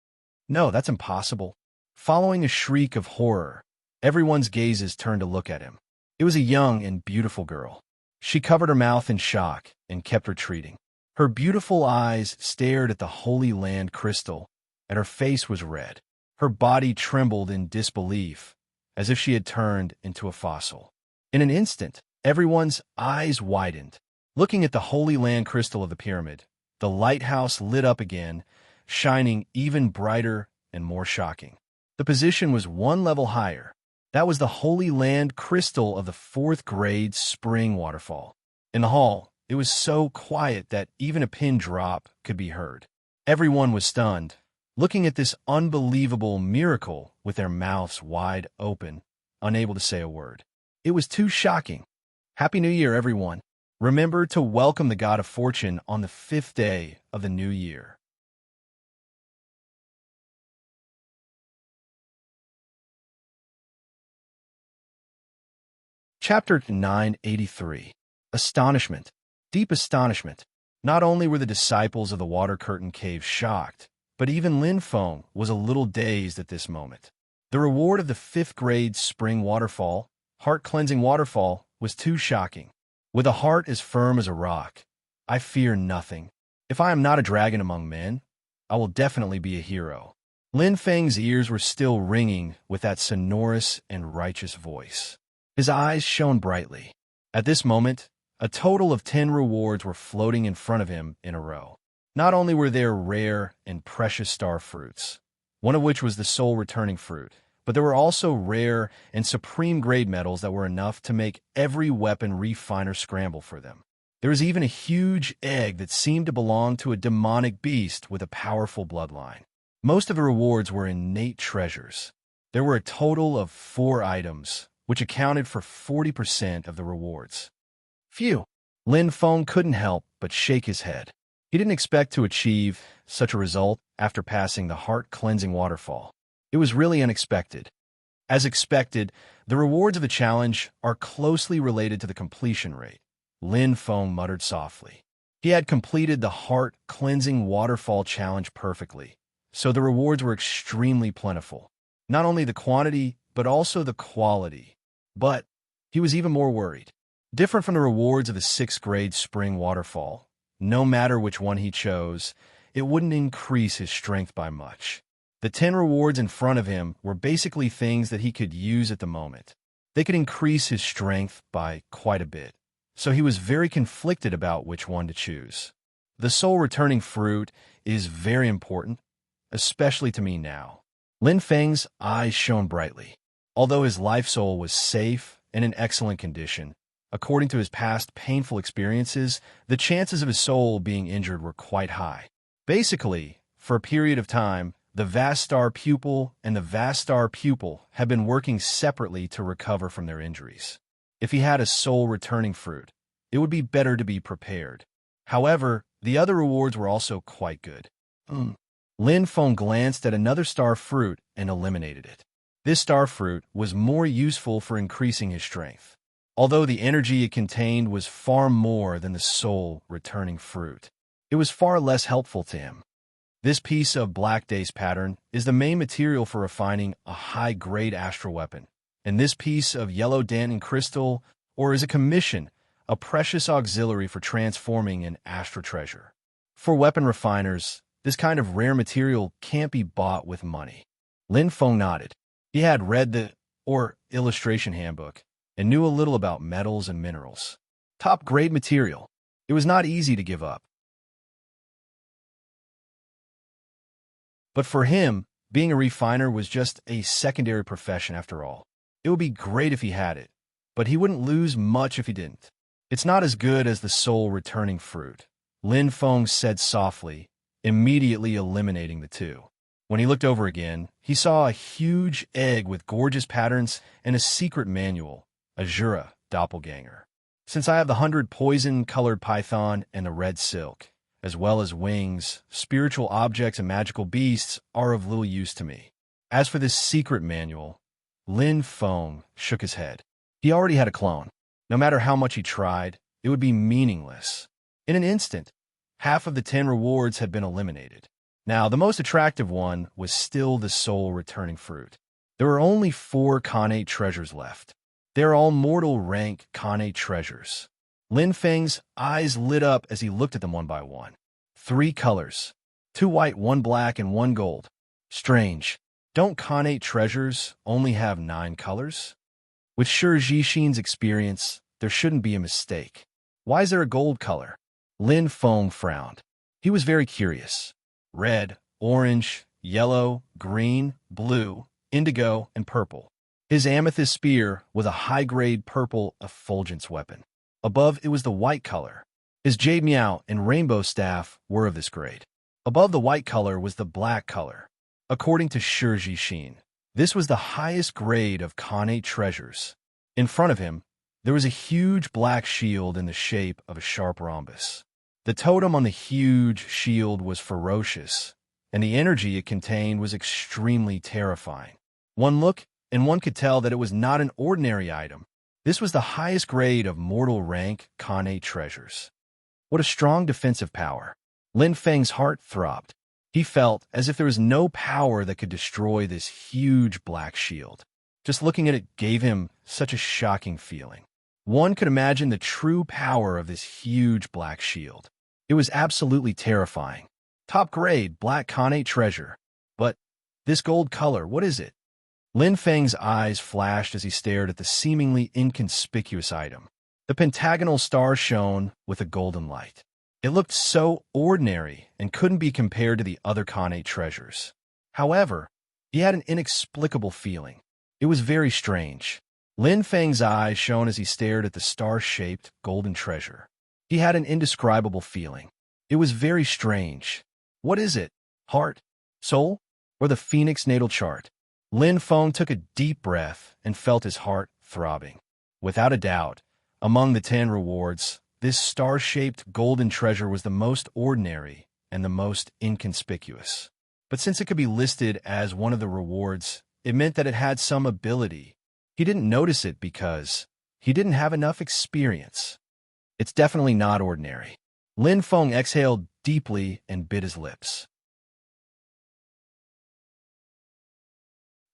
No, that's impossible. Following a shriek of horror, everyone's gazes turned to look at him. It was a young and beautiful girl. She covered her mouth in shock and kept retreating. Her beautiful eyes stared at the Holy Land crystal, and her face was red. Her body trembled in disbelief, as if she had turned into a fossil. In an instant, everyone's eyes widened. Looking at the Holy Land crystal of the pyramid, the lighthouse lit up again, shining even brighter and more shocking. The position was 1 level higher. That was the Holy Land crystal of the 4th grade spring waterfall. In the hall, it was so quiet that even a pin drop could be heard. Everyone was stunned, looking at this unbelievable miracle with their mouths wide open, unable to say a word. It was too shocking. Happy New Year, everyone. Remember to welcome the God of Fortune on the 5th day of the new year. Chapter 983. Astonishment. Deep astonishment. Not only were the disciples of the water curtain cave shocked, but even Lin Feng was a little dazed at this moment. The reward of the 5th grade spring waterfall, heart-cleansing waterfall, was too shocking. With a heart as firm as a rock, I fear nothing. If I am not a dragon among men, I will definitely be a hero. Lin Feng's ears were still ringing with that sonorous and righteous voice. His eyes shone brightly. At this moment, a total of 10 rewards were floating in front of him in a row. Not only were there rare and precious star fruits, one of which was the soul returning fruit, but there were also rare and supreme grade metals that were enough to make every weapon refiner scramble for them. There was even a huge egg that seemed to belong to a demonic beast with a powerful bloodline. Most of the rewards were innate treasures. There were a total of 4 items, which accounted for 40% of the rewards. Phew! Lin Feng couldn't help but shake his head. He didn't expect to achieve such a result after passing the heart-cleansing waterfall. It was really unexpected. As expected, the rewards of the challenge are closely related to the completion rate. Lin Feng muttered softly. He had completed the heart-cleansing waterfall challenge perfectly, so the rewards were extremely plentiful. Not only the quantity, but also the quality. But he was even more worried. Different from the rewards of the 6th grade spring waterfall, no matter which one he chose, it wouldn't increase his strength by much. The 10 rewards in front of him were basically things that he could use at the moment. They could increase his strength by quite a bit, so he was very conflicted about which one to choose. The soul-returning fruit is very important, especially to me now. Lin Feng's eyes shone brightly. Although his life soul was safe and in excellent condition, according to his past painful experiences, the chances of his soul being injured were quite high. Basically, for a period of time, the vast star pupil and the vast star pupil had been working separately to recover from their injuries. If he had a soul-returning fruit, it would be better to be prepared. However, the other rewards were also quite good. Lin Feng glanced at another star fruit and eliminated it. This star fruit was more useful for increasing his strength, although the energy it contained was far more than the soul-returning fruit. It was far less helpful to him. This piece of black dace pattern is the main material for refining a high-grade astral weapon, and this piece of yellow danton crystal, or is a commission, a precious auxiliary for transforming an astral treasure. For weapon refiners, this kind of rare material can't be bought with money. Lin Feng nodded. He had read the illustration handbook and knew a little about metals and minerals. Top-grade material. It was not easy to give up. But for him, being a refiner was just a secondary profession after all. It would be great if he had it, but he wouldn't lose much if he didn't. It's not as good as the soul-returning fruit, Lin Feng said softly, immediately eliminating the two. When he looked over again, he saw a huge egg with gorgeous patterns and a secret manual, a Jura doppelganger. Since I have the 100 poison-colored python and the red silk, as well as wings, spiritual objects and magical beasts are of little use to me. As for this secret manual, Lin Feng shook his head. He already had a clone. No matter how much he tried, it would be meaningless. In an instant, half of the 10 rewards had been eliminated. Now, the most attractive one was still the soul-returning fruit. There were only 4 Khanate treasures left. They are all mortal rank Khanate treasures. Lin Feng's eyes lit up as he looked at them one by one. 3 colors. 2 white, 1 black, and 1 gold. Strange. Don't Khanate treasures only have 9 colors? With Shi Jixin's experience, there shouldn't be a mistake. Why is there a gold color? Lin Feng frowned. He was very curious. Red, orange, yellow, green, blue, indigo, and purple. His amethyst spear was a high-grade purple effulgence weapon. Above it was the white color. His jade meow and rainbow staff were of this grade. Above the white color was the black color. According to Shi Jixin, this was the highest grade of Khanate treasures. In front of him, there was a huge black shield in the shape of a sharp rhombus. The totem on the huge shield was ferocious, and the energy it contained was extremely terrifying. One look, and one could tell that it was not an ordinary item. This was the highest grade of mortal rank Khanate treasures. What a strong defensive power. Lin Feng's heart throbbed. He felt as if there was no power that could destroy this huge black shield. Just looking at it gave him such a shocking feeling. One could imagine the true power of this huge black shield. It was absolutely terrifying. Top-grade black Khanate treasure. But this gold color, what is it? Lin Feng's eyes flashed as he stared at the seemingly inconspicuous item. The pentagonal star shone with a golden light. It looked so ordinary and couldn't be compared to the other Khanate treasures. However, he had an inexplicable feeling. It was very strange. Lin Feng's eyes shone as he stared at the star-shaped golden treasure. He had an indescribable feeling. It was very strange. What is it? Heart? Soul? Or the Phoenix natal chart? Lin Feng took a deep breath and felt his heart throbbing. Without a doubt, among the 10 rewards, this star-shaped golden treasure was the most ordinary and the most inconspicuous. But since it could be listed as one of the rewards, it meant that it had some ability. He didn't notice it because he didn't have enough experience. It's definitely not ordinary. Lin Feng exhaled deeply and bit his lips.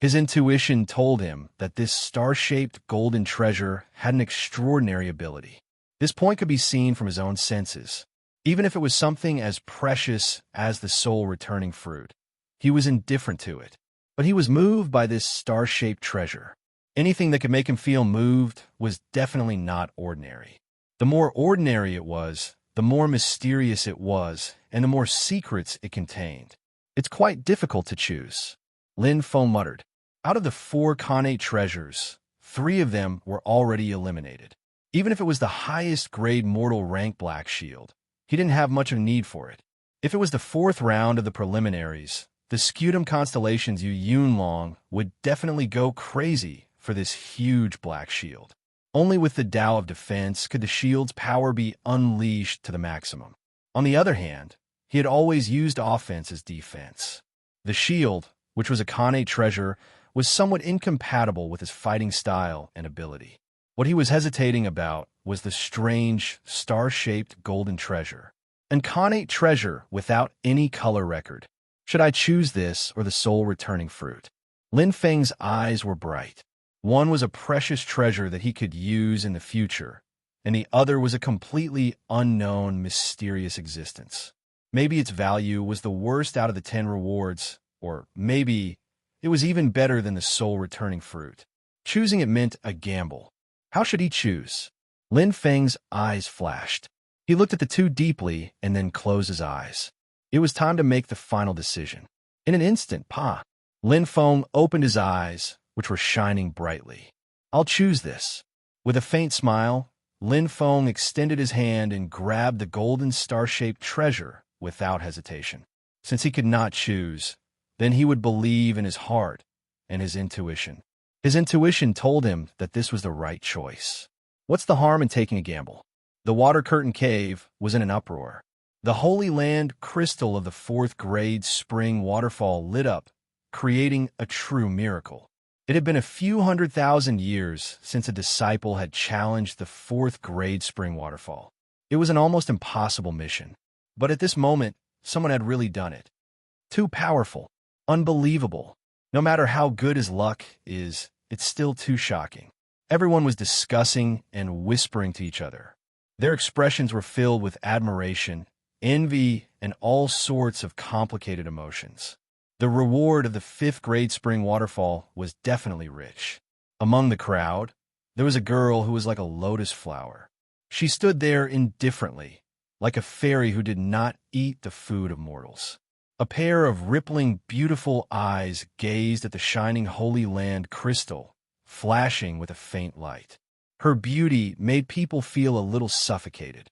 His intuition told him that this star-shaped golden treasure had an extraordinary ability. This point could be seen from his own senses. Even if it was something as precious as the soul-returning fruit, he was indifferent to it. But he was moved by this star-shaped treasure. Anything that could make him feel moved was definitely not ordinary. The more ordinary it was, the more mysterious it was, and the more secrets it contained. It's quite difficult to choose. Lin Feng muttered. Out of the 4 Khanate treasures, 3 of them were already eliminated. Even if it was the highest grade mortal rank Black Shield, he didn't have much of a need for it. If it was the 4th round of the preliminaries, the Scutum Constellation's Yu Yunlong would definitely go crazy for this huge Black Shield. Only with the Tao of Defense could the shield's power be unleashed to the maximum. On the other hand, he had always used offense as defense. The shield, which was a Khanate treasure, was somewhat incompatible with his fighting style and ability. What he was hesitating about was the strange, star-shaped golden treasure. An Khanate treasure without any color record. Should I choose this or the soul-returning fruit? Lin Feng's eyes were bright. One was a precious treasure that he could use in the future, and the other was a completely unknown, mysterious existence. Maybe its value was the worst out of the 10 rewards, or maybe it was even better than the soul-returning fruit. Choosing it meant a gamble. How should he choose? Lin Feng's eyes flashed. He looked at the 2 deeply and then closed his eyes. It was time to make the final decision. In an instant, Lin Feng opened his eyes, which were shining brightly. I'll choose this. With a faint smile, Lin Feng extended his hand and grabbed the golden star-shaped treasure without hesitation. Since he could not choose, then he would believe in his heart and his intuition. His intuition told him that this was the right choice. What's the harm in taking a gamble? The Water Curtain Cave was in an uproar. The Holy Land crystal of the 4th grade spring waterfall lit up, creating a true miracle. It had been a few 100,000 years since a disciple had challenged the 4th grade spring waterfall. It was an almost impossible mission. But at this moment, someone had really done it. Too powerful. Unbelievable. No matter how good his luck is, it's still too shocking. Everyone was discussing and whispering to each other. Their expressions were filled with admiration, envy, and all sorts of complicated emotions. The reward of the 5th grade spring waterfall was definitely rich. Among the crowd, there was a girl who was like a lotus flower. She stood there indifferently, like a fairy who did not eat the food of mortals. A pair of rippling, beautiful eyes gazed at the shining Holy Land crystal, flashing with a faint light. Her beauty made people feel a little suffocated.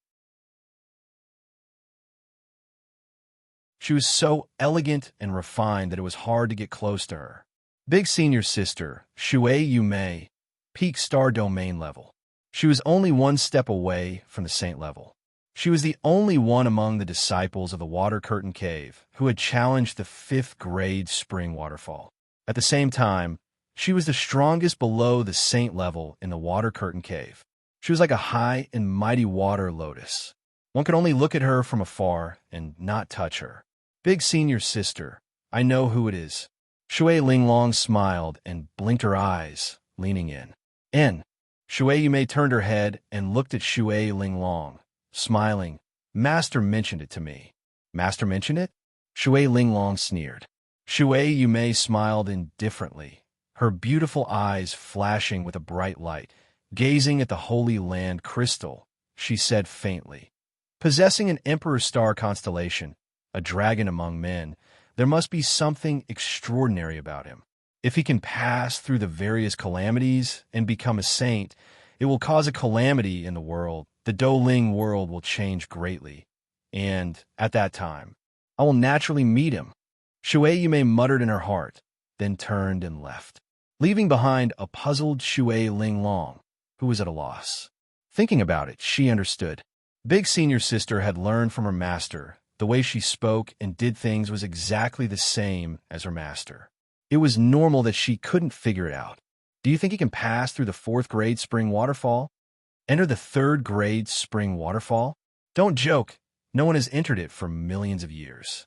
She was so elegant and refined that it was hard to get close to her. Big Senior Sister, Shui Yumei, peak star domain level. She was only 1 step away from the saint level. She was the only one among the disciples of the Water Curtain Cave who had challenged the 5th grade spring waterfall. At the same time, she was the strongest below the saint level in the Water Curtain Cave. She was like a high and mighty water lotus. One could only look at her from afar and not touch her. Big Senior Sister, I know who it is. Shui Linglong smiled and blinked her eyes, leaning in. Shui Yumei turned her head and looked at Shui Linglong. Smiling, Master mentioned it to me. Master mentioned it? Shui Linglong sneered. Shui Yumei smiled indifferently, her beautiful eyes flashing with a bright light. Gazing at the Holy Land crystal, she said faintly, possessing an Emperor Star constellation, a dragon among men, there must be something extraordinary about him. If he can pass through the various calamities and become a saint, it will cause a calamity in the world. The Douling world will change greatly, and, at that time, I will naturally meet him. Shui Yumei muttered in her heart, then turned and left, leaving behind a puzzled Shui Linglong, who was at a loss. Thinking about it, she understood. Big Senior Sister had learned from her master. The way she spoke and did things was exactly the same as her master. It was normal that she couldn't figure it out. Do you think he can pass through the 4th grade spring waterfall? Enter the 3rd grade spring waterfall? Don't joke. No one has entered it for millions of years.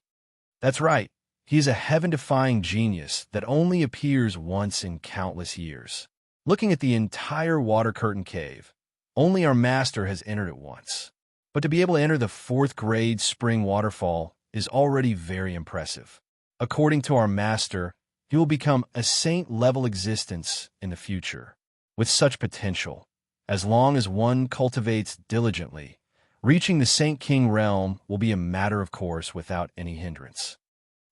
That's right. He is a heaven-defying genius that only appears once in countless years. Looking at the entire Water Curtain Cave, only our master has entered it once. But to be able to enter the 4th grade spring waterfall is already very impressive. According to our master, he will become a saint-level existence in the future, with such potential. As long as one cultivates diligently, reaching the Saint King realm will be a matter of course without any hindrance.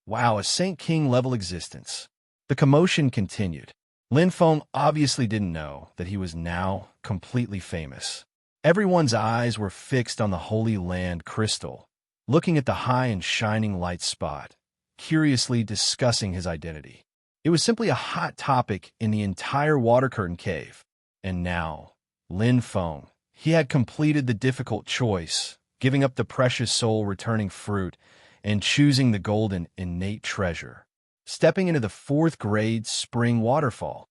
Wow, a Saint King level existence. The commotion continued. Lin Feng obviously didn't know that he was now completely famous. Everyone's eyes were fixed on the Holy Land crystal, looking at the high and shining light spot, curiously discussing his identity. It was simply a hot topic in the entire Water Curtain Cave. And now, Lin Feng, he had completed the difficult choice, giving up the precious soul-returning fruit and choosing the golden innate treasure, stepping into the 4th grade spring waterfall.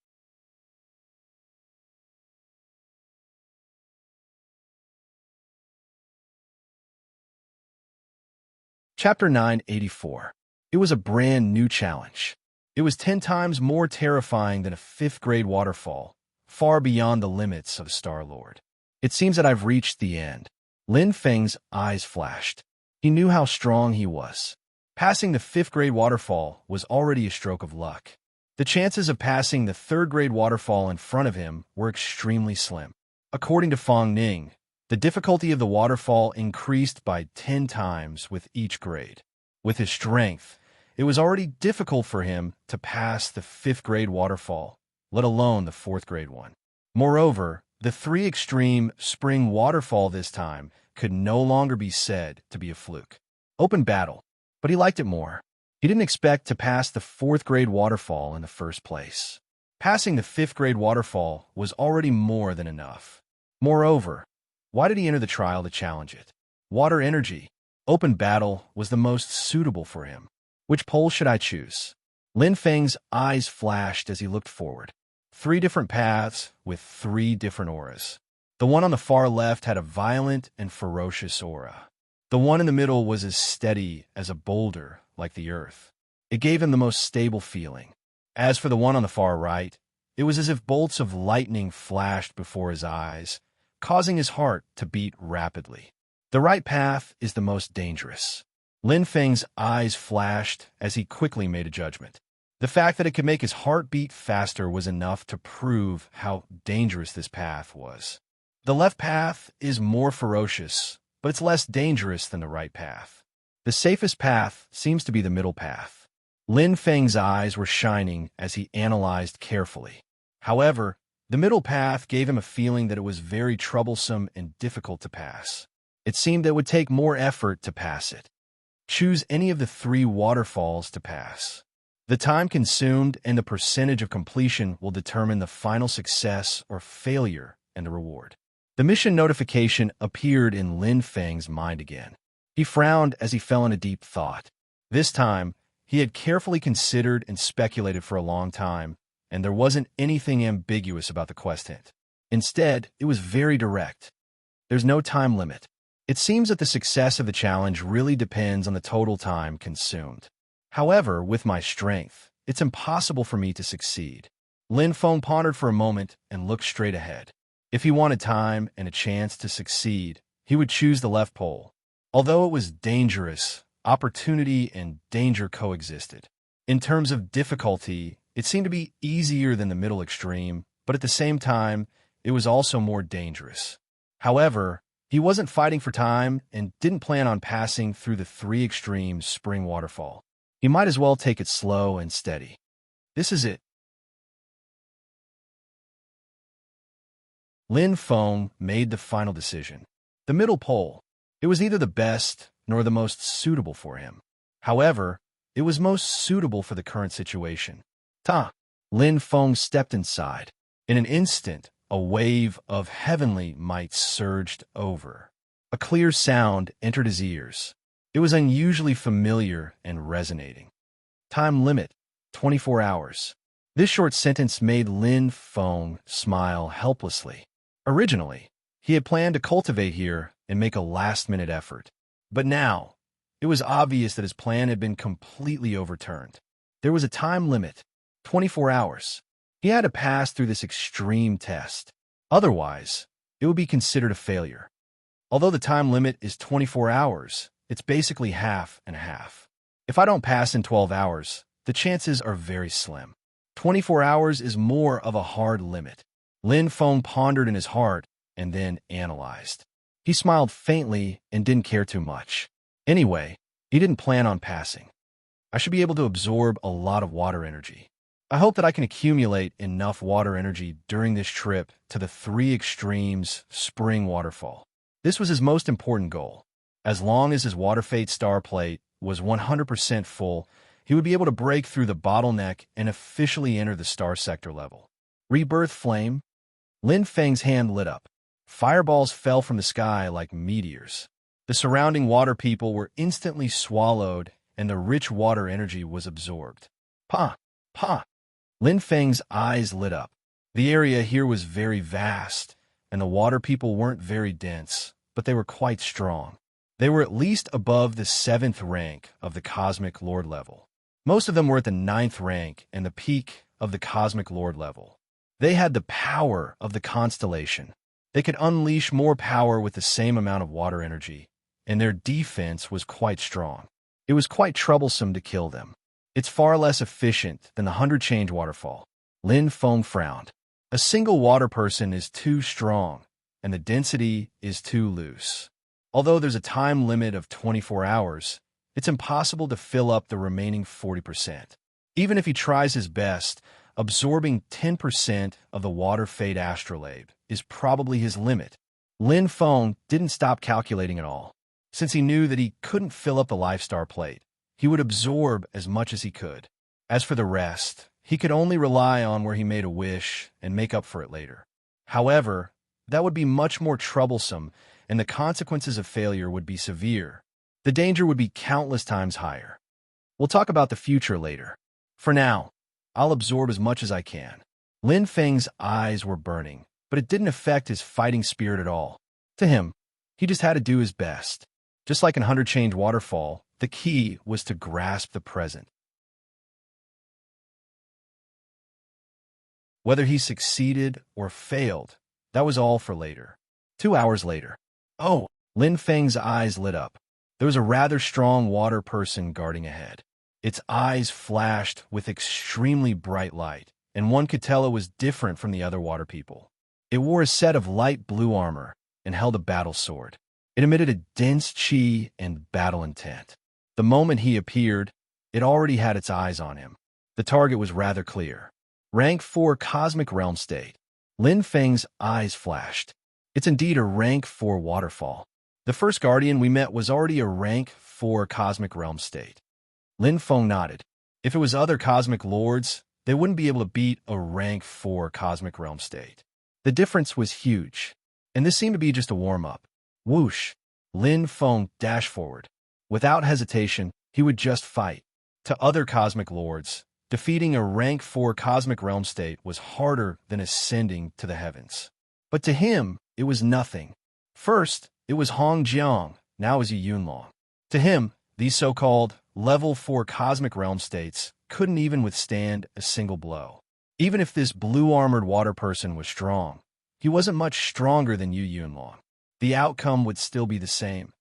Chapter 984. It was a brand new challenge. It was 10 times more terrifying than a 5th grade waterfall, far beyond the limits of Star-Lord. It seems that I've reached the end. Lin Feng's eyes flashed. He knew how strong he was. Passing the 5th grade waterfall was already a stroke of luck. The chances of passing the 3rd grade waterfall in front of him were extremely slim. According to Fong Ning, the difficulty of the waterfall increased by 10 times with each grade. With his strength, it was already difficult for him to pass the 5th grade waterfall, let alone the 4th grade one. Moreover, the 3 extreme spring waterfall this time could no longer be said to be a fluke. Open battle, but he liked it more. He didn't expect to pass the 4th grade waterfall in the first place. Passing the 5th grade waterfall was already more than enough. Moreover, why did he enter the trial to challenge it? Water energy. Open battle was the most suitable for him. Which pole should I choose? Lin Feng's eyes flashed as he looked forward. 3 different paths with 3 different auras. The one on the far left had a violent and ferocious aura. The one in the middle was as steady as a boulder, like the earth. It gave him the most stable feeling. As for the one on the far right, it was as if bolts of lightning flashed before his eyes, causing his heart to beat rapidly. The right path is the most dangerous. Lin Feng's eyes flashed as he quickly made a judgment. The fact that it could make his heart beat faster was enough to prove how dangerous this path was. The left path is more ferocious, but it's less dangerous than the right path. The safest path seems to be the middle path. Lin Feng's eyes were shining as he analyzed carefully. However, the middle path gave him a feeling that it was very troublesome and difficult to pass. It seemed that it would take more effort to pass it. Choose any of the 3 waterfalls to pass. The time consumed and the percentage of completion will determine the final success or failure and the reward. The mission notification appeared in Lin Feng's mind again. He frowned as he fell into deep thought. This time, he had carefully considered and speculated for a long time, and there wasn't anything ambiguous about the quest hint. Instead, it was very direct. There's no time limit. It seems that the success of the challenge really depends on the total time consumed. However, with my strength, it's impossible for me to succeed. Lin Feng pondered for a moment and looked straight ahead. If he wanted time and a chance to succeed, he would choose the left pole. Although it was dangerous, opportunity and danger coexisted. In terms of difficulty, it seemed to be easier than the middle extreme, but at the same time, it was also more dangerous. However, he wasn't fighting for time and didn't plan on passing through the 3 extreme spring waterfall. He might as well take it slow and steady. This is it. Lin Feng made the final decision. The middle pole. It was neither the best nor the most suitable for him. However, it was most suitable for the current situation. Lin Feng stepped inside. In an instant, a wave of heavenly might surged over. A clear sound entered his ears. It was unusually familiar and resonating. Time limit, 24 hours. This short sentence made Lin Feng smile helplessly. Originally, he had planned to cultivate here and make a last-minute effort. But now, it was obvious that his plan had been completely overturned. There was a time limit, 24 hours. He had to pass through this extreme test. Otherwise, it would be considered a failure. Although the time limit is 24 hours, it's basically half and half. If I don't pass in 12 hours, the chances are very slim. 24 hours is more of a hard limit. Lin Feng pondered in his heart and then analyzed. He smiled faintly and didn't care too much. Anyway, he didn't plan on passing. I should be able to absorb a lot of water energy. I hope that I can accumulate enough water energy during this trip to the Three Extremes Spring Waterfall. This was his most important goal. As long as his Water Fate star plate was 100% full, he would be able to break through the bottleneck and officially enter the star sector level. Rebirth Flame. Lin Feng's hand lit up. Fireballs fell from the sky like meteors. The surrounding water people were instantly swallowed, and the rich water energy was absorbed. Pa! Pa! Lin Feng's eyes lit up. The area here was very vast, and the water people weren't very dense, but they were quite strong. They were at least above the 7th rank of the Cosmic Lord level. Most of them were at the 9th rank and the peak of the Cosmic Lord level. They had the power of the constellation. They could unleash more power with the same amount of water energy, and their defense was quite strong. It was quite troublesome to kill them. It's far less efficient than the 100 Change Waterfall. Lin Feng frowned. A single water person is too strong, and the density is too loose. Although there's a time limit of 24 hours, it's impossible to fill up the remaining 40%. Even if he tries his best, absorbing 10% of the Water Fate astrolabe is probably his limit. Lin Feng didn't stop calculating at all. Since he knew that he couldn't fill up the Life Star plate, he would absorb as much as he could. As for the rest, he could only rely on where he made a wish and make up for it later. However, that would be much more troublesome, and the consequences of failure would be severe. The danger would be countless times higher. We'll talk about the future later. For now, I'll absorb as much as I can. Lin Feng's eyes were burning, but it didn't affect his fighting spirit at all. To him, he just had to do his best. Just like in 100 Change Waterfall, the key was to grasp the present. Whether he succeeded or failed, that was all for later. 2 hours later. Oh, Lin Feng's eyes lit up. There was a rather strong water person guarding ahead. Its eyes flashed with extremely bright light, and one could tell it was different from the other water people. It wore a set of light blue armor and held a battle sword. It emitted a dense chi and battle intent. The moment he appeared, it already had its eyes on him. The target was rather clear. Rank 4 Cosmic Realm State. Lin Feng's eyes flashed. It's indeed a Rank 4 waterfall. The first Guardian we met was already a Rank 4 Cosmic Realm State. Lin Feng nodded. If it was other Cosmic Lords, they wouldn't be able to beat a Rank 4 Cosmic Realm State. The difference was huge, and this seemed to be just a warm-up. Whoosh! Lin Feng dashed forward. Without hesitation, he would just fight. To other Cosmic Lords, defeating a Rank 4 Cosmic Realm State was harder than ascending to the heavens. But to him, it was nothing. First, it was Hong Jiang, now is Yunlong. To him, these so-called Level 4 Cosmic Realm States couldn't even withstand a single blow. Even if this blue-armored water person was strong, he wasn't much stronger than Yunlong. The outcome would still be the same.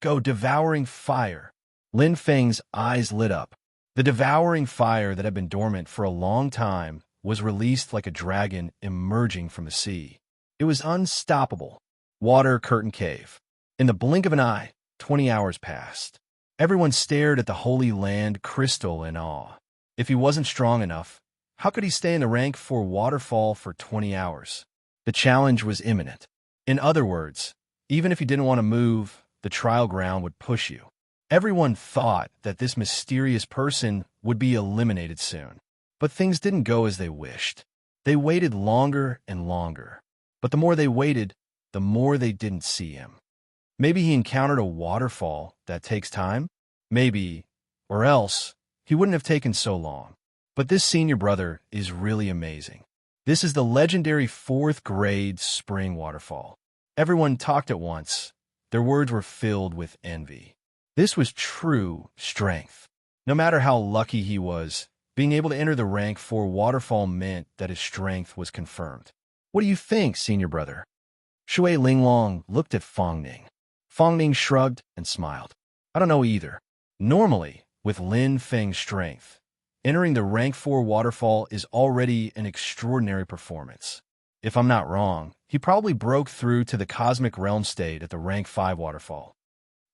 Go devouring fire. Lin Feng's eyes lit up. The devouring fire that had been dormant for a long time was released like a dragon emerging from the sea. It was unstoppable. Water Curtain Cave. In the blink of an eye, 20 hours passed. Everyone stared at the Holy Land crystal in awe. If he wasn't strong enough, how could he stay in the Rank 4 waterfall for 20 hours? The challenge was imminent. In other words, even if you didn't want to move, the trial ground would push you. Everyone thought that this mysterious person would be eliminated soon. But things didn't go as they wished. They waited longer and longer. But the more they waited, the more they didn't see him. Maybe he encountered a waterfall that takes time? Maybe. Or else, he wouldn't have taken so long. But this senior brother is really amazing. This is the legendary 4th grade spring waterfall. Everyone talked at once. Their words were filled with envy. This was true strength. No matter how lucky he was, being able to enter the Rank 4 waterfall meant that his strength was confirmed. What do you think, senior brother? Shui Linglong looked at Fong Ning. Fong Ning shrugged and smiled. I don't know either. Normally, with Lin Feng's strength, Entering the rank 4 waterfall is already an extraordinary performance. If I'm not wrong, he probably broke through to the cosmic realm state at the rank 5 waterfall.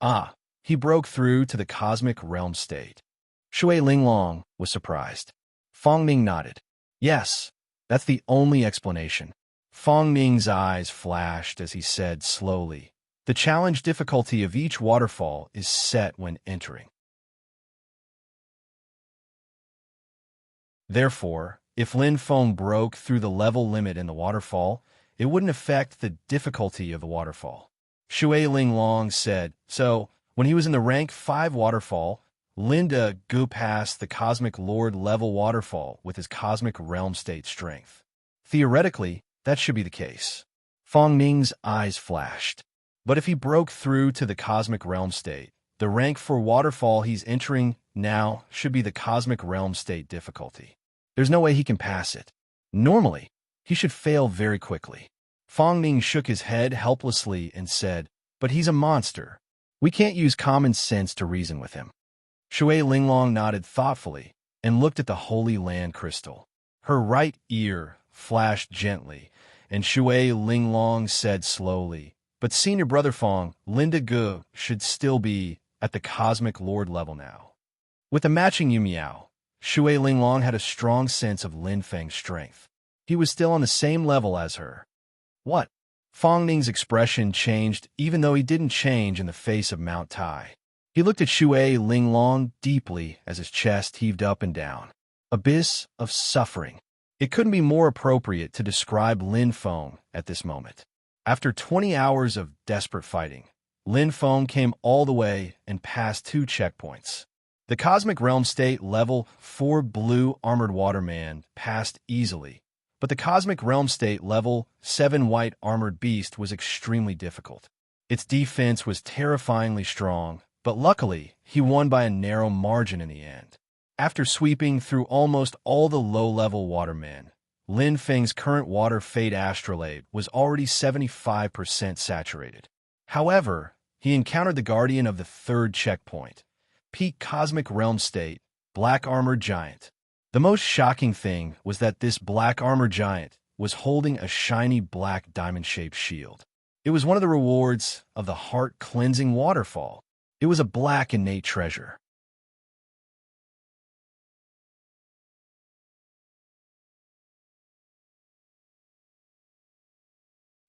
Ah, he broke through to the cosmic realm state. Shui Linglong was surprised. Fong Ming nodded. Yes, that's the only explanation. Fong Ming's eyes flashed as he said slowly, the challenge difficulty of each waterfall is set when entering. Therefore, if Lin Feng broke through the level limit in the waterfall, it wouldn't affect the difficulty of the waterfall. Shui Linglong said, so, when he was in the rank 5 waterfall, Linda go past the Cosmic Lord level waterfall with his Cosmic Realm State strength. Theoretically, that should be the case. Fong Ming's eyes flashed. But if he broke through to the Cosmic Realm State, the rank for waterfall he's entering now should be the Cosmic Realm State difficulty. There's no way he can pass it. Normally, he should fail very quickly. Fong Ming shook his head helplessly and said, but he's a monster. We can't use common sense to reason with him. Shui Linglong nodded thoughtfully and looked at the Holy Land crystal. Her right ear flashed gently, and Shui Linglong said slowly, but Senior Brother Fong, Linda Gu should still be at the Cosmic Lord level now. With the matching Yu Miao, Shui Linglong had a strong sense of Lin Feng's strength. He was still on the same level as her. What? Fong Ning's expression changed even though he didn't change in the face of Mount Tai. He looked at Shui Linglong deeply as his chest heaved up and down. Abyss of suffering. It couldn't be more appropriate to describe Lin Feng at this moment. After 20 hours of desperate fighting, Lin Feng came all the way and passed 2 checkpoints. The Cosmic Realm State level 4 Blue Armored Waterman passed easily, but the Cosmic Realm State level 7 White Armored Beast was extremely difficult. Its defense was terrifyingly strong, but luckily, he won by a narrow margin in the end. After sweeping through almost all the low-level watermen, Lin Feng's current water fade astrolabe was already 75% saturated. However, he encountered the guardian of the 3rd checkpoint, Peak Cosmic Realm State, Black Armored Giant. The most shocking thing was that this Black Armored Giant was holding a shiny black diamond-shaped shield. It was one of the rewards of the heart-cleansing waterfall. It was a black innate treasure.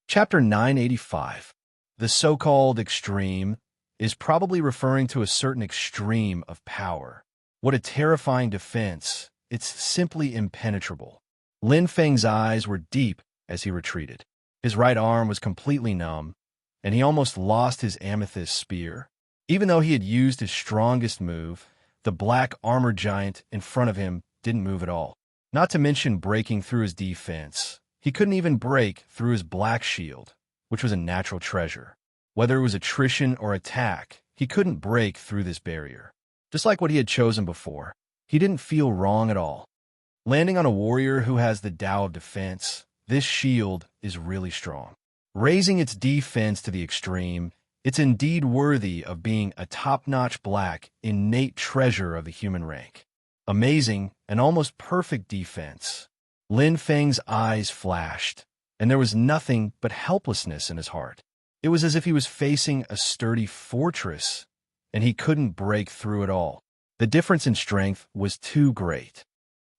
Chapter 985. The so-called extreme is probably referring to a certain extreme of power. What a terrifying defense. It's simply impenetrable. Lin Feng's eyes were deep as he retreated. His right arm was completely numb, and he almost lost his amethyst spear. Even though he had used his strongest move, the black armored giant in front of him didn't move at all. Not to mention breaking through his defense. He couldn't even break through his black shield, which was a natural treasure. Whether it was attrition or attack, he couldn't break through this barrier. Just like what he had chosen before, he didn't feel wrong at all. Landing on a warrior who has the Tao of defense, this shield is really strong. Raising its defense to the extreme, it's indeed worthy of being a top-notch black, innate treasure of the human rank. Amazing and almost perfect defense. Lin Feng's eyes flashed, and there was nothing but helplessness in his heart. It was as if he was facing a sturdy fortress, and he couldn't break through it all. The difference in strength was too great.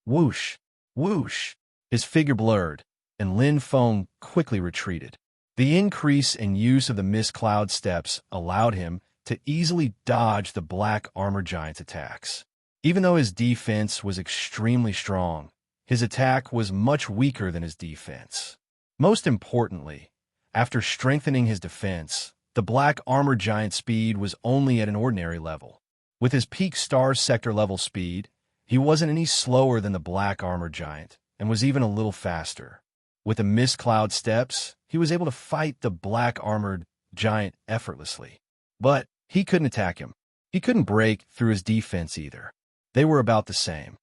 Whoosh! Whoosh! His figure blurred, and Lin Feng quickly retreated. The increase in use of the mist cloud steps allowed him to easily dodge the black armor giant's attacks. Even though his defense was extremely strong, his attack was much weaker than his defense. Most importantly, after strengthening his defense, the black armor giant's speed was only at an ordinary level. With his peak star sector level speed, he wasn't any slower than the black armor giant and was even a little faster. With the mist cloud steps, he was able to fight the black armored giant effortlessly. But he couldn't attack him. He couldn't break through his defense either. They were about the same.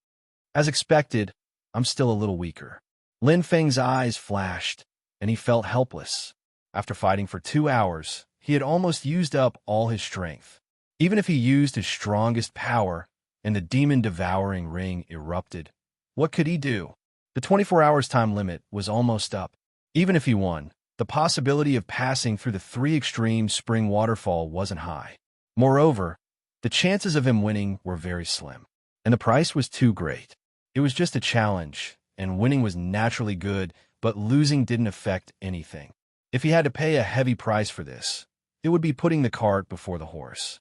As expected, I'm still a little weaker. Lin Feng's eyes flashed, and he felt helpless. After fighting for 2 hours, he had almost used up all his strength. Even if he used his strongest power, and the demon-devouring ring erupted. What could he do? The 24 hours time limit was almost up. Even if he won, the possibility of passing through the 3 extreme spring waterfall wasn't high. Moreover, the chances of him winning were very slim, and the price was too great. It was just a challenge, and winning was naturally good, but losing didn't affect anything. If he had to pay a heavy price for this, it would be putting the cart before the horse.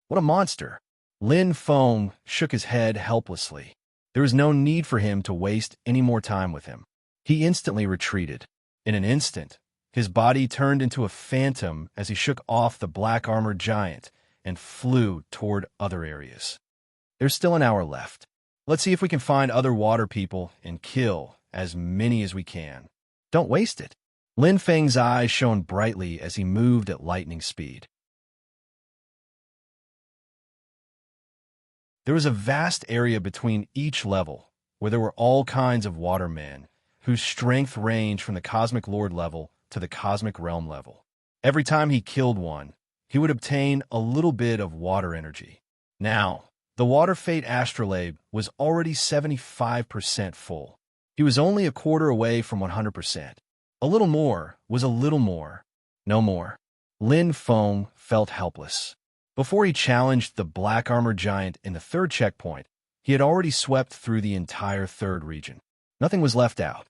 What a monster! Lin Feng shook his head helplessly. There was no need for him to waste any more time with him. He instantly retreated. In an instant, his body turned into a phantom as he shook off the black-armored giant and flew toward other areas. There's still an hour left. Let's see if we can find other water people and kill as many as we can. Don't waste it. Lin Feng's eyes shone brightly as he moved at lightning speed. There was a vast area between each level, where there were all kinds of watermen, whose strength ranged from the Cosmic Lord level to the Cosmic Realm level. Every time he killed one, he would obtain a little bit of water energy. Now, the Water Fate Astrolabe was already 75% full. He was only a quarter away from 100%. A little more was a little more. No more. Lin Feng felt helpless. Before he challenged the black-armored giant in the 3rd checkpoint, he had already swept through the entire 3rd region. Nothing was left out.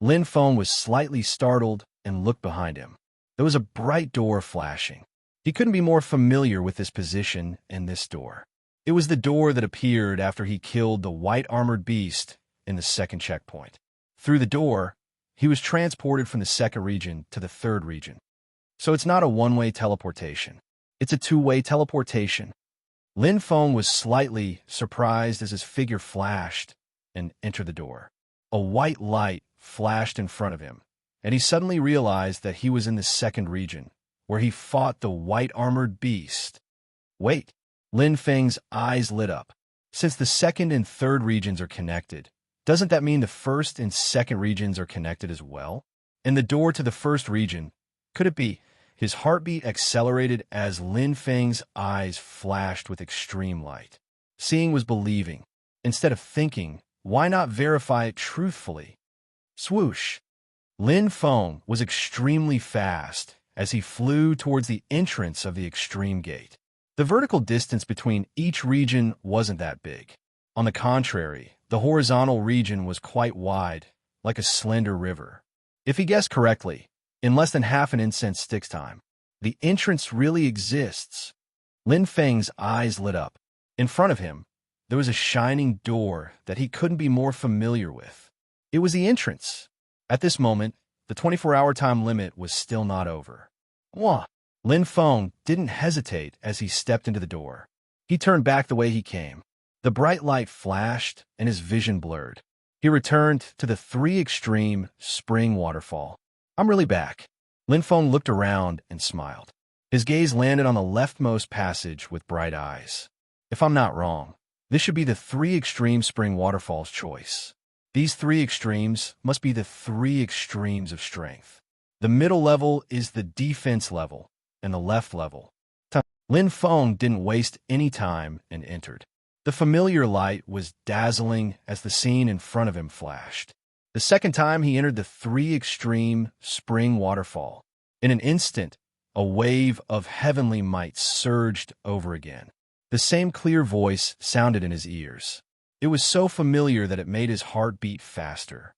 Lin Feng was slightly startled and looked behind him. There was a bright door flashing. He couldn't be more familiar with this position and this door. It was the door that appeared after he killed the white-armored beast in the 2nd checkpoint. Through the door, he was transported from the 2nd region to the 3rd region. So it's not a one-way teleportation. It's a two-way teleportation. Lin Feng was slightly surprised as his figure flashed and entered the door. A white light flashed in front of him, and he suddenly realized that he was in the 2nd region, where he fought the white-armored beast. Wait! Lin Feng's eyes lit up. Since the 2nd and 3rd regions are connected, doesn't that mean the 1st and 2nd regions are connected as well? And the door to the 1st region, could it be? His heartbeat accelerated as Lin Feng's eyes flashed with extreme light. Seeing was believing. Instead of thinking, why not verify it truthfully? Swoosh! Lin Feng was extremely fast as he flew towards the entrance of the extreme gate. The vertical distance between each region wasn't that big. On the contrary, the horizontal region was quite wide, like a slender river. If he guessed correctly, in less than half an incense stick's time, the entrance really exists. Lin Feng's eyes lit up. In front of him, there was a shining door that he couldn't be more familiar with. It was the entrance. At this moment, the 24-hour time limit was still not over. Wah! Lin Feng didn't hesitate as he stepped into the door. He turned back the way he came. The bright light flashed and his vision blurred. He returned to the 3 extreme spring waterfall. I'm really back. Lin Feng looked around and smiled. His gaze landed on the leftmost passage with bright eyes. If I'm not wrong, this should be the 3 extreme spring waterfalls choice. These 3 extremes must be the 3 extremes of strength. The middle level is the defense level, and the left level. Lin Feng didn't waste any time and entered. The familiar light was dazzling as the scene in front of him flashed. The second time he entered the 3 extreme spring waterfall. In an instant, a wave of heavenly might surged over again. The same clear voice sounded in his ears. It was so familiar that it made his heart beat faster.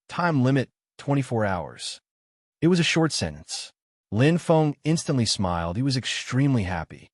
Time limit, 24 hours. It was a short sentence. Lin Feng instantly smiled. He was extremely happy.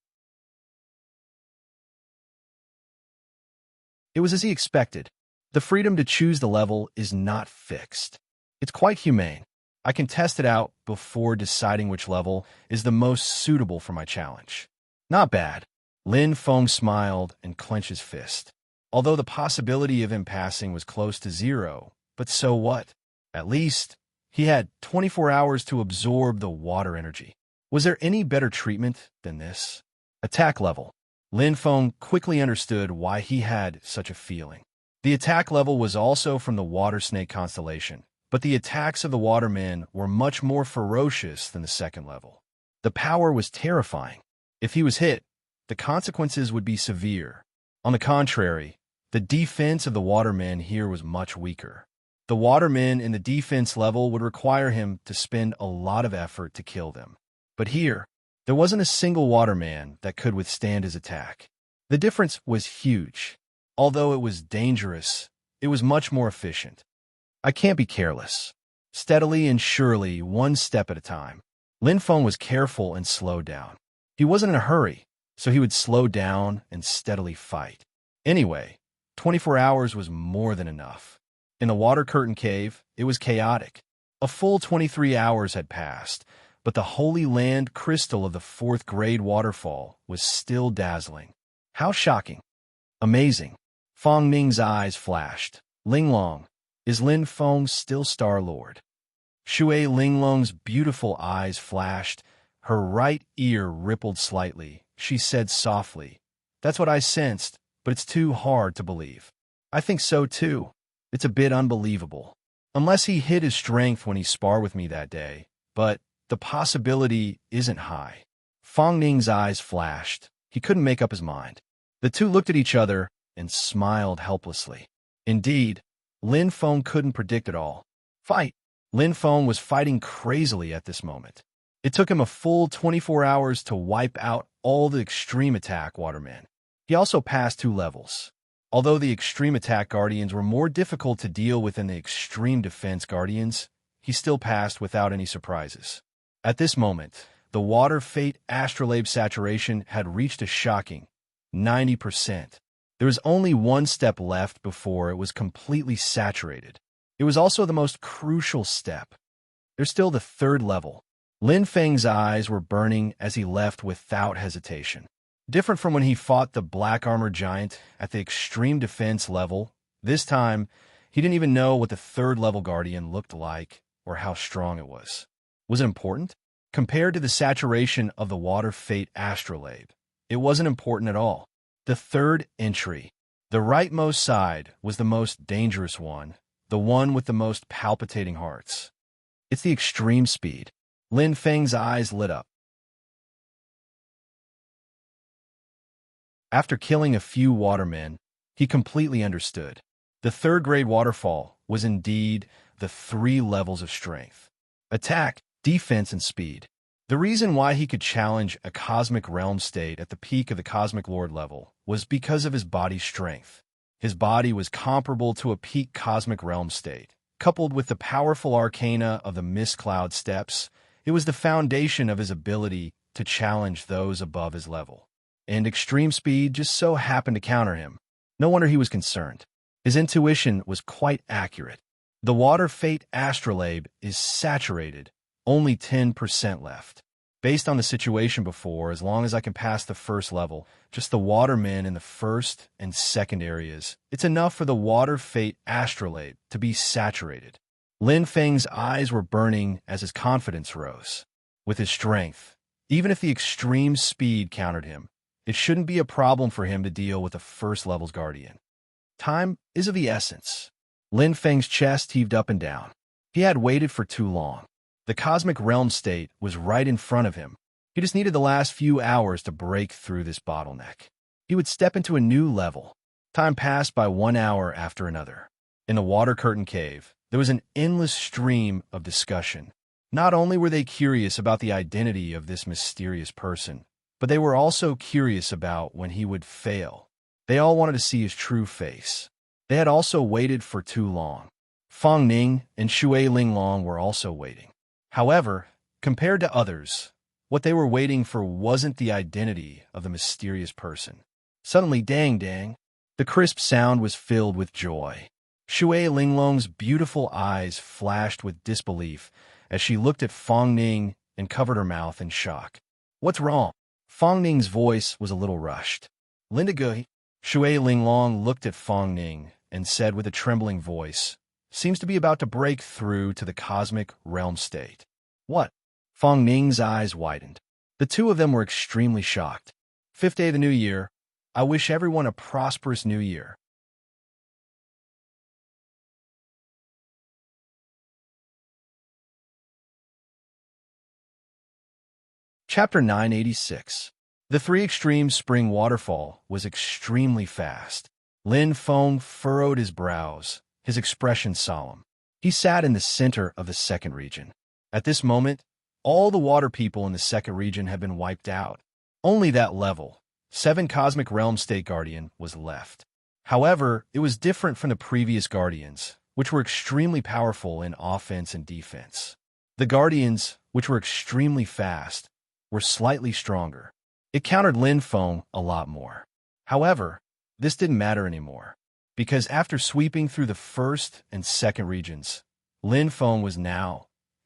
It was as he expected. The freedom to choose the level is not fixed. It's quite humane. I can test it out before deciding which level is the most suitable for my challenge. Not bad. Lin Feng smiled and clenched his fist. Although the possibility of him passing was close to 0, but so what? At least, he had 24 hours to absorb the water energy. Was there any better treatment than this? Attack level. Lin Feng quickly understood why he had such a feeling. The attack level was also from the water snake constellation, but the attacks of the watermen were much more ferocious than the second level. The power was terrifying. If he was hit, the consequences would be severe. On the contrary, the defense of the watermen here was much weaker. The watermen in the defense level would require him to spend a lot of effort to kill them. But here, there wasn't a single waterman that could withstand his attack. The difference was huge. Although it was dangerous, it was much more efficient. I can't be careless. Steadily and surely, one step at a time. Lin Feng was careful and slowed down. He wasn't in a hurry, so he would slow down and steadily fight. Anyway, 24 hours was more than enough. In the water curtain cave, it was chaotic. A full 23 hours had passed, but the holy land crystal of the 4th grade waterfall was still dazzling. How shocking. Amazing. Fong Ning's eyes flashed. Linglong, is Lin Feng still Star-Lord? Shui Linglong's beautiful eyes flashed. Her right ear rippled slightly. She said softly, "That's what I sensed, but it's too hard to believe." "I think so too. It's a bit unbelievable. Unless he hid his strength when he sparred with me that day. But the possibility isn't high." Fong Ning's eyes flashed. He couldn't make up his mind. The two looked at each other and smiled helplessly. Indeed, Lin Feng couldn't predict it all. Fight! Lin Feng was fighting crazily at this moment. It took him a full 24 hours to wipe out all the extreme attack watermen. He also passed 2 levels. Although the extreme attack guardians were more difficult to deal with than the extreme defense guardians, he still passed without any surprises. At this moment, the water fate astrolabe saturation had reached a shocking 90%. There was only one step left before it was completely saturated. It was also the most crucial step. There's still the 3rd level. Lin Feng's eyes were burning as he left without hesitation. Different from when he fought the black armor giant at the extreme defense level, this time he didn't even know what the 3rd level guardian looked like or how strong it was. Was it important? Compared to the saturation of the water fate astrolabe, it wasn't important at all. The 3rd entry, the rightmost side, was the most dangerous one, the one with the most palpitating hearts. It's the extreme speed. Lin Feng's eyes lit up. After killing a few watermen, he completely understood. The 3rd grade waterfall was indeed the 3 levels of strength: attack, defense, and speed. The reason why he could challenge a cosmic realm state at the peak of the cosmic lord level was because of his body's strength. His body was comparable to a peak cosmic realm state. Coupled with the powerful arcana of the mist cloud steps, it was the foundation of his ability to challenge those above his level. And extreme speed just so happened to counter him. No wonder he was concerned. His intuition was quite accurate. The water fate astrolabe is saturated, only 10% left. Based on the situation before, as long as I can pass the 1st level, just the watermen in the 1st and 2nd areas, it's enough for the water fate astrolabe to be saturated. Lin Feng's eyes were burning as his confidence rose. With his strength, even if the extreme speed countered him, it shouldn't be a problem for him to deal with a 1st level's guardian. Time is of the essence. Lin Feng's chest heaved up and down. He had waited for too long. The cosmic realm state was right in front of him. He just needed the last few hours to break through this bottleneck. He would step into a new level. Time passed by 1 hour after another. In the water curtain cave, there was an endless stream of discussion. Not only were they curious about the identity of this mysterious person, but they were also curious about when he would fail. They all wanted to see his true face. They had also waited for too long. Fong Ning and Shui Linglong were also waiting. However, compared to others, what they were waiting for wasn't the identity of the mysterious person. Suddenly, dang dang, the crisp sound was filled with joy. Shui Linglong's beautiful eyes flashed with disbelief as she looked at Fong Ning and covered her mouth in shock. "What's wrong?" Fong Ning's voice was a little rushed. "Linda Gui." Shui Linglong looked at Fong Ning and said with a trembling voice, "Seems to be about to break through to the cosmic realm state." "What?" Fong Ning's eyes widened. The two of them were extremely shocked. 5th day of the new year. I wish everyone a prosperous new year. Chapter 986. The three extreme spring waterfall was extremely fast. Lin Feng furrowed his brows, his expression solemn. He sat in the center of the second region. At this moment, all the water people in the second region had been wiped out. Only that level, 7 Cosmic Realm State Guardian, was left. However, it was different from the previous Guardians, which were extremely powerful in offense and defense. The Guardians, which were extremely fast, were slightly stronger. It countered Lin Feng a lot more. However, this didn't matter anymore, because after sweeping through the first and second regions, Lin Feng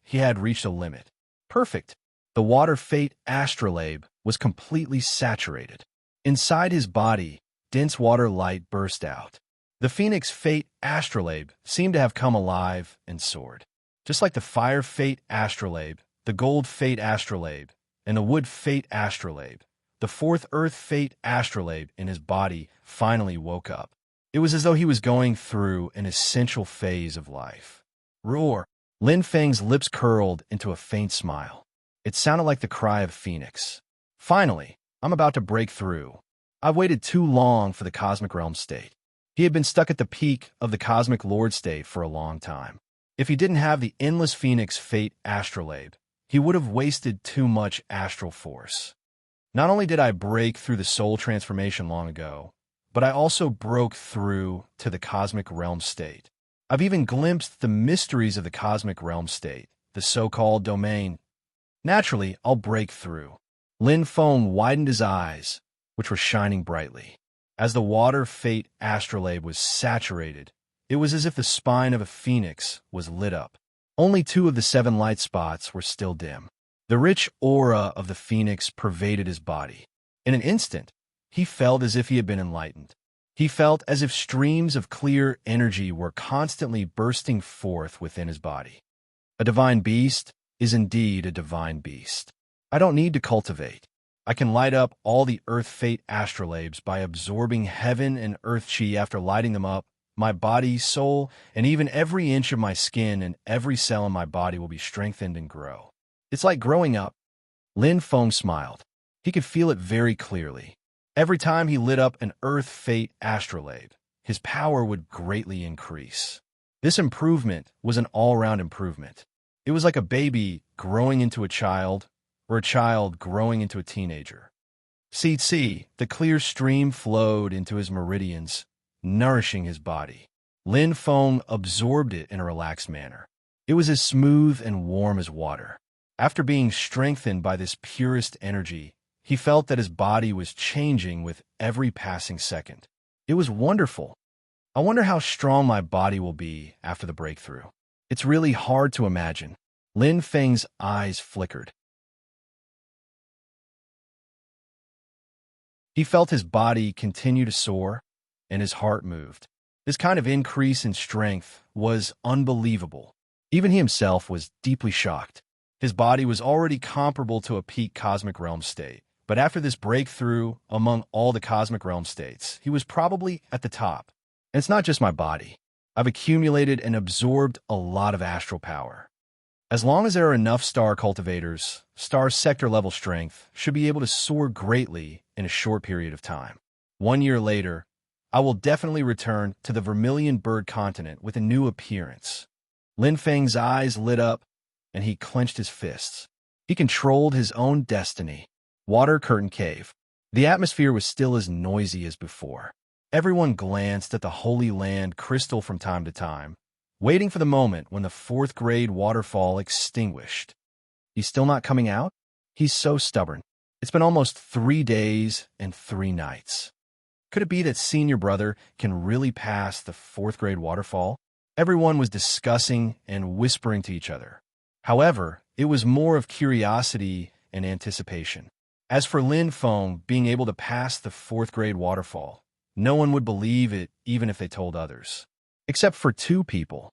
he had reached a limit. Perfect. The water fate astrolabe was completely saturated. Inside his body, dense water light burst out. The Phoenix Fate Astrolabe seemed to have come alive and soared. Just like the Fire Fate Astrolabe, the Gold Fate Astrolabe, and the Wood Fate Astrolabe, the fourth Earth Fate Astrolabe in his body finally woke up. It was as though he was going through an essential phase of life. Roar! Lin Feng's lips curled into a faint smile. It sounded like the cry of a phoenix. Finally, I'm about to break through. I've waited too long for the Cosmic Realm State. He had been stuck at the peak of the Cosmic Lord State for a long time. If he didn't have the Endless Phoenix Fate Astrolabe, he would have wasted too much astral force. Not only did I break through the soul transformation long ago, but I also broke through to the Cosmic Realm State. I've even glimpsed the mysteries of the Cosmic Realm State, the so-called domain. Naturally, I'll break through. Lin Feng widened his eyes, which were shining brightly. As the water fate astrolabe was saturated, it was as if the spine of a phoenix was lit up. Only 2 of the 7 light spots were still dim. The rich aura of the phoenix pervaded his body. In an instant, he felt as if he had been enlightened. He felt as if streams of clear energy were constantly bursting forth within his body. A divine beast is indeed a divine beast. I don't need to cultivate. I can light up all the earth fate astrolabes by absorbing heaven and earth chi. After lighting them up, my body, soul, and even every inch of my skin and every cell in my body will be strengthened and grow. It's like growing up. Lin Feng smiled. He could feel it very clearly. Every time he lit up an earth fate astrolabe, his power would greatly increase. This improvement was an all-round improvement. It was like a baby growing into a child, or a child growing into a teenager. See, the clear stream flowed into his meridians, nourishing his body. Lin Feng absorbed it in a relaxed manner. It was as smooth and warm as water. After being strengthened by this purest energy, he felt that his body was changing with every passing second. It was wonderful. I wonder how strong my body will be after the breakthrough. It's really hard to imagine. Lin Feng's eyes flickered. He felt his body continue to soar, and his heart moved. This kind of increase in strength was unbelievable. Even he himself was deeply shocked. His body was already comparable to a peak Cosmic Realm State, but after this breakthrough among all the Cosmic Realm States, he was probably at the top. And it's not just my body. I've accumulated and absorbed a lot of astral power. As long as there are enough star cultivators, star sector level strength should be able to soar greatly in a short period of time. 1 year later, I will definitely return to the Vermilion Bird continent with a new appearance. Lin Feng's eyes lit up, and he clenched his fists. He controlled his own destiny. Water Curtain Cave. The atmosphere was still as noisy as before. Everyone glanced at the Holy Land crystal from time to time, waiting for the moment when the 4th grade waterfall extinguished. He's still not coming out? He's so stubborn. It's been almost 3 days and 3 nights. Could it be that senior brother can really pass the 4th grade waterfall? Everyone was discussing and whispering to each other. However, it was more of curiosity and anticipation. As for Lin Feng being able to pass the 4th grade waterfall, no one would believe it even if they told others. Except for 2 people.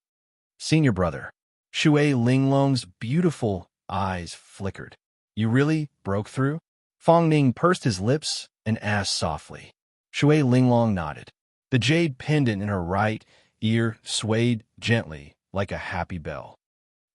Senior brother. Shui Linglong's beautiful eyes flickered. You really broke through? Fong Ning pursed his lips and asked softly. Shui Linglong nodded. The jade pendant in her right ear swayed gently like a happy bell.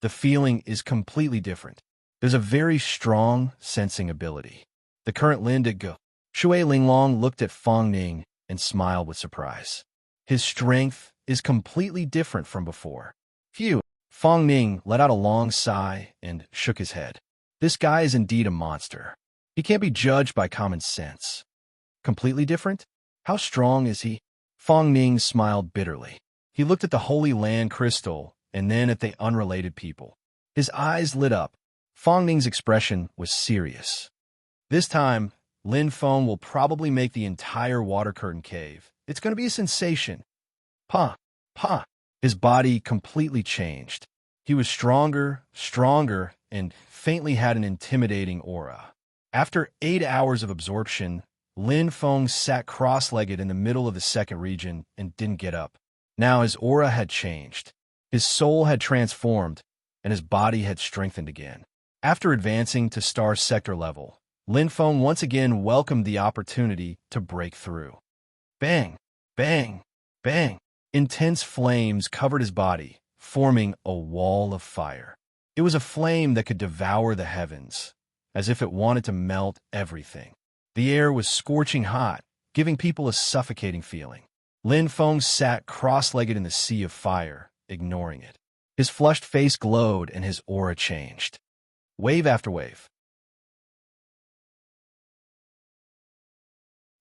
The feeling is completely different. There's a very strong sensing ability. The current Lin did go. Shui Linglong looked at Fong Ning and smiled with surprise. His strength is completely different from before. Phew. Fong Ning let out a long sigh and shook his head. This guy is indeed a monster. He can't be judged by common sense. Completely different? How strong is he? Fong Ning smiled bitterly. He looked at the Holy Land crystal and then at the unrelated people. His eyes lit up. Fong Ning's expression was serious. This time, Lin Feng will probably make the entire water curtain cave. It's going to be a sensation. Pa! Pa! His body completely changed. He was stronger, and faintly had an intimidating aura. After 8 hours of absorption, Lin Feng sat cross-legged in the middle of the second region and didn't get up. Now his aura had changed. His soul had transformed, and his body had strengthened again. After advancing to star sector level, Lin Feng once again welcomed the opportunity to break through. Bang! Bang! Bang! Intense flames covered his body, forming a wall of fire. It was a flame that could devour the heavens, as if it wanted to melt everything. The air was scorching hot, giving people a suffocating feeling. Lin Feng sat cross-legged in the sea of fire, ignoring it. His flushed face glowed and his aura changed. Wave after wave.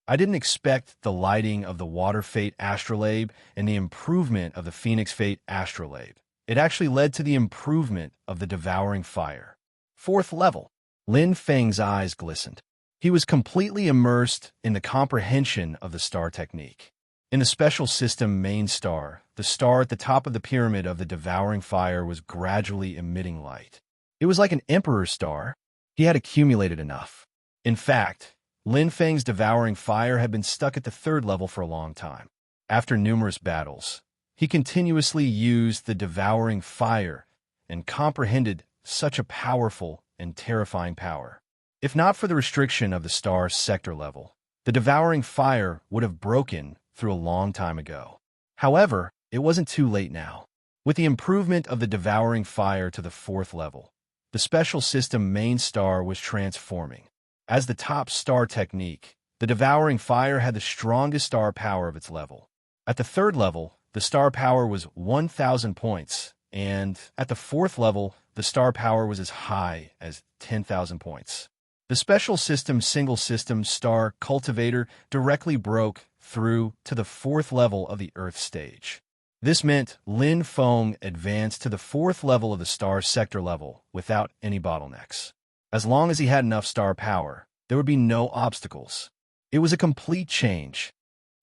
I didn't expect the lighting of the Water Fate Astrolabe and the improvement of the Phoenix Fate Astrolabe. It actually led to the improvement of the Devouring Fire. 4th level. Lin Feng's eyes glistened. He was completely immersed in the comprehension of the star technique. In the special system main star, the star at the top of the pyramid of the Devouring Fire was gradually emitting light. It was like an emperor's star. He had accumulated enough. In fact, Lin Feng's Devouring Fire had been stuck at the 3rd level for a long time. After numerous battles, he continuously used the Devouring Fire and comprehended such a powerful and terrifying power. If not for the restriction of the star sector level, the Devouring Fire would have broken through a long time ago. However, it wasn't too late now. With the improvement of the Devouring Fire to the 4th level, the special system main star was transforming. As the top star technique, the Devouring Fire had the strongest star power of its level. At the 3rd level, the star power was 1,000 points, and at the 4th level, the star power was as high as 10,000 points. The special system single system star cultivator directly broke through to the 4th level of the Earth stage. This meant Lin Feng advanced to the 4th level of the star sector level without any bottlenecks. As long as he had enough star power, there would be no obstacles. It was a complete change.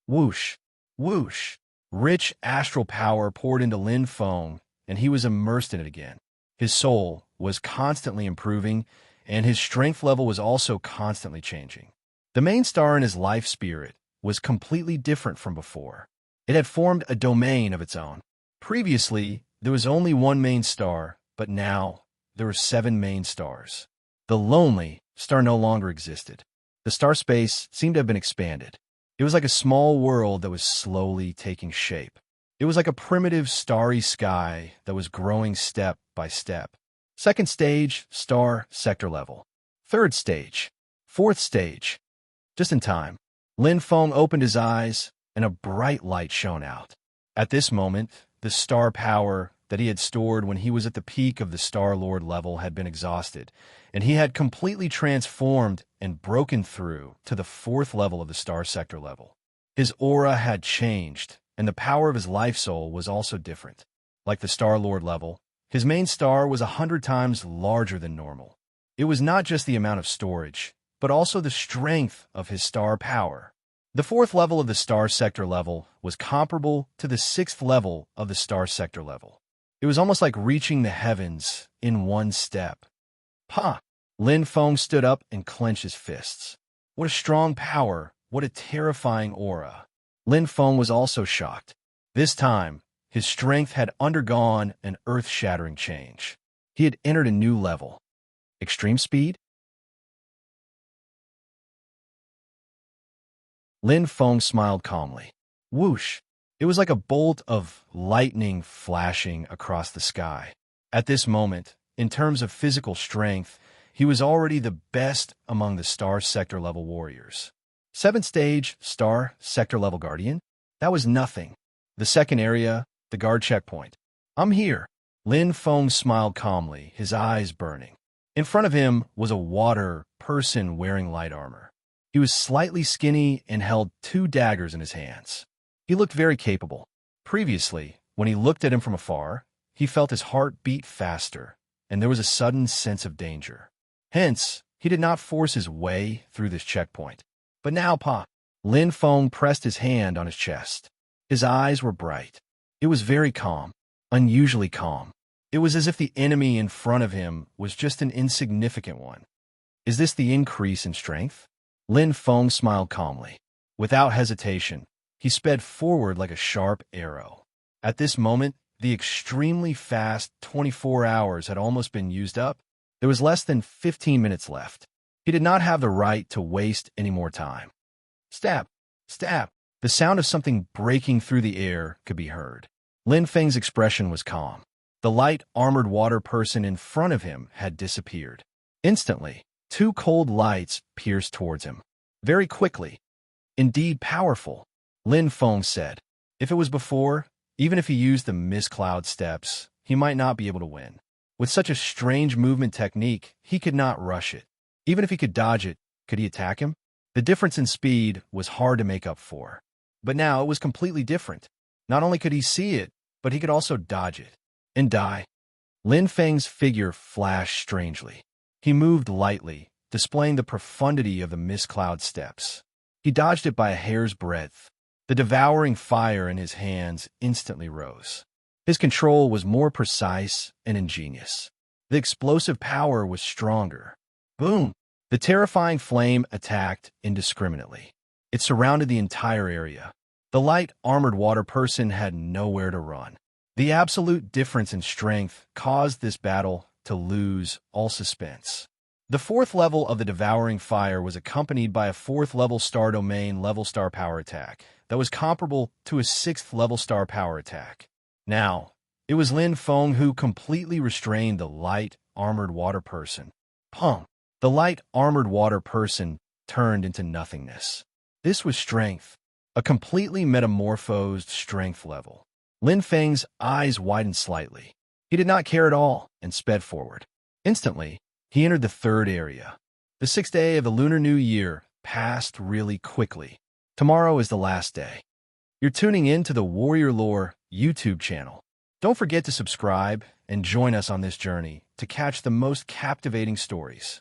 Whoosh, whoosh. Rich astral power poured into Lin Feng, and he was immersed in it again. His soul was constantly improving, and his strength level was also constantly changing. The main star in his life spirit was completely different from before. It had formed a domain of its own. Previously, there was only one main star, but now there were 7 main stars. The lonely star no longer existed. The star space seemed to have been expanded. It was like a small world that was slowly taking shape. It was like a primitive starry sky that was growing step by step. 2nd stage, star sector level. 3rd stage, 4th stage. Just in time, Lin Feng opened his eyes and a bright light shone out. At this moment, the star power that he had stored when he was at the peak of the Star Lord level had been exhausted, and he had completely transformed and broken through to the 4th level of the star sector level. His aura had changed, and the power of his life soul was also different. Like the Star Lord level, his main star was 100 times larger than normal. It was not just the amount of storage, but also the strength of his star power. The 4th level of the star sector level was comparable to the 6th level of the star sector level. It was almost like reaching the heavens in one step. Pa! Lin Feng stood up and clenched his fists. What a strong power, what a terrifying aura. Lin Feng was also shocked. This time, his strength had undergone an earth-shattering change. He had entered a new level. Extreme speed? Lin Feng smiled calmly. Whoosh! It was like a bolt of lightning flashing across the sky. At this moment, in terms of physical strength, he was already the best among the Star Sector level warriors. 7th stage, Star Sector level Guardian? That was nothing. The second area, the guard checkpoint. I'm here. Lin Feng smiled calmly, his eyes burning. In front of him was a water person wearing light armor. He was slightly skinny and held 2 daggers in his hands. He looked very capable. Previously, when he looked at him from afar, he felt his heart beat faster, and there was a sudden sense of danger. Hence, he did not force his way through this checkpoint. But now, Lin Feng pressed his hand on his chest. His eyes were bright. It was very calm, unusually calm. It was as if the enemy in front of him was just an insignificant one. Is this the increase in strength? Lin Feng smiled calmly. Without hesitation, he sped forward like a sharp arrow. At this moment, the extremely fast 24 hours had almost been used up. There was less than 15 minutes left. He did not have the right to waste any more time. Stab! Stab! The sound of something breaking through the air could be heard. Lin Feng's expression was calm. The light, armored water person in front of him had disappeared. Instantly, 2 cold lights pierced towards him. Very quickly. Indeed powerful, Lin Feng said. If it was before, even if he used the mist cloud steps, he might not be able to win. With such a strange movement technique, he could not rush it. Even if he could dodge it, could he attack him? The difference in speed was hard to make up for. But now it was completely different. Not only could he see it, but he could also dodge it. And die. Lin Feng's figure flashed strangely. He moved lightly, displaying the profundity of the mist cloud steps. He dodged it by a hair's breadth. The devouring fire in his hands instantly rose. His control was more precise and ingenious. The explosive power was stronger. Boom! The terrifying flame attacked indiscriminately. It surrounded the entire area. The light, armored water person had nowhere to run. The absolute difference in strength caused this battle to lose all suspense. The 4th level of the devouring fire was accompanied by a 4th level star domain level star power attack that was comparable to a 6th level star power attack. Now, it was Lin Feng who completely restrained the light, armored water person. Pong! The light, armored water person turned into nothingness. This was strength, a completely metamorphosed strength level. Lin Feng's eyes widened slightly. He did not care at all and sped forward. Instantly, he entered the 3rd area. The 6th day of the Lunar New Year passed really quickly. Tomorrow is the last day. You're tuning in to the Warrior Lore YouTube channel. Don't forget to subscribe and join us on this journey to catch the most captivating stories.